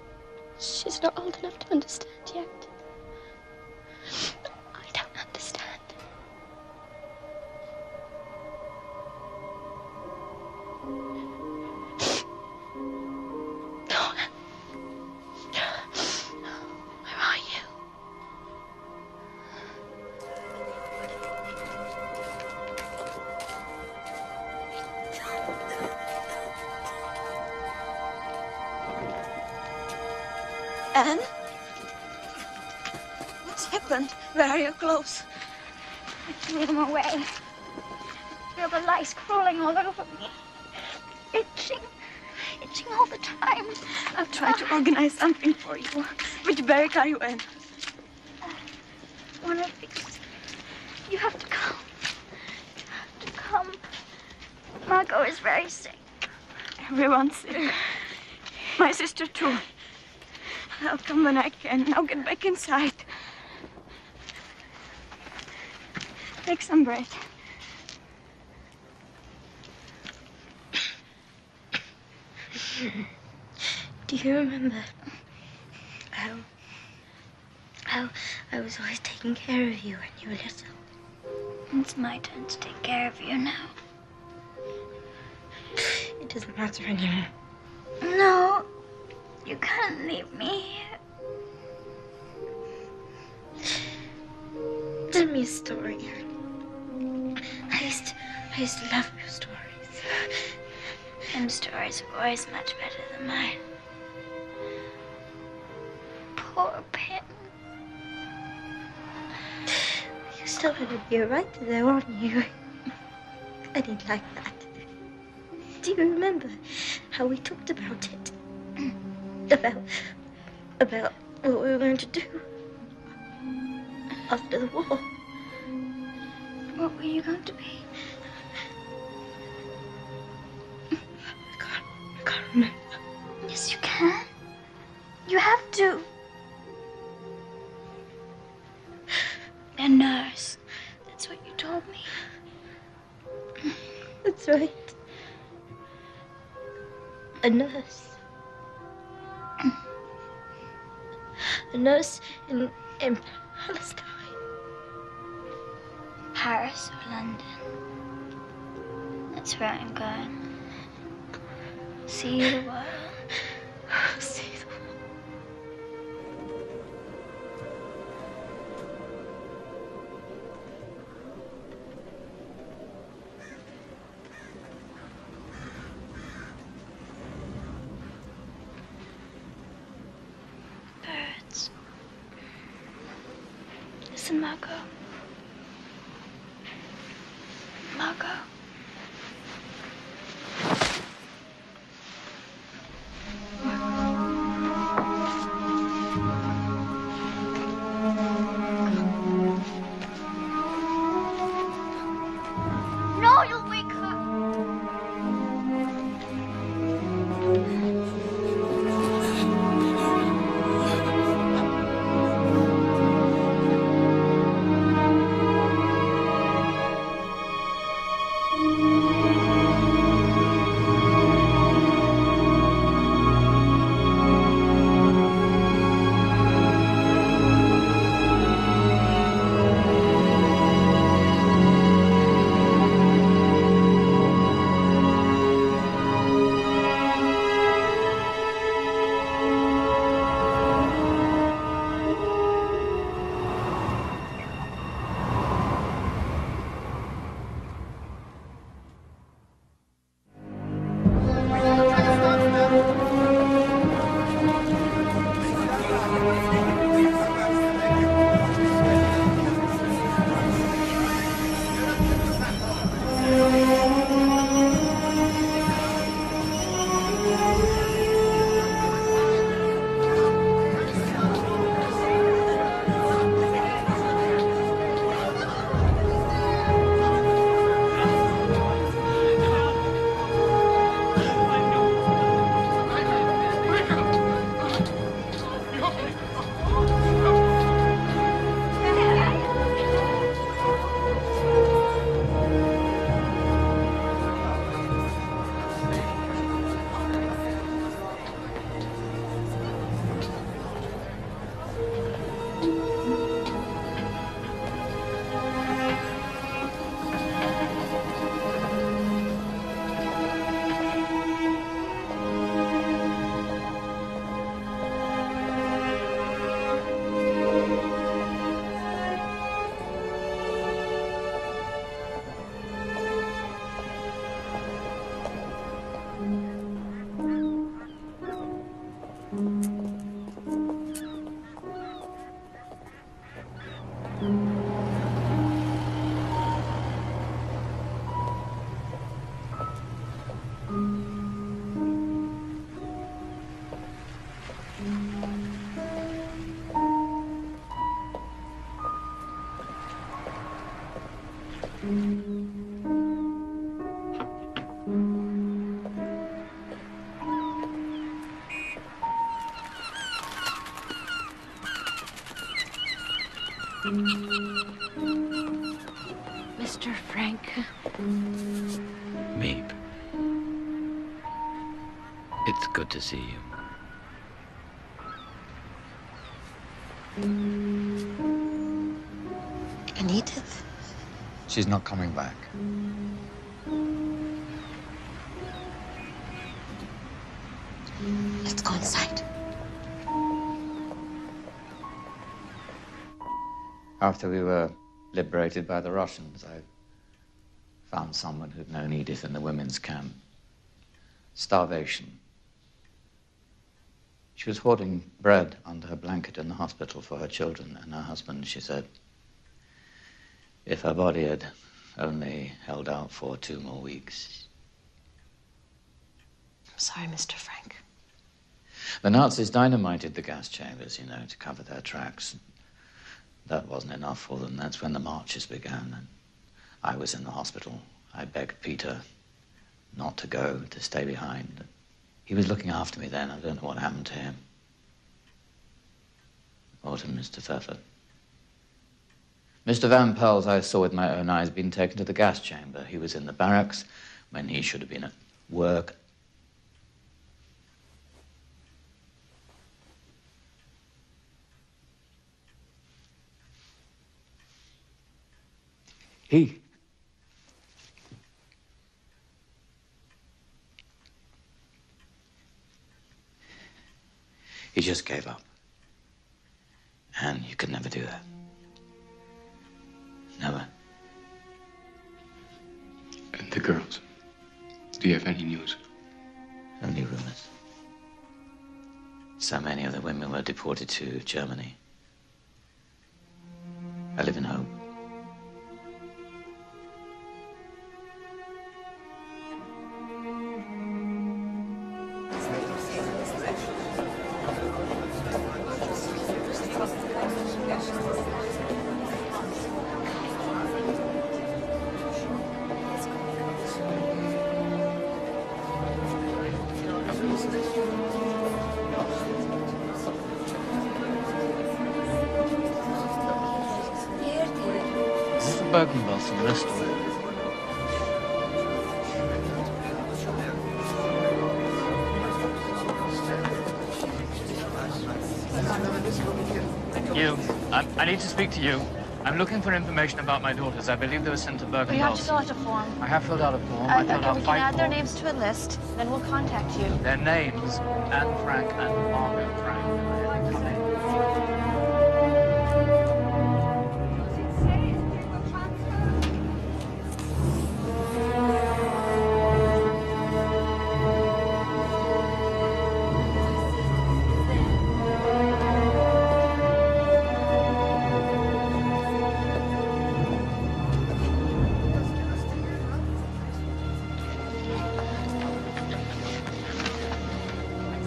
She's not old enough to understand yet. I don't understand. Where are you? Anne? What's happened? Where are your clothes? I threw them away. There were lice crawling all over me. Itching all the time. I'll try to organize something for you. Which barrack are you in? One of these. You have to come. You have to come. Margot is very sick. Everyone's sick. My sister too. I'll come when I can. Now get back inside. Take some bread. Do you remember how I was always taking care of you when you were little? It's my turn to take care of you now. It doesn't matter anymore. No, you can't leave me here. Tell me a story. I used to love your stories. And stories are always much better than mine. Poor Pim. You still had to be right there, weren't you? I didn't like that. Do you remember how we talked about it? About what we were going to do after the war? What were you going to be? I can't remember. Yes, you can. You have to. A nurse. That's what you told me. That's right. A nurse. A nurse in Palestine. Paris or London. That's where I'm going. See the world. See the world. Birds. Listen, Margot. Margot. No, you'll wake her. Mr. Frank. Meep. It's good to see you. And Edith? She's not coming back. Let's go inside. After we were liberated by the Russians, I found someone who'd known Edith in the women's camp. Starvation. She was hoarding bread under her blanket in the hospital for her children and her husband, she said. If her body had only held out for 2 more weeks. I'm sorry, Mr. Frank. The Nazis dynamited the gas chambers, you know, to cover their tracks. That wasn't enough for them. That's when the marches began. And I was in the hospital. I begged Peter not to go, to stay behind. He was looking after me then. I don't know what happened to him. Or to Mr. Pfeffer. Mr. Van Pels, I saw with my own eyes, being taken to the gas chamber. He was in the barracks when he should have been at work. He just gave up. And you could never do that. Never. And the girls? Do you have any news? Only rumors. So many of the women were deported to Germany. I live in hope. I need to speak to you. I'm looking for information about my daughters. I believe they were sent to Bergen. You have to fill out a form. I have filled out a form. I filled Okay, out we can 5 add their forms. names to a list, then we'll contact you. Their names, Ane Frank and Margot Frank.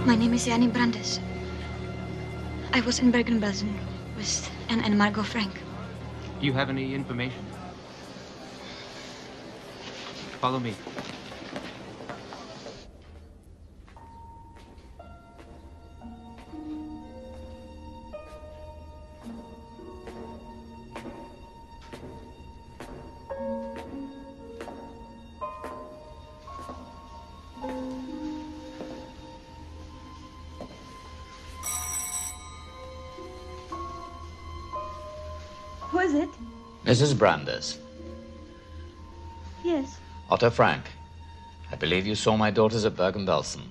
My name is Annie Brandes. I was in Bergen-Belsen with Anne and Margot Frank. You have any information? Follow me. Who is it? Mrs. Brandes. Yes. Otto Frank. I believe you saw my daughters at Bergen-Belsen.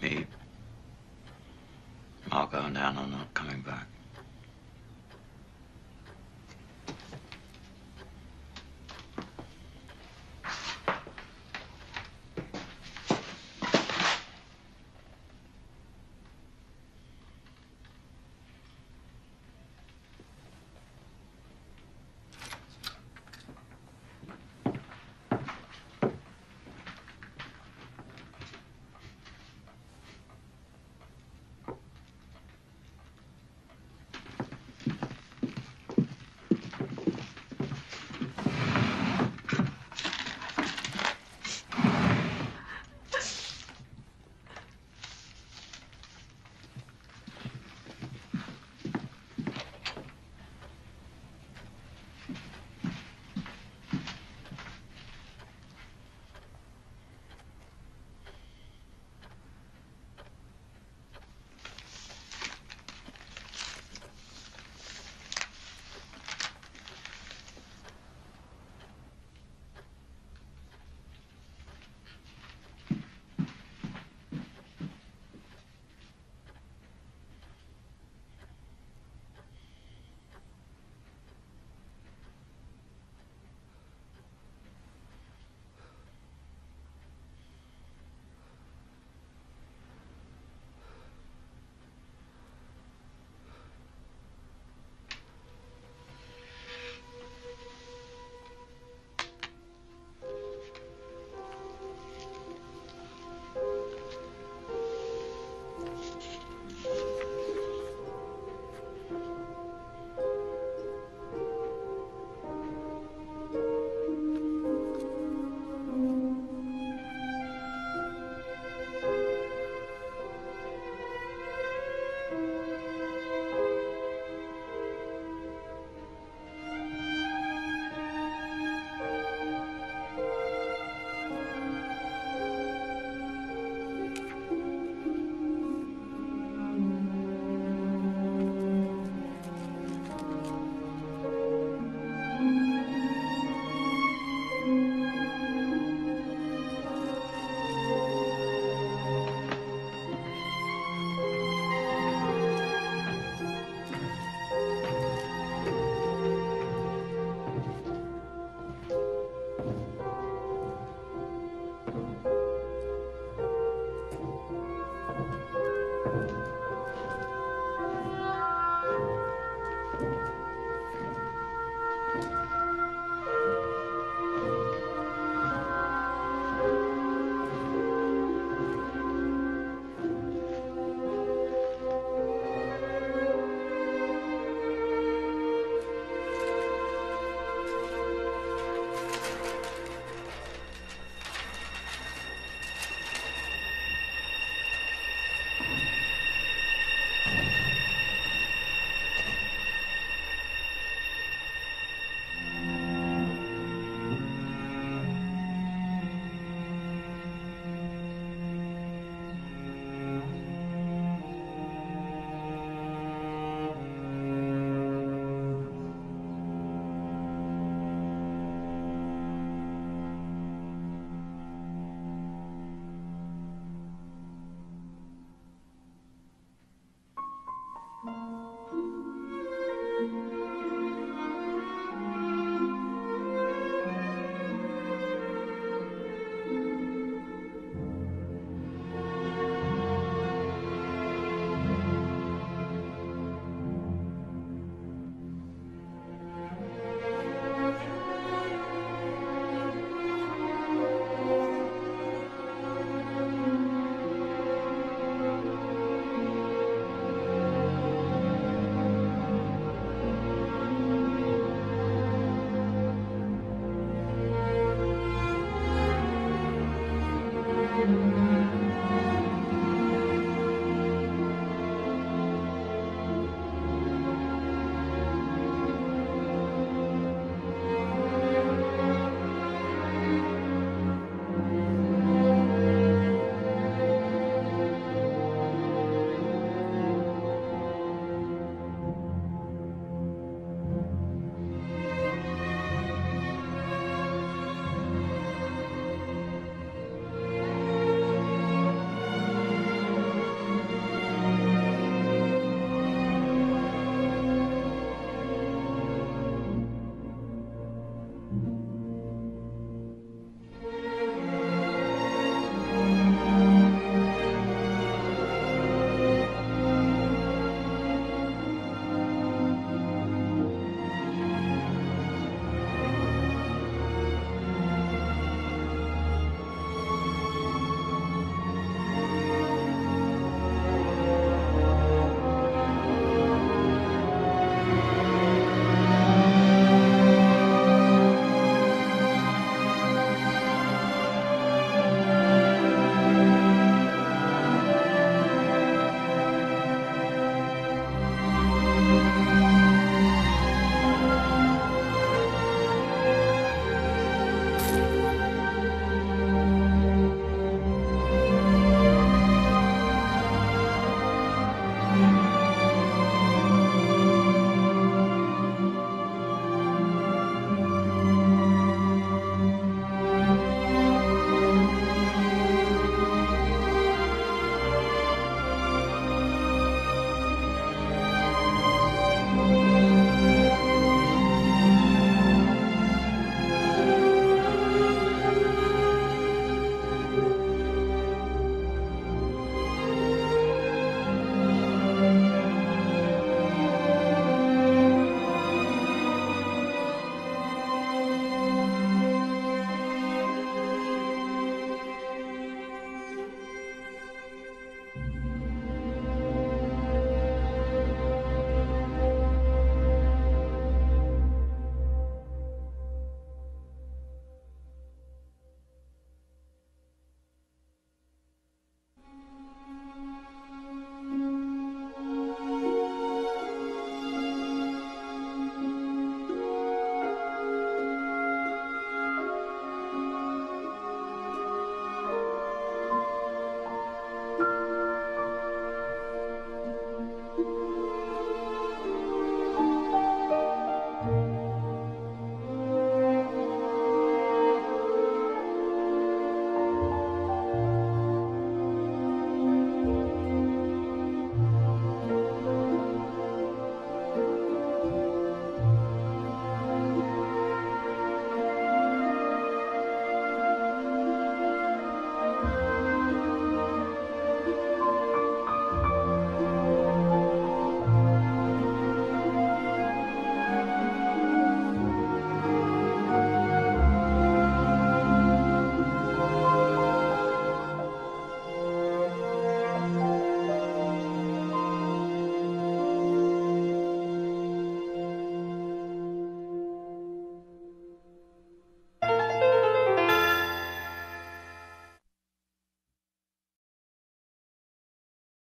Me, Margot and Anne are not coming back.